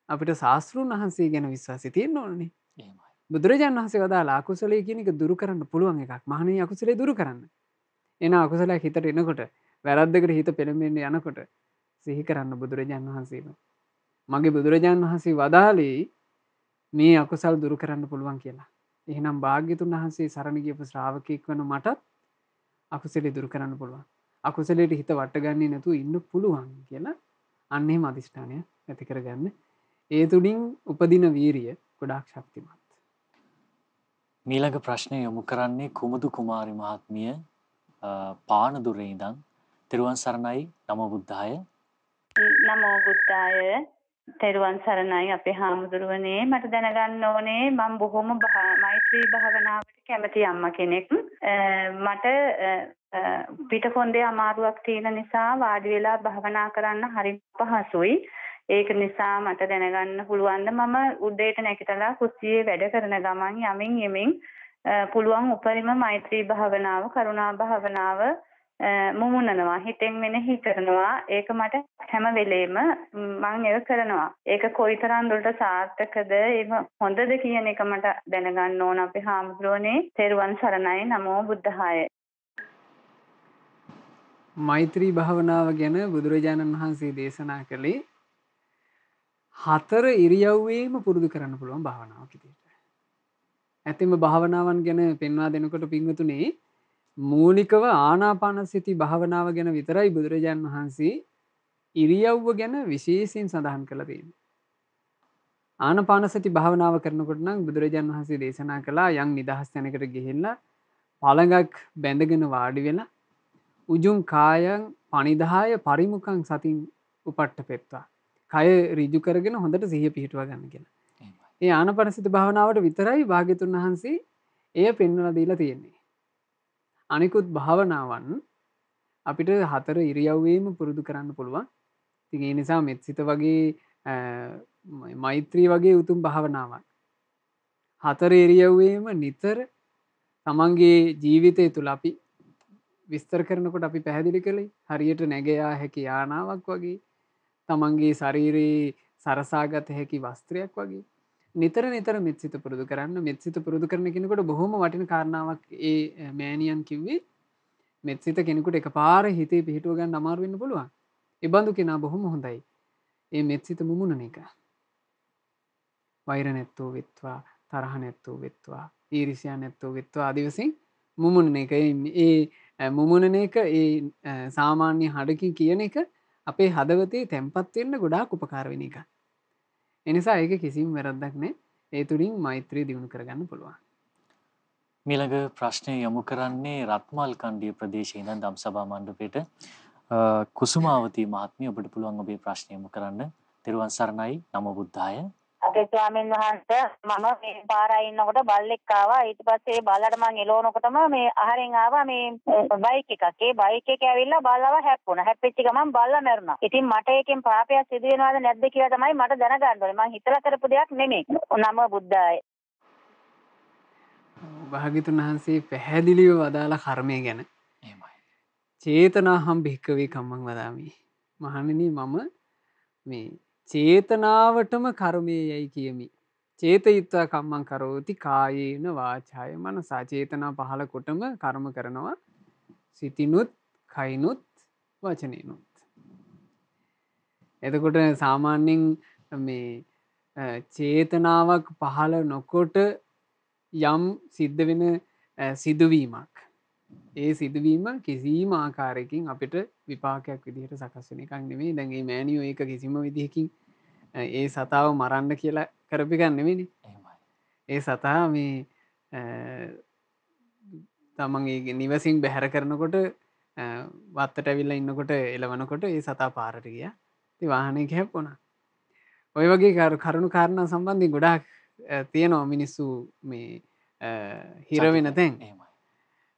අපිට ශාස්ත්‍රුන් වහන්සේ ගැන විශ්වාසය තියෙන්න ඕනනේ. එහෙමයි. බුදුරජාණන් වහන්සේ වදාලා අකුසලයේ කියන එක දුරු කරන්න පුළුවන් එකක්. මහණේ අකුසලයේ දුරු කරන්න. එන අකුසලයක් හිතට එනකොට වැරද්දකට හිත පෙළඹෙන්න යනකොට සිහි කරන්න බුදුරජාණන් වහන්සේම. මගේ බුදුරජාණන් වහන්සේ වදාළේ මේ අකුසල් දුරු කරන්න පුළුවන් කියලා. එහෙනම් භාග්‍යතුන් වහන්සේ සරණ ගියපු ශ්‍රාවකෙක් වන මටත් අකුසලයේ දුරු කරන්න පුළුවන්. අකුසලයට හිත වටගන්නේ නැතුව ඉන්න පුළුවන් කියලා අන්න එහෙම අදිෂ්ඨානය ඇති කරගන්න. ඒ තුලින් උපදින වීරිය ගොඩාක් ශක්තිමත්. මීළඟ ප්‍රශ්නය යොමු කරන්නේ කුමුදු කුමාරි මහත්මිය පානදුරේ ඉඳන්. තෙරුවන් සරණයි. නමෝ බුද්ධාය. නමෝ බුද්ධාය. තෙරුවන් සරණයි අපේ හාමුදුරුවනේ. මට දැනගන්න ඕනේ මම බොහොම මෛත්‍රී භාවනාවට කැමති අම්මා කෙනෙක්. මට පිටකොන්දේ අමාරුවක් තියෙන නිසා වාඩි වෙලා භාවනා කරන්න හරි පහසුයි. ඒක නිසා මට දැනගන්න පුළුවන් මම උදේට නැගිටලා කුස්සියේ වැඩ කරන ගමන් යමින් යමින් පුළුවන් උපරිම මෛත්‍රී භාවනාව, කරුණා භාවනාව මුමුණනවා, හිතෙන් මෙනෙහි කරනවා. ඒක මට හැම වෙලේම මම ඒක කරනවා. ඒක කොයිතරම් දුරට සාර්ථකද, ඒක හොඳද කියන එක මට දැනගන්න ඕන අපේ හාමුදුරනේ. තෙරුවන් සරණයි. නමෝ බුද්ධාය. මෛත්‍රී භාවනාව ගැන බුදුරජාණන් වහන්සේ දේශනා කළේ 4 ඉරියව්වේම පුරුදු කරන්න පුළුවන් භාවනාවක් විදියට. ඇත්තම භාවනාවන් ගැන පෙන්වා දෙනකොට පින්වතුනේ මූලිකව ආනාපානසති භාවනාව ගැන විතරයි බුදුරජාණන් වහන්සේ ඉරියව්ව ගැන විශේෂයෙන් සඳහන් කළා තියෙන්නේ. ආනාපානසති භාවනාව කරනකොට නම් බුදුරජාණන් වහන්සේ දේශනා කළා යම් නිදහස් තැනකට ගිහිල්ලා පළඟක් බැඳගෙන වාඩි වෙලා උජුං කායං පනිදාය පරිමුඛං සතින් උපට්ඨපෙත්වා. කය ඍජු කරගෙන හොඳට සිහිය පිහිටුවා ගන්න කියලා. ඒ ආනාපානසති භාවනාවට විතරයි භාග්‍යතුන් වහන්සේ එය පෙන්වලා දීලා තියෙන්නේ. අනිකුත් භාවනාවන් අපිට 4 ඉරියව්වේම පුරුදු කරන්න පුළුවන්. ඉතින් ඒ නිසා මෙත්සිත වගේ මෛත්‍රී වගේ උතුම් භාවනාවක් 4 ඉරියව්වේම නිතර තමන්ගේ ජීවිතය තුළ අපි විස්තර කරනකොට අපි පැහැදිලි කළේ හරියට නැගයා හැකි යානාවක් වගේ තමන්ගේ ශරීරයේ සරසාගත හැකි වස්ත්‍රයක් වගේ නිතර නිතර මෙත්සිත පුරුදු කරන්න. මෙත්සිත පුරුදු කරන කෙනෙකුට බොහොම වටින කාරණාවක් ඒ මෑණියන් කිව්වේ මෙත්සිත කෙනෙකුට එකපාර හිතේ පිහිටුව ගන්න අමාරු වෙන්න පුළුවන්. ඒ බඳු කෙනා බොහොම හොඳයි ඒ මෙත්සිත මුමුණන එක. වෛර නැත්තෝ වෙත්වා, තරහ නැත්තෝ වෙත්වා, ඊර්ෂ්‍යා නැත්තෝ වෙත්වා ආදී වශයෙන් මුමුණන එක. ඒ මුමුණන එක ඒ සාමාන්‍ය හඩකින් කියන එක අපේ හදවතේ තැම්පත් වෙන්න ගොඩාක් උපකාර වෙන එක. එනිසා ඒක කිසිම වැරද්දක් නැහැ. ඒ තුලින් මෛත්‍රිය දියුණු කරගන්න පුළුවන්. මීළඟ ප්‍රශ්නය යොමු කරන්නේ රත්මල් කණ්ඩිය ප්‍රදේශයේ ඉඳන් දම්සභා මණ්ඩපයට කුසුමාවතී මහත්මිය ඔබට පුළුවන් ඔබේ ප්‍රශ්නය යොමු කරන්න. තෙරුවන් සරණයි. නමෝ බුද්ධාය. අපේ ස්වාමීන් වහන්සේ මම මේ පාරයි ඉන්නකොට බල්ලෙක් ආවා. ඊට පස්සේ ඒ බල්ලට මං එලවනකොටම මේ අහරෙන් ආවා මේ බයික් එකක්. ඒ බයික් එක ඇවිල්ලා බල්ලව හැප්පුණා. හැප්පෙච්ච ගමන් බල්ලා මැරුණා. ඉතින් මට ඒකෙන් පාපයක් සිදු වෙනවද නැද්ද කියලා තමයි මට දැනගන්න ඕනේ. මං හිතලා කරපු දෙයක් නෙමෙයි. නම බුද්ධාය. භාග්‍යතුන් වහන්සේ පැහැදිලිව වදාළ කර්මය ගැන. එහෙමයි. චේතනාහම් භික්කවේ කම්මං වදාමි. මහණෙනි මම මේ චේතනාවටම කර්මය යයි කියමි. චේතයිත්වා කම්මං කරෝති කායේන වාචාය මනසා. චේතනා පහළ කොටම කර්ම කරනවා සිතිනුත් කයිනුත් වචනේනුත්. එතකොට සාමාන්‍යයෙන් මේ චේතනාවක් පහළ නොකොට යම් සිද්ධ වෙන සිදුවීමක් ඒ සිදුවීම කිසිම ආකාරයකින් අපිට විපාකයක් විදිහට සකස් වෙන එකක් නෙමෙයි. දැන් මේ මෑනියෝ ඒක කිසිම විදිහකින් ඒ සතාව මරන්න කියලා කරපු එකක් නෙමෙයිනේ. එහෙමයි. ඒ සතා මේ තමන් ඒ නිවසින් බැහැර කරනකොට වත්තට ඇවිල්ලා ඉන්නකොට එලවනකොට ඒ සතා පාරට ගියා. ඉතින් වාහනේ හැප්පුණා. ඔය වගේ කරුණු කාරණා සම්බන්ධයෙන් ගොඩාක් තියෙනවා මිනිස්සු මේ හිර වෙන තැන්. එහෙමයි.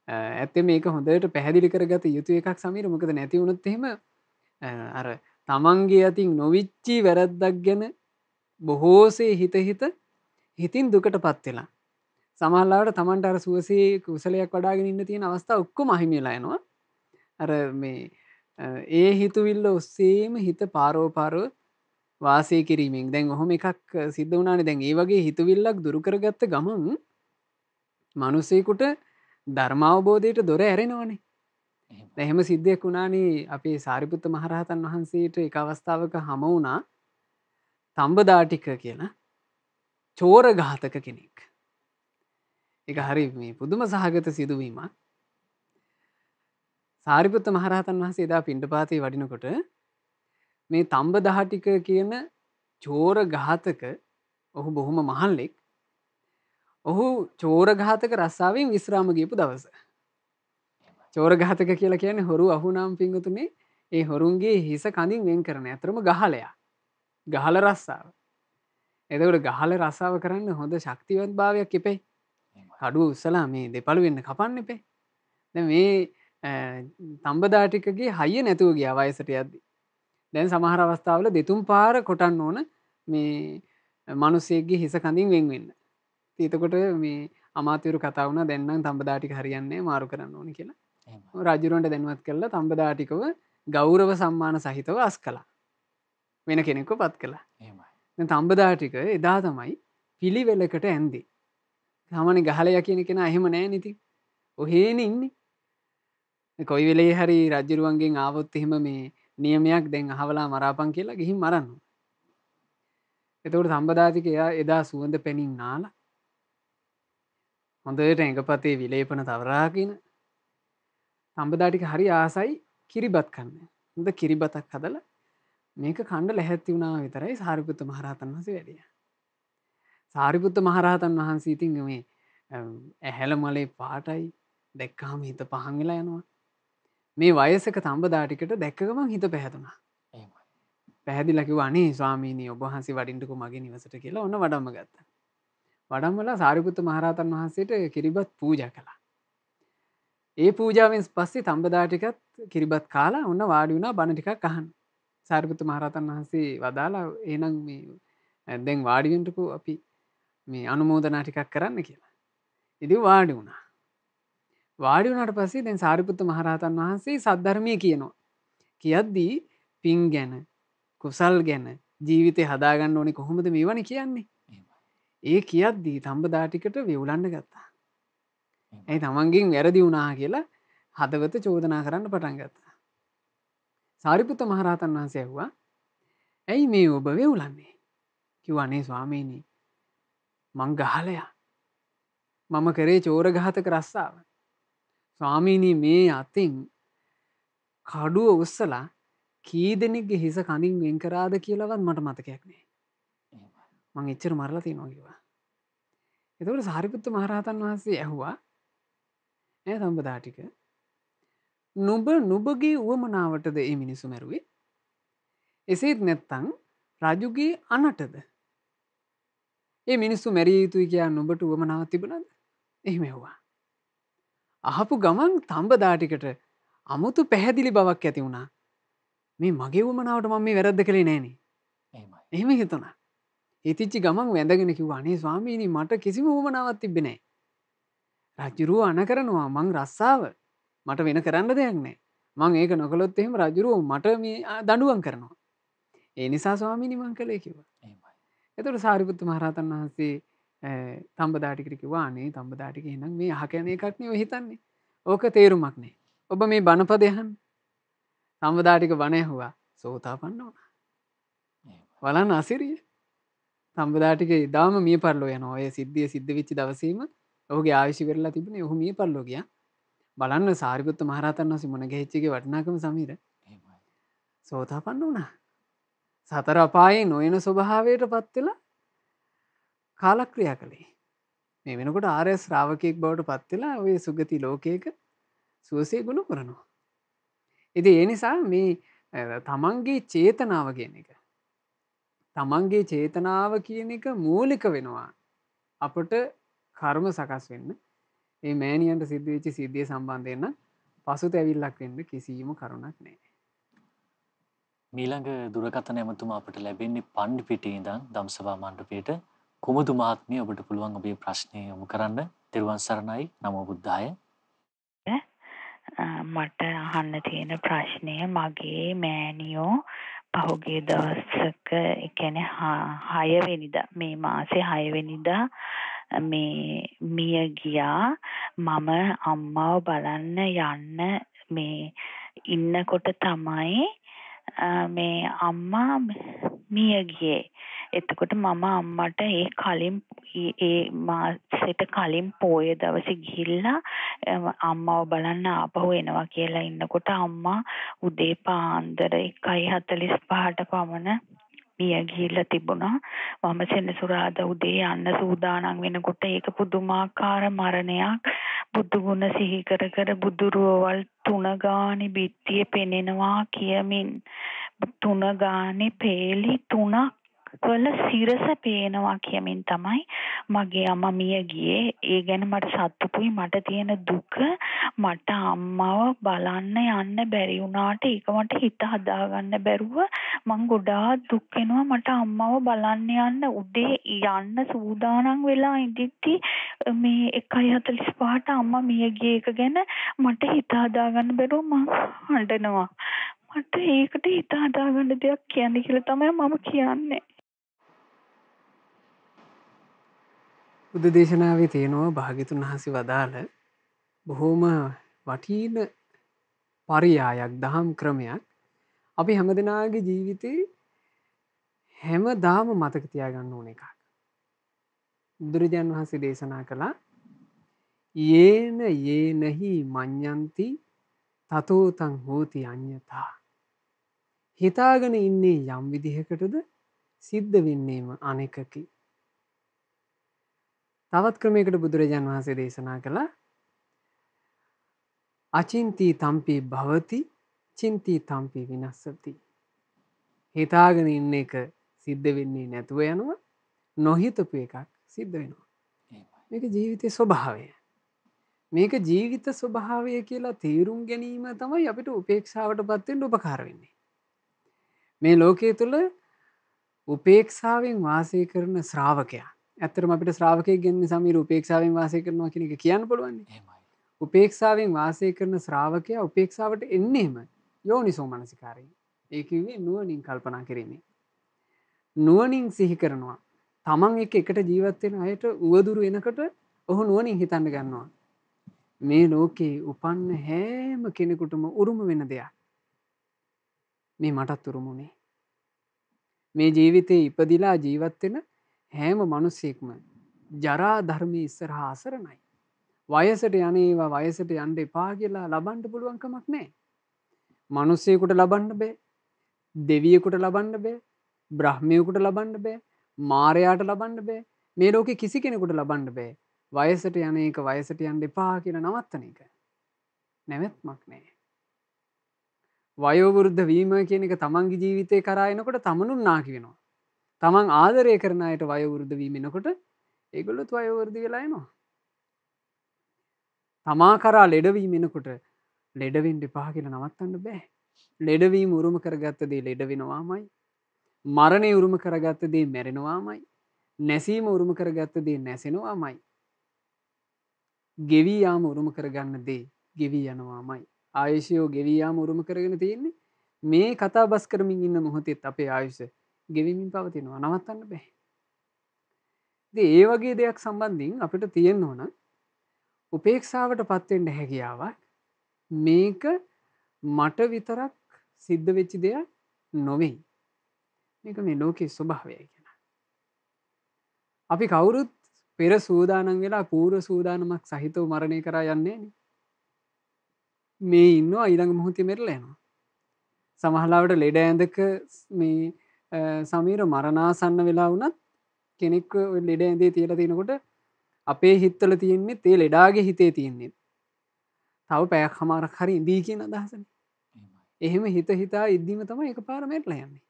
ඇත්තේ මේක හොඳට පැහැදිලි කරගත යුතු එකක් සමීර. මොකද නැති වුණොත් එහෙම අර තමන්ගේ අතින් නොවිච්චි වැරද්දක් ගැන බොහෝසේ හිතින් දුකටපත් වෙලා සමහරවිට තමන්ට අර සුවසේ කුසලයක් වඩාගෙන ඉන්න තියෙන අවස්ථා ඔක්කොම අහිමි වෙලා යනවා. අර මේ ඒ හිතුවිල්ල ඔස්සේම හිත පාරෝ වාසය කිරීමෙන් දැන් ඔහොම එකක් සිද්ධ වුණානේ. දැන් ඒ වගේ හිතුවිල්ලක් දුරු කරගත්ත ගමන් මිනිසෙකුට ධර්මාවබෝධයට දොර ඇරෙනවනේ. දැන් එහෙම සිද්ධියක් වුණානේ අපේ සාරිපුත්ත මහරහතන් වහන්සේට එක අවස්ථාවක හම වුණා තඹදාටික කියලා චෝර ඝාතක කෙනෙක්. ඒක හරි මේ පුදුම සහගත සිදුවීමක්. සාරිපුත්ත මහරහතන් වහන්සේ එදා පිණ්ඩපාතේ වඩිනකොට මේ තඹදාටික කියන චෝර ඝාතක ඔහු බොහොම මහල්ලෙක්. ඔහු චෝර ඝාතක රස්සාවෙන් විශ්‍රාම ගියපු දවස. චෝර ඝාතක කියලා කියන්නේ හොරු අහුනාම් පිංගුතුනේ ඒ හොරුන්ගේ හිස කඳින් වෙන් කරන. අතරම ගහලයා. ගහල රස්සාව. එතකොට ගහල රස්සාව කරන්න හොඳ ශක්තිවත් භාවයක් එපේ. කඩුව උස්සලා මේ දෙපළ වෙන්න කපන්න එපේ. දැන් මේ තඹදාටිකගේ හයිය නැතුව ගියා වයසට යද්දි. දැන් සමහර අවස්ථාවල දෙතුන් පාර කොටන්න ඕන මේ මිනිස්සෙක්ගේ හිස කඳින් වෙන් වෙන්න. එතකොට මේ අමාත්‍යවරු කතා වුණා දැන් නම් තඹදාටික හරියන්නේ මාරු කරන්න ඕනේ කියලා. රජුරවන්ට දැනුවත් කළා තඹදාටිකව ගෞරව සම්මාන සහිතව අස් කළා. වෙන කෙනෙක්ව පත් කළා. එහෙමයි. දැන් තඹදාටික එදා තමයි පිළිවෙලකට ඇන්දේ. සාමාන්‍ය ගහලයා කියන කෙනා එහෙම නැහැ නේ ඉතින්. ඔහේනේ ඉන්නේ. කොයි වෙලේ හරි රජුරුවන්ගෙන් ආවොත් එහෙම මේ නියමයක් දැන් අහවලා මරාපන් කියලා ගිහින් මරන්න. එතකොට තඹදාටික එදා සුවඳ පැනින් නාලා හොඳට ඇඟපතේ විලේපන තවරාගෙන තඹදාටික හරි ආසයි කිරිබත් කන්න. හොඳ කිරිබතක් හදලා මේක කන්න ලැහැත්ති වුණා විතරයි සාරිපුත්ත මහරහතන් වහන්සේ වැඩියා. සාරිපුත්ත මහරහතන් වහන්සේ ඉතින් මේ ඇහැල මලේ පාටයි දැක්කහම හිත පහන් වෙලා යනවා. මේ වයසක තඹදාටිකට දැක්ක ගමන් හිත පැහැදුනා. එහෙමයි. පැහැදිලා කිව්වා අනේ ස්වාමීනි ඔබ වහන්සේ වඩින්නකෝ මගේ නිවසට කියලා ඔන්න වඩම්ම ගත්තා. වඩම්මලා සාරිපුත්ත මහරහතන් වහන්සේට කිරිබත් පූජා කළා. ඒ පූජාවෙන් පස්සේ තඹදා ටිකත් කිරිබත් කාලා ඔන්න වාඩි වුණා බණ ටිකක් අහන්න. සාරිපුත්ත මහරහතන් වහන්සේ වදාලා එහෙනම් මේ දැන් වාඩි වෙන්නකෝ අපි මේ අනුමෝදනා ටිකක් කරන්න කියලා. ඉතින් වාඩි වුණා. වාඩි වුණාට පස්සේ දැන් සාරිපුත්ත මහරහතන් වහන්සේ සද්ධර්මයේ කියනවා. කියද්දී පින් ගැන කුසල් ගැන ජීවිතේ හදාගන්න ඕනේ කොහොමද මේවනේ කියන්නේ. ඒ කියද්දී තඹදා ටිකට වෙවුලන්න ගත්තා. ඇයි තමන්ගෙන් වැරදි වුණා කියලා හදවත චෝදනා කරන්න පටන් ගත්තා. සාරිපුත්ත මහරහතන් වහන්සේ ඇහුවා ඇයි මේ ඔබ වෙවුලන්නේ? කිව්වා අනේ ස්වාමීනි මං ගහලයා. මම කරේ චෝරඝාතක රස්සාව. ස්වාමීනි මේ අතින් කඩුව උස්සලා කී දෙනෙක්ගේ හිස කඳින් වෙන් කරාද කියලාවත් මට මතකයක් නෑ. මං එච්චර මරලා තියෙනවා කිව්වා. එතකොට සාරිපුත්ත මහරහතන් වහන්සේ ඇහුවා ඈ තඹදා ටික නුඹගේ උවමනාවටද මේ මිනිස්සු මැරුවේ? එසේත් නැත්තම් රජුගේ අනටද? මේ මිනිස්සු මැරිය යුතුයි කියලා නුඹට උවමනාවක් තිබුණාද? එහෙම ඇහුවා. අහපු ගමන් තඹදා ටිකට අමුතු පැහැදිලි බවක් ඇති වුණා. මේ මගේ උවමනාවට මම මේ වැරද්ද කළේ නෑනේ. එහෙම හිතුණා. හිතිච්ච ගමන් වැඳගෙන කිව්වා අනේ ස්වාමීනි මට කිසිම උවමනාවක් තිබ්බේ නෑ. රජුරුව අණ කරනවා මං රස්සාව. මට වෙන කරන්න දෙයක් නෑ. මං ඒක නොකළොත් එහෙම රජුරුව මට මේ දඬුවම් කරනවා. ඒ නිසා ස්වාමීනි මං කළේ කිව්වා. එතකොට සාරිපුත්ත මහරහතන් වහන්සේ තඹදා ටිකට කිව්වා අනේ තඹදා ටික එහෙනම් මේ අහ කියන එකක් නේ ඔය හිතන්නේ. ඕක තේරුමක් නෑ. ඔබ මේ බණපද අහන්න. තඹදා ටික බණ ඇහුවා සෝතාපන්න වුණා. බලන්න අසිරිය. තඹදා ටික ඉදාම මිය පරලෝ යනවා. ඔය සිද්ධිය සිද්ධ වෙච්ච දවසේම ඔහුගේ ආයුෂ ඉවරලා තිබුණේ. ඔහු මිය පරලෝ ගියා. බලන්න සාරිපුත්ත මහරහතන් වහන්සේ මොන ගෙහිච්චගේ වටිනාකම සමීර. සෝතාපන්න වුණා. සතර අපායේ නොයන ස්වභාවයට පත් වෙලා කාලක්‍රියා කළේ. මේ වෙනකොට ආර්ය ශ්‍රාවකෙක් බවට පත් වෙලා ওই සුගති ලෝකයක සුවසේ ගුණ කරනවා. ඉතින් ඒ නිසා මේ තමන්ගේ චේතනාව කියන එක තමන්ගේ චේතනාව කියන එක මූලික වෙනවා අපට කර්ම සකස් වෙන්න. මේ මෑණියන්ට සිද්ධ වෙච්ච සිද්ධිය සම්බන්ධයෙන් නම් පසුතැවිල්ලක් වෙන්න කිසිම කරුණක් නැහැ. මීළඟ දුරකථන ඇමතුම අපට ලැබෙන්නේ පණ්ඩිපිටියේ ඉඳන් ධම්සභා මණ්ඩපයේට. කුමුදු මහත්මිය ඔබට පුළුවන් ඔබේ ප්‍රශ්නය යොමු කරන්න. ත්‍රිවන් සරණයි. නමෝ බුද්ධාය. මට අහන්න තියෙන ප්‍රශ්නය මගේ මෑණියෝ පහුගිය දවසක ඒ කියන්නේ 6 වෙනිදා මේ මාසේ 6 වෙනිදා මේ මිය ගියා. මම අම්මාව බලන්න යන්න මේ ඉන්නකොට තමයි මේ අම්මා මිය ගියේ. එතකොට මම අම්මට ඒ කලින් ඒ මාසෙට කලින් පොය දවසේ ගිහිල්ලා අම්මව බලන්න ආපහු එනවා කියලා ඉන්නකොට අම්මා උදේ පාන්දර 1:45ට පමණ මිය ගිහිල්ලා තිබුණා. මම සෙනසුරාදා උදේ යන්න සූදානම් වෙනකොට ඒක පුදුමාකාර මරණයක්. බුදු ගුණ සිහි කර කර බුදුරුවවල් 3 ගානේ බිත්තියේ පෙනෙනවා කියමින් 3 ගානේ පේලි 3ක් වල සිරස පේනවා කියමින් තමයි මගේ අම්මා මිය ගියේ. ඒ ගැන මට සතුටුයි. මට තියෙන දුක මට අම්මව බලන්න යන්න බැරි වුණාට ඒක මට හිත හදාගන්න බැරුව මං ගොඩාක් දුක් වෙනවා. මට අම්මව බලන්න යන්න උදේ යන්න සූදානම් වෙලා ඉඳිද්දි මේ 1:45ට අම්මා මිය ගිය එක ගැන මට හිත හදාගන්න බැරුව මං හඬනවා. මට ඒකට හිත හදාගන්න දෙයක් කියන්න කියලා තමයි මම කියන්නේ. බුද්ධ දේශනාවේ තියෙනවා භාග්‍යතුන් වහන්සේ වදාළ බොහොම වටින පරියායක් දහම් ක්‍රමයක් අපි හැමදෙනාගේ ජීවිතේ හැමදාම මතක තියාගන්න ඕන එකක්. බුදුරජාණන් වහන්සේ දේශනා කළා යේන යේනහි මඤ්ඤන්ති තතෝතං හෝති අඤ්ඤතා. හිතාගෙන ඉන්නේ යම් විදිහකටද සිද්ධ වෙන්නේම අනෙකකි. තවත් ක්‍රමයකට බුදුරජාණන් වහන්සේ දේශනා කළා අචින්ති තම්පි භවති චින්ති තම්පි විනස්සති. හිතාගෙන ඉන්න එක සිද්ධ වෙන්නේ නැතුව යනවා. නොහිතපු එකක් සිද්ධ වෙනවා. මේක ජීවිතයේ ස්වභාවය. මේක ජීවිත ස්වභාවය කියලා තේරුම් ගැනීම තමයි අපිට උපේක්ෂාවටපත් වෙන්න උපකාර වෙන්නේ. මේ ලෝකයේ තුල උපේක්ෂාවෙන් වාසය කරන ශ්‍රාවකයා. ඇත්තටම අපිට ශ්‍රාවකයෙක් ගැන සමීර උපේක්ෂාවෙන් වාසය කරනවා කියන එක කියන්න පුළුවන්. එහෙමයි. උපේක්ෂාවෙන් වාසය කරන ශ්‍රාවකයා උපේක්ෂාවට එන්නේම යෝනිසෝ මනසිකාරයෙන්. ඒ කිව්වේ නුවණින් කල්පනා කිරීමෙන්. නුවණින් සිහි කරනවා. තමන් එකට ජීවත් වෙන අයට උවදුරු එනකොට ඔහු නුවණින් හිතන්න ගන්නවා. මේ ලෝකේ උපන්න හැම කෙනෙකුටම උරුම වෙන දෙයක්. මේ මටත් උරුමුනේ. මේ ජීවිතේ ඉපදිලා ජීවත් වෙන හැම මිනිසෙක්ම ජරා ධර්මයේ ඉස්සරහා අසරණයි. වයසට යන්නේවා වයසට යන්න එපා කියලා ලබන්න පුළුවන් කමක් නැහැ. මිනිසෙකුට ලබන්න බෑ. දෙවියෙකුට ලබන්න බෑ. බ්‍රහ්මයෙකුට ලබන්න බෑ. මාරයාට ලබන්න බෑ. මේ ලෝකේ කිසි කෙනෙකුට ලබන්න බෑ. වයසට යන එක වයසට යන්න එපා කියලා නවත්තන එක. නැවැත්මක් නැහැ. වයෝ වෘද්ධ වීම කියන එක තමන්ගේ ජීවිතේ කරා එනකොට තමනුත් නාකි වෙනවා. තමන් ආදරය කරන අයට වයෝ වෘද්ධ වීම එනකොට ඒගොල්ලොත් වයෝ වෘද්ධ වෙලා එනවා. තමා කරා ලෙඩවීම එනකොට ලෙඩ වෙන්න එපා කියලා නවත්තන්න බෑ. ලෙඩවීම උරුම කරගත්ත දේ ලෙඩ වෙනවාමයි. මරණය උරුම කරගත්ත දේ මැරෙනවාමයි. නැසීම උරුම කරගත්ත දේ නැසෙනවාමයි. ගෙවී යාම උරුම කරගන්න දේ ගෙවී යනවාමයි. ආයුෂයෝ ගෙවී යාම උරුම කරගෙන තියෙන්නේ මේ කතා බස් කරමින් ඉන්න මොහොතේත් අපේ ආයුෂ ගෙවිමින් පවතිනවා. නවත්තන්න බෑ. ඉතින් ඒ වගේ දෙයක් සම්බන්ධයෙන් අපිට තියෙන්න ඕන උපේක්ෂාවටපත් වෙන්න හැකියාවක්. මේක මට විතරක් සිද්ධ වෙච්ච දෙයක් නොවේ. මේක මේ ලෝකයේ ස්වභාවයයි කියලා. අපි කවුරුත් පෙර සූදානම් වෙලා පූර්ව සූදානමක් සහිතව මරණය කරා යන්නේ නේ. මේ ඉන්නවා ඊළඟ මොහොතේ මෙරලා යනවා. සමහරවිට ලෙඩ ඇඳක මේ සමීර මරණාසන්න වෙලා වුණත් කෙනෙක් ඔය ලෙඩ ඇඳේ තියලා තිනකොට අපේ හිතවල තියෙන්නේ තේ ලෙඩාගේ හිතේ තියෙන්නේ. තව පැයක් හමාරක් හරි ඉඳී කියන අදහසනේ. එහෙම හිත හිතා ඉද්දීම තමයි එකපාර මෙරලා යන්නේ.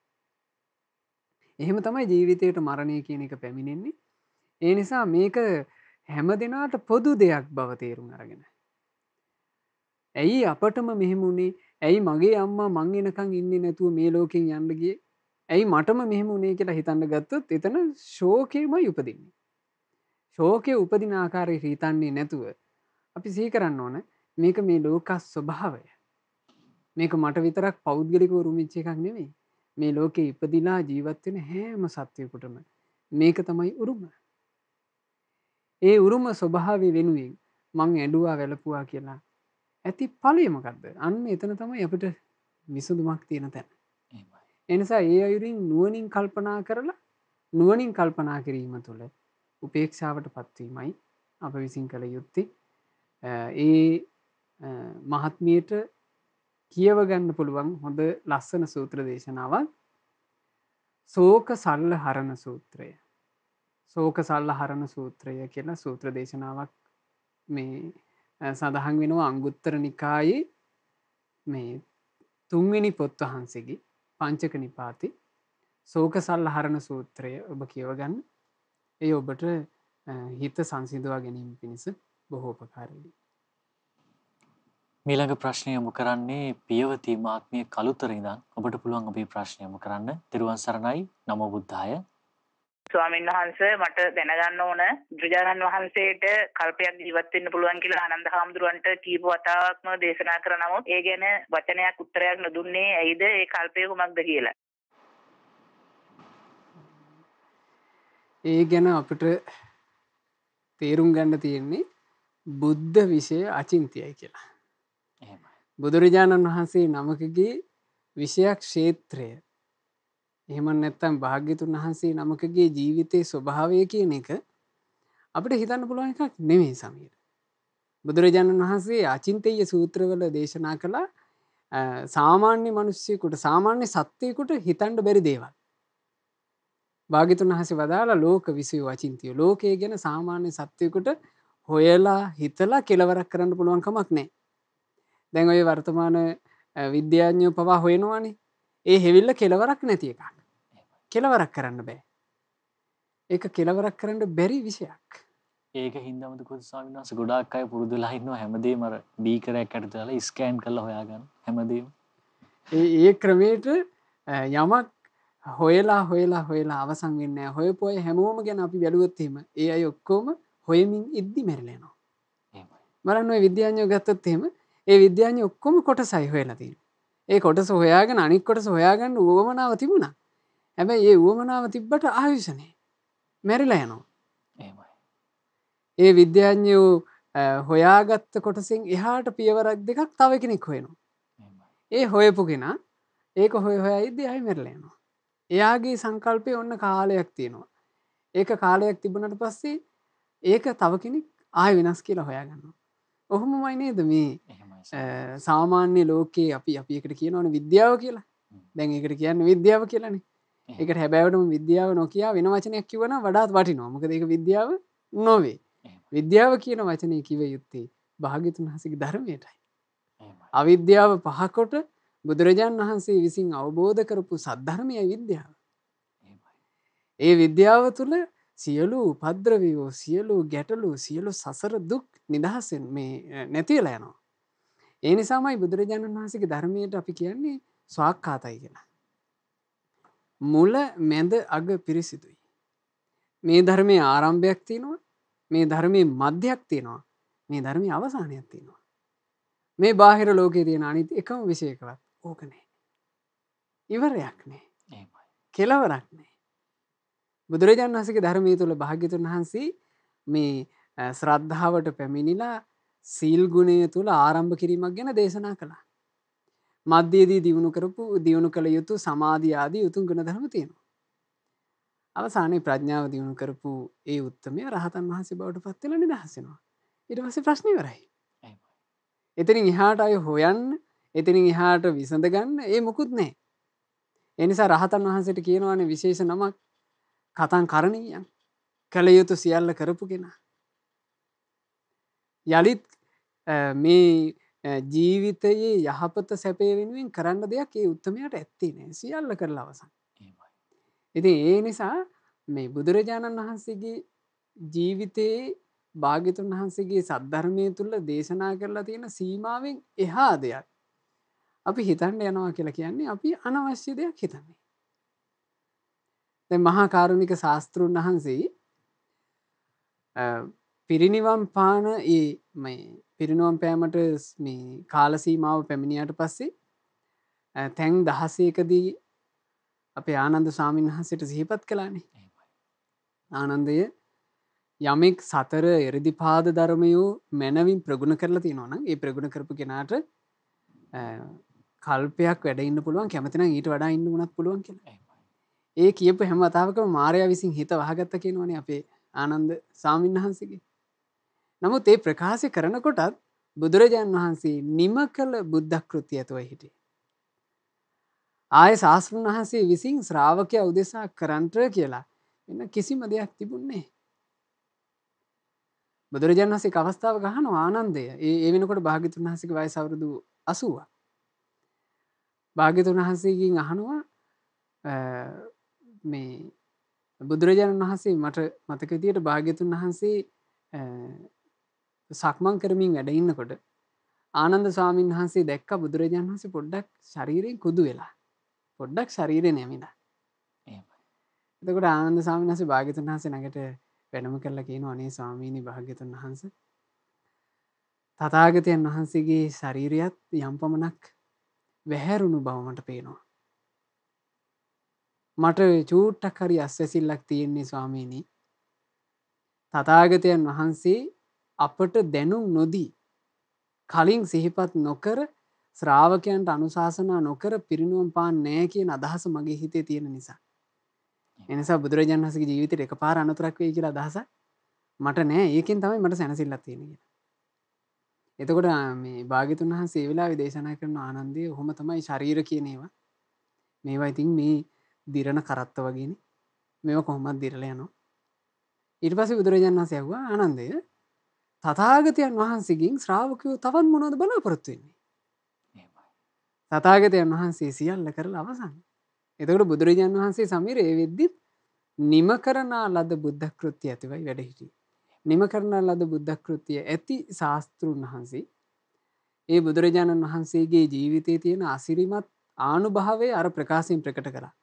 එහෙම තමයි ජීවිතේට මරණය කියන එක පැමිණෙන්නේ. ඒ නිසා මේක හැම දිනාට පොදු දෙයක් බව තේරුම් අරගෙන. ඇයි අපටම මෙහෙම උනේ? ඇයි මගේ අම්මා මං එනකන් ඉන්නේ නැතුව මේ ලෝකෙන් යන්න ගියේ? ඇයි මටම මෙහෙම උනේ කියලා හිතන්න ගත්තොත් එතන ශෝකෙමයි උපදින්නේ. ශෝකේ උපදින ආකාරය හිතන්නේ නැතුව අපි සිහි කරන්න ඕන මේක මේ ලෝක ස්වභාවය. මේක මට විතරක් පෞද්ගලිකව උරුමිච්ච එකක් නෙමෙයි. මේ ලෝකේ ඉපදිලා ජීවත් වෙන හැම සත්වයකටම මේක තමයි උරුම. ඒ උරුම ස්වභාවය වෙනුවෙන් මං ඇඬුවා වැළපුවා කියලා ඇති ඵලය මොකද්ද? අන්න එතන තමයි අපිට විසඳුමක් තියෙන තැන. ඒ නිසා ඒ අයුරින් නුවණින් කල්පනා කිරීම තුළ උපේක්ෂාවටපත් වීමයි අප විසින් කළ යුත්තේ. ඒ මහත්මියට කියව ගන්න පුළුවන් හොඳ ලස්සන සූත්‍ර දේශනාවක් ශෝක සල්ල හරණ සූත්‍රය. ශෝක සල්ල හරණ සූත්‍රය කියලා සූත්‍ර දේශනාවක් මේ සඳහන් වෙනවා අංගුත්තර නිකායේ මේ 3 වෙනි පොත් වහන්සේගේ පංචක නිපාතේ ශෝක සල්ල හරණ සූත්‍රය ඔබ කියව ගන්න. ඒ ඔබට හිත සංසිඳවා ගැනීම පිණිස බොහෝ උපකාරී වෙයි. මීළඟ ප්‍රශ්නය යොමු කරන්නේ පියවති මාත්මිය කළුතර ඉඳන්. ඔබට පුළුවන් ඔබේ ප්‍රශ්නය යොමු කරන්න. ත්‍රිවන් සරණයි. නමෝ බුද්ධාය. ස්වාමීන් වහන්සේ මට දැනගන්න ඕන බුදුරජාණන් වහන්සේට කල්පයක් ජීවත් වෙන්න පුළුවන් කියලා ආනන්ද හාමුදුරන්ට කීප වතාවක්ම දේශනා කර නමුත් ඒ ගැන වචනයක් උත්තරයක් නොදුන්නේ ඇයිද? ඒ කල්පය කුමක්ද කියලා. ඒ ගැන අපිට තේරුම් ගන්න තියෙන්නේ බුද්ධ විෂය අචින්තියයි කියලා. බුදුරජාණන් වහන්සේ නමකගේ විෂයක් ක්ෂේත්‍රය එහෙම නැත්නම් භාග්‍යතුන් වහන්සේ නමකගේ ජීවිතයේ ස්වභාවය කියන එක අපිට හිතන්න පුළුවන් එකක් නෙමෙයි සමීර. බුදුරජාණන් වහන්සේ අචින්තේය සූත්‍රවල දේශනා කළ සාමාන්‍ය මිනිස්සෙකුට සාමාන්‍ය සත්වයෙකුට හිතන්න බැරි දේවල්. භාග්‍යතුන් වහන්සේ වදාලා ලෝක විසය අචින්තිය. ලෝකය ගැන සාමාන්‍ය සත්වයෙකුට හොයලා හිතලා කෙලවරක් කරන්න පුළුවන් කමක් නැහැ. දැන් ඔය වර්තමාන විද්‍යාඥයෝ පවා හොයනවානේ. ඒ හැවිල්ල කෙලවරක් නැති එකක්. කෙලවරක් කරන්න බෑ. ඒක කෙලවරක් කරන්න බැරි විෂයක්. ඒක හින්දාම දුකද ස්වාමීන් වහන්සේ ගොඩාක් අය පුරුදුලා ඉන්නවා හැමදේම අර බීකරයක් ඇට දාලා ස්කෑන් කරලා හොයාගන්න හැමදේම. ඒ ක්‍රමයට යමක් හොයලා අවසන් වෙන්නේ නැහැ. හොයපු අය හැමෝම ගැන අපි බැලුවොත් එහෙම ඒ අය ඔක්කොම හොයමින් ඉද්දි මැරිලා යනවා. එහෙමයි. බලන්න ඔය විද්‍යාඥයෝ ගත්තොත් එහෙම ඒ විද්‍යාඥයෝ ඔක්කොම කොටසයි හොයලා තියෙන්නේ. ඒ කොටස හොයාගෙන අනිත් කොටස හොයාගන්න උවමනාව තිබුණා. හැබැයි ඒ උවමනාව තිබ්බට ආයුෂ නැහැ. මැරිලා යනවා. එහෙමයි. ඒ විද්‍යාඥයෝ හොයාගත්ත කොටසෙන් එහාට පියවරක් දෙකක් තව කෙනෙක් හොයනවා. එහෙමයි. ඒ හොයපු කෙනා ඒක හොයා ඉද්දි ආයෙ මැරිලා යනවා. එයාගේ සංකල්පේ ඔන්න කාලයක් තියෙනවා. ඒක කාලයක් තිබුණාට පස්සේ ඒක තව කෙනෙක් ආයෙ වෙනස් කියලා හොයාගන්නවා. ඔහොමමයි නේද මේ එහෙමයි. සාමාන්‍ය ලෝකයේ අපි එකට කියනවනේ විද්‍යාව කියලා. දැන් ඒකට කියන්නේ විද්‍යාව කියලානේ. ඒකට හැබෑවටම විද්‍යාව නොකිය වෙන වචනයක් කිව්වනම් වඩාත් වටිනවා. මොකද ඒක විද්‍යාව නොවේ. විද්‍යාව කියන වචනේ කිව යුත්තේ භාග්‍යතුන් වහන්සේගේ ධර්මයටයි. අවිද්‍යාව පහකොට බුදුරජාණන් වහන්සේ විසින් අවබෝධ කරපු සද්ධර්මයයි විද්‍යාව. ඒ විද්‍යාව තුළ සියලු උපද්‍රවයෝ සියලු ගැටලු සියලු සසර දුක් නිදහසෙන් මේ නැති වෙලා යනවා. ඒ නිසාමයි බුදුරජාණන් වහන්සේගේ ධර්මයට අපි කියන්නේ ස්වාක්ඛාතයි කියලා. මුල මැද අග පිරිසිදුයි. මේ ධර්මයේ ආරම්භයක් තියෙනවා. මේ ධර්මයේ මධ්‍යයක් තියෙනවා. මේ ධර්මයේ අවසානයක් තියෙනවා. මේ බාහිර ලෝකයේ තියෙන අනිත් එකම විශේෂකවත් ඕක නැහැ. ඉවරයක් නැහැ. කෙලවරක් නැහැ. බුදුරජාණන් වහන්සේගේ ධර්මයේ තුල භාග්‍යතුන් වහන්සේ මේ ශ්‍රද්ධාවට පැමිණිලා සීල් ගුණය තුල ආරම්භ කිරීමක් ගැන දේශනා කළා. මධ්‍යයේදී දියුණු කළ යුතු සමාධි ආදී උතුම් ගුණ ධර්ම තියෙනවා. අවසානයේ ප්‍රඥාව දියුණු කරපු ඒ උත්තමය රහතන් වහන්සේ බවට පත් වෙලා නිදහස් වෙනවා. ඊට පස්සේ ප්‍රශ්නේ ඉවරයි. එතනින් එහාට අය හොයන්න, එතනින් එහාට විසඳ ගන්න ඒ මොකුත් නැහැ. ඒ නිසා රහතන් වහන්සේට කියනවානේ විශේෂ නමක් කතං කරණීයන්. කළ යුතු සියල්ල කරපු කෙනා. යලිත් මේ ජීවිතයේ යහපත සැපේ වෙනුවෙන් කරන්න දෙයක් ඒ උත්තමයාට ඇත්තේ නැහැ. සියල්ල කරලා අවසන්. ඉතින් ඒ නිසා මේ බුදුරජාණන් වහන්සේගේ ජීවිතයේ භාග්‍යතුන් වහන්සේගේ සද්ධර්මයේ තුල දේශනා කරලා තියෙන සීමාවෙන් එහා දෙයක් අපි හිතන්න යනවා කියලා කියන්නේ අපි අනවශ්‍ය දෙයක් හිතන්නේ. දැන් මහා කාරුණික ශාස්ත්‍රුන් වහන්සේ පිරිනිවන් පාන පිරිනිවන් පෑමට මේ කාල සීමාව පැමිණියාට පස්සේ තැන් 16කදී අපේ ආනන්ද ස්වාමීන් වහන්සේට සිහිපත් කළානේ. ආනන්දය යමෙක් සතර එරිදිපාද ධර්මයෝ මනවින් ප්‍රගුණ කරලා තියෙනවා නම් ඒ ප්‍රගුණ කරපු කෙනාට කල්පයක් වැඩ ඉන්න පුළුවන්, කැමති නම් ඊට වඩා ඉන්න උනත් පුළුවන් කියලා. ඒ කියපු හැම වතාවකම මාර්යා විසින් හිත වහගත්ත කියනවනේ අපේ ආනන්ද ස්වාමීන් වහන්සේගේ. නමුත් ඒ ප්‍රකාශ කරනකොටත් බුදුරජාන් වහන්සේ නිම කළ බුද්ධ කෘත්‍ය ඇතුවයි හිටියේ. ආය ශාස්ත්‍රඥ වහන්සේ විසින් ශ්‍රාවකයා උදෙසා කරන්ට කියලා වෙන කිසිම දෙයක් තිබුණේ නැහැ. බුදුරජාණන් වහන්සේ අවස්ථාවක අහනවා ආනන්දය. ඒ වෙනකොට භාග්‍යතුන් වහන්සේගේ වයස අවුරුදු 80ක්. භාග්‍යතුන් වහන්සේගෙන් අහනවා මේ බුදුරජාණන් වහන්සේ මට මතක විදියට භාග්‍යතුන් වහන්සේ සක්මන් කරමින් වැඩ ඉන්නකොට ආනන්ද ස්වාමීන් වහන්සේ දැක්ක බුදුරජාණන් වහන්සේ පොඩ්ඩක් ශරීරයෙන් කුදු වෙලා. පොඩ්ඩක් ශරීරේ නැමිලා. එතකොට ආනන්ද ස්වාමීන් වහන්සේ භාග්‍යතුන් වහන්සේ ළඟට වැඩම කරලා කියනවා අනේ ස්වාමීනි භාග්‍යතුන් වහන්සේ තථාගතයන් වහන්සේගේ ශරීරයත් යම් පමණක් වැහැරුණු බව මට පේනවා. මට චූට්ටක් හරි අස්වැසිල්ලක් තියෙන්නේ ස්වාමීනි. තථාගතයන් වහන්සේ අපට දැනුම් නොදී කලින් සිහිපත් නොකර ශ්‍රාවකයන්ට අනුශාසනා නොකර පිරිනුවම් පාන්නේ නැහැ කියන අදහස මගේ හිතේ තියෙන නිසා. එනිසා බුදුරජාණන් වහන්සේගේ ජීවිතේට එකපාර අනුතරක් වෙයි කියලා අදහසක් මට නැහැ. ඒකෙන් තමයි මට සැනසෙල්ලක් තියෙන්නේ කියලා. එතකොට මේ භාග්‍යතුන් වහන්සේ ඒ වෙලාවේ දේශනා කරන ආනන්දේ ඔහොම තමයි ශරීර කියන ඒවා. මේවා ඉතින් මේ දිරණ කරත්ත වගේනේ. මේවා කොහොමද දිරලා යනවා. ඊට පස්සේ බුදුරජාණන් වහන්සේ අහුවා ආනන්දය තථාගතයන් වහන්සේගෙන් ශ්‍රාවකයෝ තවත් මොනවද බලාපොරොත්තු වෙන්නේ? තථාගතයන් වහන්සේ සියල්ල කරලා අවසන්. එතකොට බුදුරජාණන් වහන්සේ සමීර ඒ වෙද්දි නිම කරනා ලද බුද්ධ කෘත්‍ය ඇතිවයි වැඩ හිටියේ. නිම කරන ලද බුද්ධ කෘතිය ඇති ශාස්තෘන් වහන්සේ ඒ බුදුරජාණන් වහන්සේගේ ජීවිතයේ තියෙන අසිරිමත් ආනුභාවය අර ප්‍රකාශයෙන් ප්‍රකට කරා.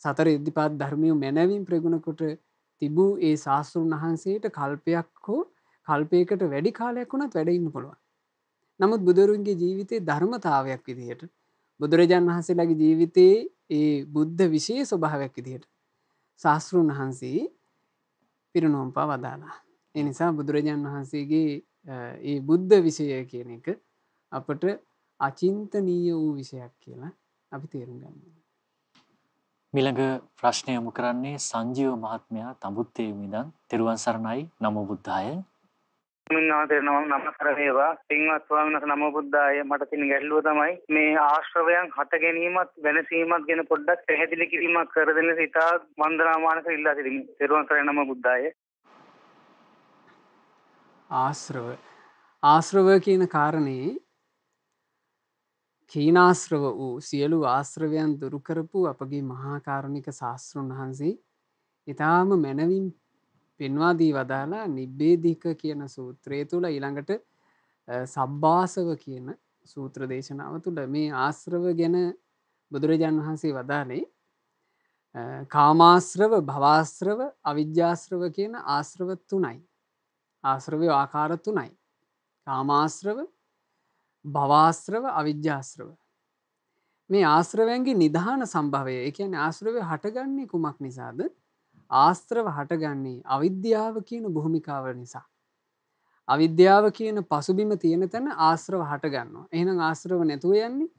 සතර ඉද්ධිපාද ධර්මය මැනවින් ප්‍රගුණ කොට තිබූ ඒ ශාස්තෘන් වහන්සේට කල්පයක් හෝ කල්පයකට වැඩි කාලයක් වුණත් වැඩ ඉන්න පුළුවන්. නමුත් බුදුරුන්ගේ ජීවිතයේ ධර්මතාවයක් විදිහට බුදුරජාණන් වහන්සේලාගේ ජීවිතයේ ඒ බුද්ධ විශේෂ ස්වභාවයක් විදිහට ශාස්තෘන් වහන්සේ පිරිනොම් පා වදාලා. ඒ නිසා බුදුරජාණන් වහන්සේගේ ඒ බුද්ධ විෂය කියන එක අපට අචින්තනීය වූ විෂයක් කියලා අපි තේරුම් ගන්න ඕනේ. මිළඟ ප්‍රශ්නය යොමු කරන්නේ සංජීව මහත්මයා තඹුත්තේ ඉඳන්. තෙරුවන් සරණයි. නමෝ බුද්ධාය. නමස්කාර වේවා. පින්වත් ස්වාමීන් වහන්සේ නමෝ බුද්ධාය. මට තියෙන ගැටලුව තමයි මේ ආශ්‍රවයන් හට ගැනීමත් වෙනසීමත් ගැන පොඩ්ඩක් පැහැදිලි කිරීමක් කර දෙන්න සිතා වන්දනාමානක ඉල්ලා සිටිමි. තෙරුවන් සරණයි. නමෝ බුද්ධාය. ආශ්‍රව කියන කාරණේ කීනාශ්‍රව වූ සියලු ආශ්‍රවයන් දුරු කරපු අපගේ මහා කාරුණික ශාස්ත්‍රඥ වහන්සේ ඊටාම මනවින් පෙන්වා දී වදාලා නිබ්බේධික කියන සූත්‍රය තුල ඊළඟට සබ්බාසව කියන සූත්‍ර දේශනාව තුල මේ ආශ්‍රව ගැන බුදුරජාණන් වහන්සේ වදාළේ කාමාශ්‍රව, භවආශ්‍රව, අවිජ්ජාශ්‍රව කියන ආශ්‍රව තුනයි. ආශ්‍රවය ආකාර තුනයි. කාමාශ්‍රව, භවආශ්‍රව, අවිජ්ජාශ්‍රව. මේ ආශ්‍රවයන්ගේ නිධාන සම්භවය, ඒ කියන්නේ ආශ්‍රවය හටගන්නේ කුමක් නිසාද? ආශ්‍රව හටගන්නේ අවිද්‍යාව කියන භූමිකාව නිසා. අවිද්‍යාව කියන පසුබිම තියෙන තැන ආශ්‍රව හටගන්නවා. එහෙනම් ආශ්‍රව නැතුව යන්නේ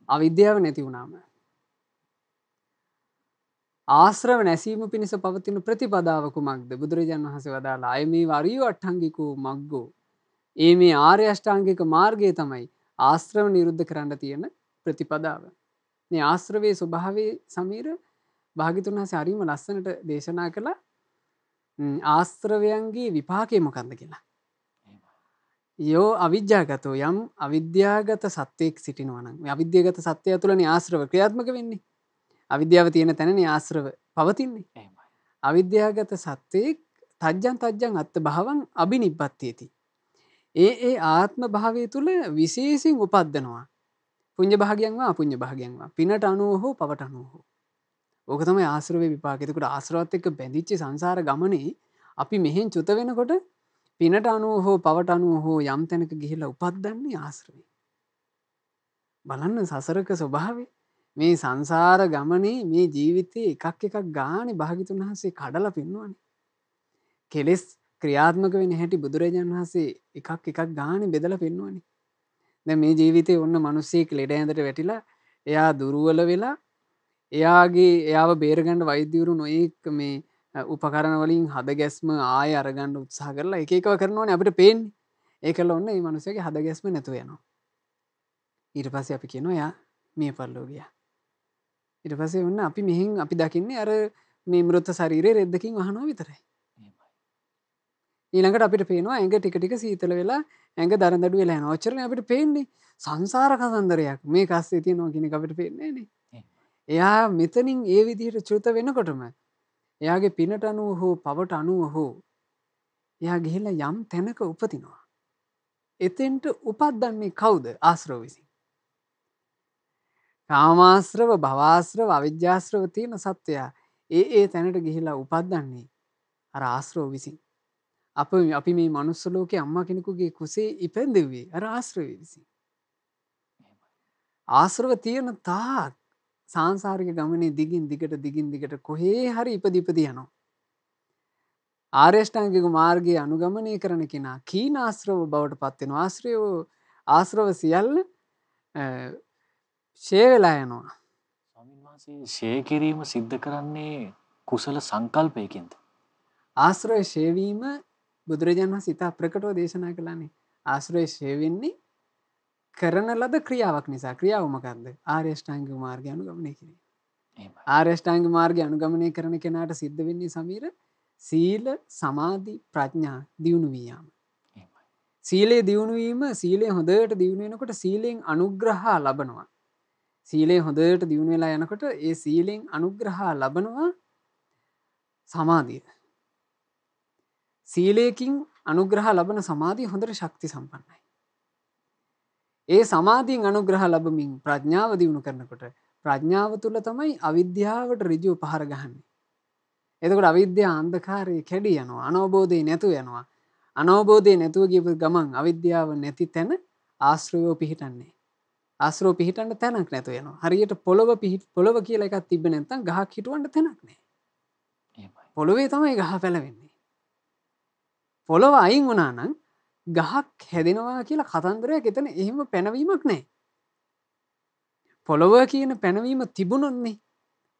අවිද්‍යාව නැති වුණාම. ආශ්‍රව නැසීම පිණිස පවතින ප්‍රතිපදාව කුමක්ද? බුදුරජාණන් වහන්සේ වදාළා අයමේ වරියෝ අට්ඨංගිකෝ මග්ගෝ. ඒ මේ ආර්ය අෂ්ටාංගික මාර්ගය තමයි ආශ්‍රව නිරුද්ධ කරන්න තියෙන ප්‍රතිපදාව. මේ ආශ්‍රවයේ ස්වභාවයේ සමීර භාග්‍යතුන් වහන්සේ හරිම ලස්සනට දේශනා කළා ආශ්‍රවයන්ගේ විපාකය මොකක්ද කියලා. යෝ අවිජ්ජාගතෝ යම් අවිද්‍යාගත සත්‍යයක් සිටිනවා නම් මේ අවිද්‍යාගත සත්‍යය තුළනේ ආශ්‍රව ක්‍රියාත්මක වෙන්නේ. අවිද්‍යාව තියෙන තැනනේ ආශ්‍රව පවතින්නේ. අවිද්‍යාගත සත්‍යයක් තජ්ජං අත්ත භවං අබිනිබ්බත්තේති. ඒ ආත්ම භාවය තුළ විශේෂයෙන් උපද්දනවා. පුඤ්ඤ භාගයන් වා අපුඤ්ඤ භාගයන් වා පිනට අනුව හෝ පවට අනුව හෝ. ඕක තමයි ආශ්‍රවේ විපාකය. එතකොට ආශ්‍රවත් එක්ක බැඳිච්ච සංසාර ගමනේ අපි මෙහෙන් චුත වෙනකොට පිනට අනුව හෝ පවට අනුව හෝ යම් තැනක ගිහිලා උපද්දන්නේ ආශ්‍රවේ. බලන්න සසරක ස්වභාවය. මේ සංසාර ගමනේ මේ ජීවිතේ එකක් එකක් ගානේ භාග්‍යතුන් වහන්සේ කඩලා පෙන්වන්නේ. කෙලෙස් ක්‍රියාත්මක වෙන හැටි බුදුරජාණන් වහන්සේ එකක් එකක් ගානේ බෙදලා පෙන්වන්නේ. දැන් මේ ජීවිතේ ඔන්න මිනිස්සෙක් ලෙඩ ඇඳට වැටිලා එයා දුර්වල වෙලා එයාව බේරගන්න වෛද්‍යවරු නොයෙක් මේ උපකරණ වලින් හද ගැස්ම ආයෙ අරගන්න උත්සාහ කරලා එක එකව කරනවනේ අපිට පේන්නේ. ඒකල ඔන්න මේ මිනිස්සගේ හද ගැස්ම නැතුව යනවා. ඊට පස්සේ අපි කියනවා එයා මිය පරලෝ ගියා. ඊට පස්සේ ඔන්න අපි මෙහෙන් අපි දකින්නේ අර මේ මෘත ශරීරේ රෙද්දකින් වහනවා විතරයි. ඊළඟට අපිට පේනවා ඇඟ ටික ටික සීතල වෙලා ඇඟ දරදඬු වෙලා යනවා. ඔච්චරනේ අපිට පේන්නේ. සංසාර කතන්දරයක් මේක අස්සේ තියෙනවා කියන එක අපිට පේන්නේ නේ. එයා මෙතනින් ඒ විදිහට චුත වෙනකොටම එයාගේ පිනට අනුව හෝ පවට අනුව හෝ එයා ගිහිල්ලා යම් තැනක උපදිනවා. එතෙන්ට උපද්දන්නේ කවුද? ආශ්‍රව විසින්. කාමාශ්‍රව, භවආශ්‍රව, අවිජ්ජාශ්‍රව තියෙන සත්‍යය ඒ තැනට ගිහිල්ලා උපද්දන්නේ අර ආශ්‍රව විසින්. අපි මේ මනුස්ස ලෝකේ අම්මා කෙනෙකුගේ කුසේ ඉපැදෙව්වේ අර ආශ්‍රව විසින්. ආශ්‍රව තියෙන තාක් සාංශාරික ගමනේ දිගින් දිගට කොහේ හරි ඉපදි යනවා. ආර්ය අෂ්ටාංගික මාර්ගයේ අනුගමනය කරන කෙනා කීනාශ්‍රව බවට පත් වෙනවා. ආශ්‍රව සියල්ල ෂේ වෙලා යනවා. ස්වාමීන් වහන්සේ ෂේ කිරීම සිද්ධ කරන්නේ කුසල සංකල්පයකින්ද? ආශ්‍රය ෂේ වීම බුදුරජාණන් වහන්සේ ඉතා ප්‍රකටව දේශනා කළානේ. ආශ්‍රය ෂේ වෙන්නේ කරන ලද ක්‍රියාවක් නිසා. ක්‍රියාව මොකක්ද? ආර්ය අෂ්ටාංගික මාර්ගය අනුගමනය කිරීම. ආර්ය අෂ්ටාංගික මාර්ගය අනුගමනය කරන කෙනාට සිද්ධ වෙන්නේ සමීර සීල, සමාධි, ප්‍රඥා දියුණු වීම. සීලේ දියුණු වීම, සීලේ හොඳට දියුණු වෙනකොට සීලෙන් අනුග්‍රහ ලබනවා. සීලේ හොඳට දියුණු වෙලා යනකොට ඒ සීලෙන් අනුග්‍රහ ලබනවා සමාධිය. සීලයකින් අනුග්‍රහ ලබන සමාධිය හොඳට ශක්ති සම්පන්නයි. ඒ සමාධියෙන් අනුග්‍රහ ලැබමින් ප්‍රඥාව දියුණු කරනකොට ප්‍රඥාව තුළ තමයි අවිද්‍යාවට ඍජුව පහර ගහන්නේ. එතකොට අවිද්‍යාව අන්ධකාරයේ කැඩී යනවා. අනවබෝධය නැතුව යනවා. අනවබෝධය නැතුව ගිය ගමන් අවිද්‍යාව නැති තැන ආශ්‍රයෝ පිහිටන්නේ. ආශ්‍රව පිහිටන්න තැනක් නැතුව යනවා. හරියට පොළව කියලා එකක් තිබ්බ නැත්නම් ගහක් හිටවන්න තැනක් නැහැ. පොළවේ තමයි ගහ පැලවෙන්නේ. පොළව අයින් වුණා නම් ගහක් හැදෙනවා කියලා කතන්දරයක් එතන එහෙම පැනවීමක් නැහැ. පොළව කියන පැනවීම තිබුණොත්නේ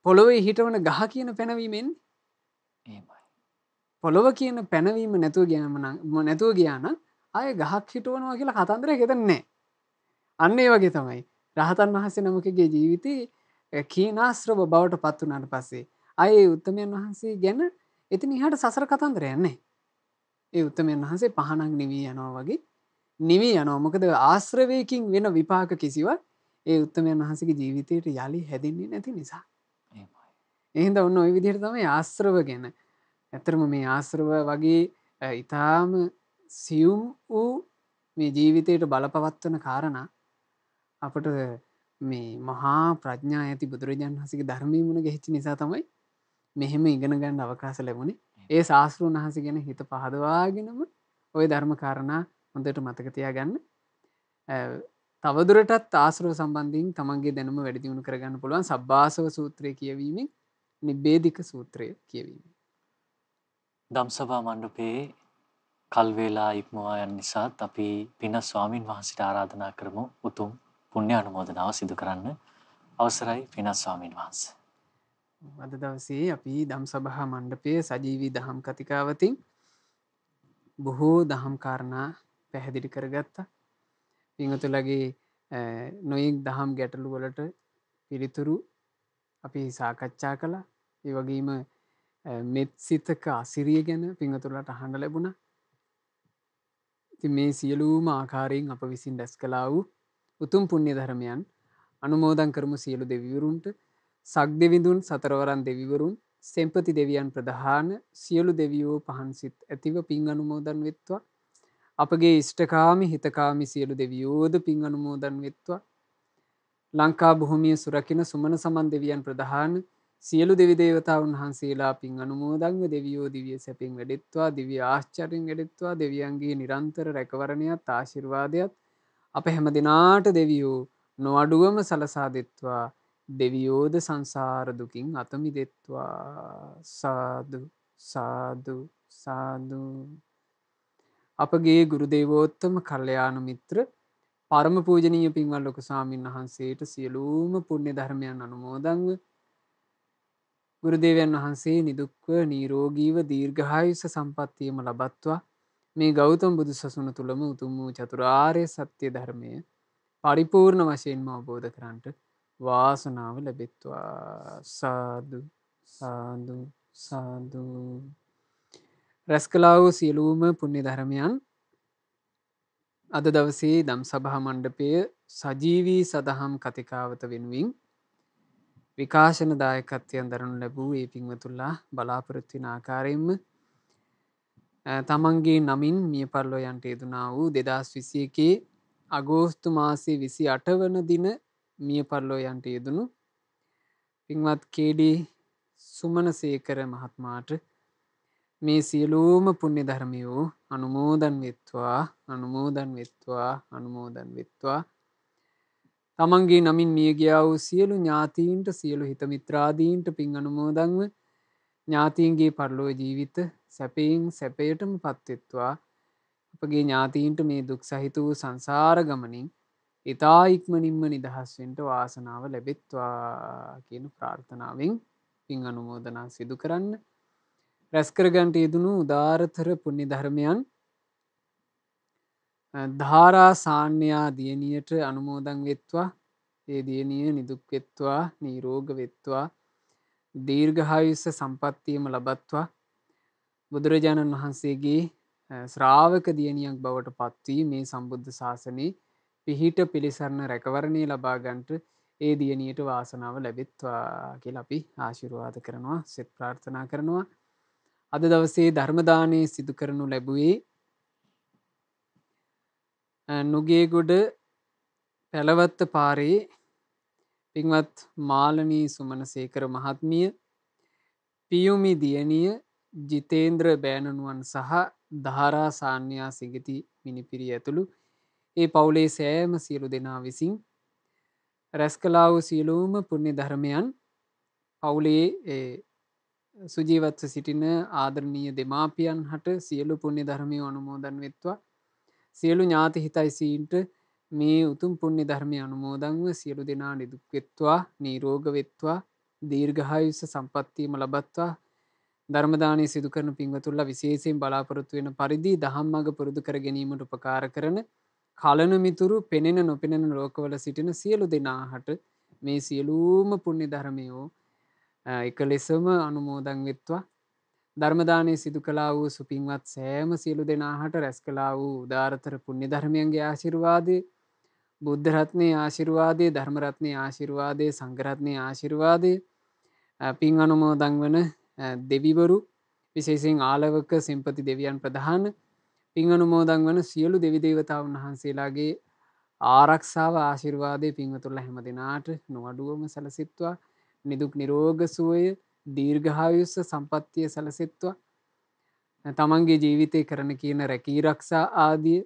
පොළවේ හිටවන ගහ කියන පැනවීම එන්නේ. පොළව කියන පැනවීම නැතුව ගියා නම් ආයේ ගහක් හිටවනවා කියලා කතන්දරයක් එතන නැහැ. අන්න ඒ වගේ තමයි රහතන් වහන්සේ නමකගේ ජීවිතේ කීනාශ්‍රව බවට පත් වුණාට පස්සේ ආයේ උත්තමයන් වහන්සේ ගැන එතන ඉහට සසර කතන්දරයක් නැහැ. ඒ උත්තමයන් වහන්සේ පහනක් නිවී යනවා වගේ නිවී යනවා. මොකද ආශ්‍රවයකින් වෙන විපාක කිසිවක් ඒ උත්තමයන් වහන්සේගේ ජීවිතයට යලි හැදෙන්නේ නැති නිසා. එහෙනම් ඔන්න ওই විදිහට තමයි ආශ්‍රව ගැන. ඇත්තටම මේ ආශ්‍රව වගේ ඊටාම සියුම් වූ මේ ජීවිතයට බලපවත්වන කාරණා අපට මේ මහා ප්‍රඥා ඇති බුදුරජාණන් වහන්සේගේ ධර්මයේ මුණ ගැහිච්ච නිසා තමයි මෙහෙම ඉගෙන ගන්න අවකාශ ලැබුණේ. ඒ ශාස්ත්‍රඥ වහන්සේ ගැන හිත පහදවාගෙනම ওই ධර්ම කාරණා හොඳට මතක තියාගන්න. තවදුරටත් ආශ්‍රව සම්බන්ධයෙන් තමන්ගේ දැනුම වැඩි දියුණු කරගන්න පුළුවන් සබ්බාසව සූත්‍රය කියවීමෙන් නිබ්බේධික සූත්‍රය කියවීමෙන්. ධම්සභා මණ්ඩපයේ කල් වේලා ඉක්මවා යන නිසාත් අපි පින ස්වාමින් වහන්සේට ආරාධනා කරමු උතුම් පුණ්‍ය අනුමෝදනාව සිදු කරන්න. අවසරයි පින ස්වාමින් වහන්සේ. අද දවසේ අපි ධම්සභා මණ්ඩපයේ සජීවී දහම් කතිකාවතින් බොහෝ දහම් කාරණා පැහැදිලි කරගත්තා. පින්වතුන්ලගේ නොයෙක් දහම් ගැටලු වලට පිළිතුරු අපි සාකච්ඡා කළා. ඒ වගේම මෙත් සිතක අසිරිය ගැන පින්වතුන්ලට අහන්න ලැබුණා. ඉතින් මේ සියලුම ආකාරයෙන් අප විසින් දැස් කළා වූ උතුම් පුණ්‍ය ධර්මයන් අනුමෝදන් කරමු සියලු දෙවිවරුන්ට. සක් දෙවිඳුන් සතරවරන් දෙවිවරුන් සෙම්පති දෙවියන් ප්‍රධාන සියලු දෙවියෝ පහන් සිත් ඇතිව පින් අනුමෝදන් වෙත්වා. අපගේ ඉෂ්ඨකාමි හිතකාමි සියලු දෙවියෝද පින් අනුමෝදන් වෙත්වා. ලංකා භූමිය සුරකින සුමන සමන් දෙවියන් ප්‍රධාන සියලු දෙවි දේවතාවුන් වහන්සේලා පින් අනුමෝදන්ව දෙවියෝ දිව්‍ය සැපින් වැඩෙත්වා. දිව්‍ය ආශ්චර්යෙන් වැඩෙත්වා. දෙවියන්ගේ නිරන්තර රැකවරණයත් ආශිර්වාදයත් අප හැම දිනාට දෙවියෝ නොඅඩුවම සලසා දෙත්වා. දෙවියෝද සංසාර දුකින් අත මිදෙත්වා. සාදු සාදු සාදු. අපගේ ගුරු දේවෝත්තම කල්යාණ මිත්‍ර පරම පූජනීය පින්වත් ලොකු ස්වාමීන් වහන්සේට සියලුම පුණ්‍ය ධර්මයන් අනුමෝදන්ව ගුරු දේවයන් වහන්සේ නිදුක්ව නිරෝගීව දීර්ඝායුෂ සම්පන්නියම ලබත්වා. මේ ගෞතම බුදු සසුන තුලම උතුම් වූ චතුරාර්ය සත්‍ය ධර්මය පරිපූර්ණ වශයෙන්ම අවබෝධ කරගන්නට වාසනාව ලැබෙත්වා. සාදු සාදු සාදු. රැස්කලා වූ සියලුම පුණ්‍ය ධර්මයන් අද දවසේ ධම්සභා මණ්ඩපය සජීවී සදහම් කතිකාවත වෙනුවෙන් විකාශන දායකත්වයෙන් දරනු ලැබූ ඒ පින්වතුන්ලා බලාපොරොත්තු වෙන ආකාරයෙන්ම තමන්ගේ නමින් මිය පරලෝ යන්ට යෙදුනා වූ 2021 අගෝස්තු මාසයේ 28 වන දින මිය පරලෝ යන්ට යෙදුණු පින්වත් කේ.ඩී. සුමනසේකර මහත්මයාට මේ සියලුම පුණ්‍ය ධර්මයෝ අනුමෝදන් වෙත්වා. අනුමෝදන් වෙත්වා. අනුමෝදන් වෙත්වා. තමන්ගේ නමින් මිය ගියා වූ සියලු ඥාතීන්ට සියලු හිත මිත්‍රාදීන්ට පින් අනුමෝදන්ව ඥාතීන්ගේ පරලෝ ජීවිත සැපයෙන් සැපයටම පත්වෙත්වා. අපගේ ඥාතීන්ට මේ දුක් සහිත වූ සංසාර ගමනින් ඊතා ඉක්මනින්ම නිදහස් වෙන්න වාසනාව ලැබෙත්වා කියන ප්‍රාර්ථනාවෙන් පින් අනුමෝදනා සිදු කරන්න. රැස් කරගන්ට යෙදුණු උදාරතර පුණ්‍ය ධර්මයන් ධාරා සාන්‍යා දියණියට අනුමෝදන් වෙත්වා. ඒ දියණිය නිදුක් වෙත්වා. නිරෝග වෙත්වා. දීර්ඝායුෂ සම්පන්නියම ලබත්වා. බුදුරජාණන් වහන්සේගේ ශ්‍රාවක දියණියක් බවට පත් වී මේ සම්බුද්ධ ශාසනයේ පිහිට පිළිසරණ රැකවරණය ලබා ගන්නට ඒ දියණියට වාසනාව ලැබෙත්වා කියලා අපි ආශිර්වාද කරනවා. සෙත් ප්‍රාර්ථනා කරනවා. අද දවසේ ධර්ම දානය සිදු කරනු ලැබුවේ නුගේගොඩ පැලවත්ත පාරේ පින්වත් මාලනී සුමනසේකර මහත්මිය, පියුමි දියණිය ජිතේන්ද්‍ර බෑණනුවන් සහ ධාරා සාන්‍යා සිඟිති මිනිපිරිය ඇතුළු ඒ පවුලේ සෑම සියලු දෙනා විසින් රැස් කළා වූ සියලුම පුණ්‍ය ධර්මයන් පවුලේ සුජීවත්ව සිටින ආදරණීය දෙමාපියන් හට සියලු පුණ්‍ය ධර්මය අනුමෝදන් වෙත්වා. සියලු ඥාති හිතයිසීන්ට මේ උතුම් පුණ්‍ය ධර්මය අනුමෝදන්ව සියලු දෙනා නිදුක් වෙත්වා, නිරෝග වෙත්වා, දීර්ඝායුෂ සම්පන්නියම ලබත්වා. ධර්ම දානය සිදු කරන පින්වතුන්ලා විශේෂයෙන් බලාපොරොත්තු වෙන පරිදි ධම්මග පුරුදු කර ගැනීමට උපකාර කරන කලන මිතුරු පෙනෙන නොපෙනෙන ලෝකවල සිටින සියලු දෙනාට මේ සියලුම පුණ්‍ය ධර්මයෝ එක ලෙසම අනුමෝදන් වෙත්වා. ධර්ම දානය සිදු කළා වූ සුපින්වත් සෑම සියලු දෙනාට රැස් කළා වූ උදාරතර පුණ්‍ය ධර්මයන්ගේ ආශිර්වාදය, බුද්ධ රත්නයේ ආශිර්වාදය, ධර්ම රත්නයේ ආශිර්වාදය, සංඝ රත්නයේ ආශිර්වාදය, පින් අනුමෝදන් වන දෙවිවරු විශේෂයෙන් ආලවක සෙන්පති දෙවියන් ප්‍රධාන පින් අනුමෝදන් වන සියලු දෙවි දේවතාවුන් වහන්සේලාගේ ආරක්ෂාව ආශිර්වාදය පින්වතුන්ලා හැම දිනාට නොඅඩුවම සැලසෙත්වා. නිදුක් නිරෝග සුවය, දීර්ඝායුෂ සම්පන්නිය සැලසෙත්වා. තමන්ගේ ජීවිතේ කරන කියන රැකී රක්ෂා ආදිය,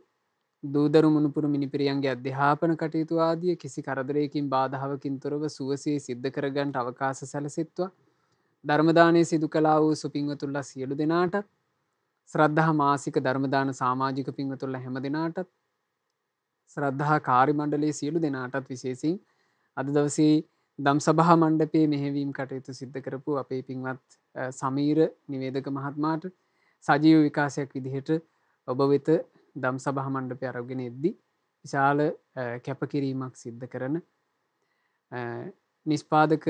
දූදරු මුණුපුරු මිනිපිරියන්ගේ අධ්‍යාපන කටයුතු ආදිය කිසි කරදරයකින් බාධාවකින් තොරව සුවසේ සිද්ධ කරගන්නට අවකාශ සැලසෙත්වා. ධර්ම දානය සිදු කළා වූ සුපින්වතුන්ලා සියලු දෙනාට, ශ්‍රද්ධා මාසික ධර්ම දාන සමාජික පින්වතුන්ලා හැම දෙනාටත්, ශ්‍රද්ධා කාර්ය මණ්ඩලයේ සියලු දෙනාටත් විශේෂයෙන් අද දවසේ දම්සභා මණ්ඩපයේ මෙහෙවීම් කටයුතු සිද්ධ කරපු අපේ පින්වත් සමීර නිවේදක මහත්මයාට සජීව විකාශයක් විදිහට ඔබ වෙත දම්සභා මණ්ඩපය අරගෙන එද්දී විශාල කැපකිරීමක් සිද්ධ කරන නිෂ්පාදක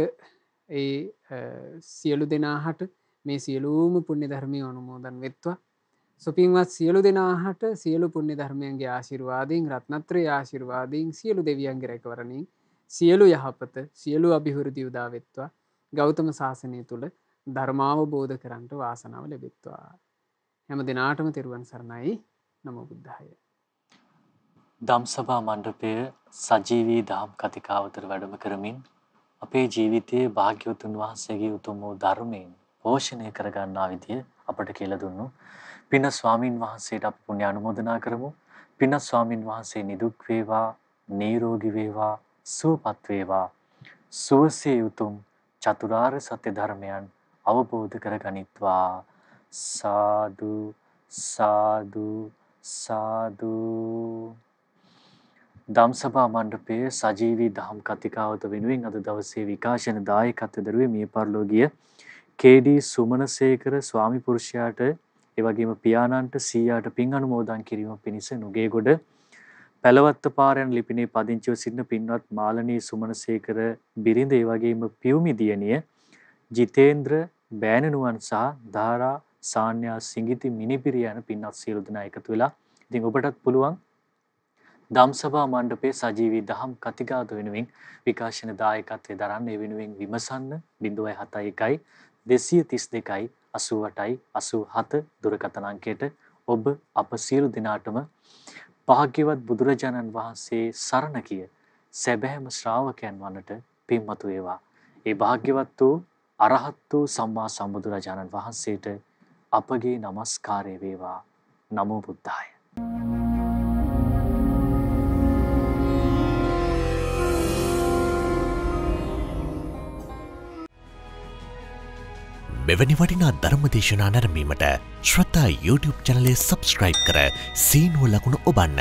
සියලු දෙනාට මේ සියලුම පුණ්‍ය ධර්මය අනුමෝදන් වෙත්වා. සුපින්වත් සියලු දෙනාට සියලු පුණ්‍ය ධර්මයන්ගේ ආශිර්වාදයෙන්, රත්නත්‍රයේ ආශිර්වාදයෙන්, සියලු දෙවියන්ගේ රැකවරණයෙන් සියලු යහපත, සියලු අභිවෘද්ධි උදා වෙත්වා. ගෞතම සාසනය තුල ධර්මාවබෝධ කරන්ට වාසනාව ලැබෙත්වා. හැම දිනාටම තෙරුවන් සරණයි. නමෝ බුද්ධාය. ධම්සභා මණ්ඩපය සජීවී දහම් කතිකාවතර වැඩම කරමින් අපේ ජීවිතයේ භාග්‍යවතුන් වහන්සේගේ උතුම් වූ ධර්මයෙන් පෝෂණය කරගන්නා විදිය අපට කියලා දුන්නු පින ස්වාමින් වහන්සේට අපි පුණ්‍ය අනුමෝදනා කරමු. පින ස්වාමින් වහන්සේ නිදුක් වේවා, නිරෝගී වේවා, සුවපත් වේවා. සුවසේ උතුම් චතුරාර්ය සත්‍ය ධර්මයන් අවබෝධ කරගනිත්වා. සාදු සාදු සාදු. ධම්සභා මණ්ඩපයේ සජීවී දහම් කතිකාවත වෙනුවෙන් අද දවසේ විකාශන දායකත්වය දරුවේ මිය පරලෝකීය කේ.ඩී. සුමනසේකර ස්වාමි පුරුෂයාට ඒ වගේම පියාණන්ට සීයාට පින් අනුමෝදන් කිරීම පිණිස නුගේගොඩ පැලවත්ත පාර යන ලිපිනේ පදිංචිව සිටින පින්වත් මාලනී සුමනසේකර බිරිඳ ඒ වගේම පියුමි දියණිය ජිතේන්ද්‍ර බෑණනුවන් සහ ධාරා සාන්‍යා සිඟිති මිනිපිරිය යන පින්වත් සියලු දෙනා එකතු වෙලා ඉතින් ඔබටත් පුළුවන් ධම්සභා මණ්ඩපයේ සජීවී දහම් කතිකාවත වෙනුවෙන් විකාශන දායකත්වයේ දරන්න. ඒ වෙනුවෙන් විමසන්න 071 232 88 87 දුරකථන අංකයට ඔබ අප සියලු දෙනාටම භාග්‍යවත් බුදුරජාණන් වහන්සේ සරණ කිය සැබෑම ශ්‍රාවකයන් වන්නට පින්මතු වේවා. ඒ භාග්‍යවත් වූ අරහත් වූ සම්මා සම්බුදුරජාණන් වහන්සේට අපගේ নমස්කාරය වේවා. නමෝ බුද්ධාය. මෙවැනි වටිනා ධර්ම දේශනා නැරඹීමට ශ්‍රද්ධා YouTube චැනලය සබ්ස්ක්‍රයිබ් කර සීනුව ලකුණ ඔබන්න.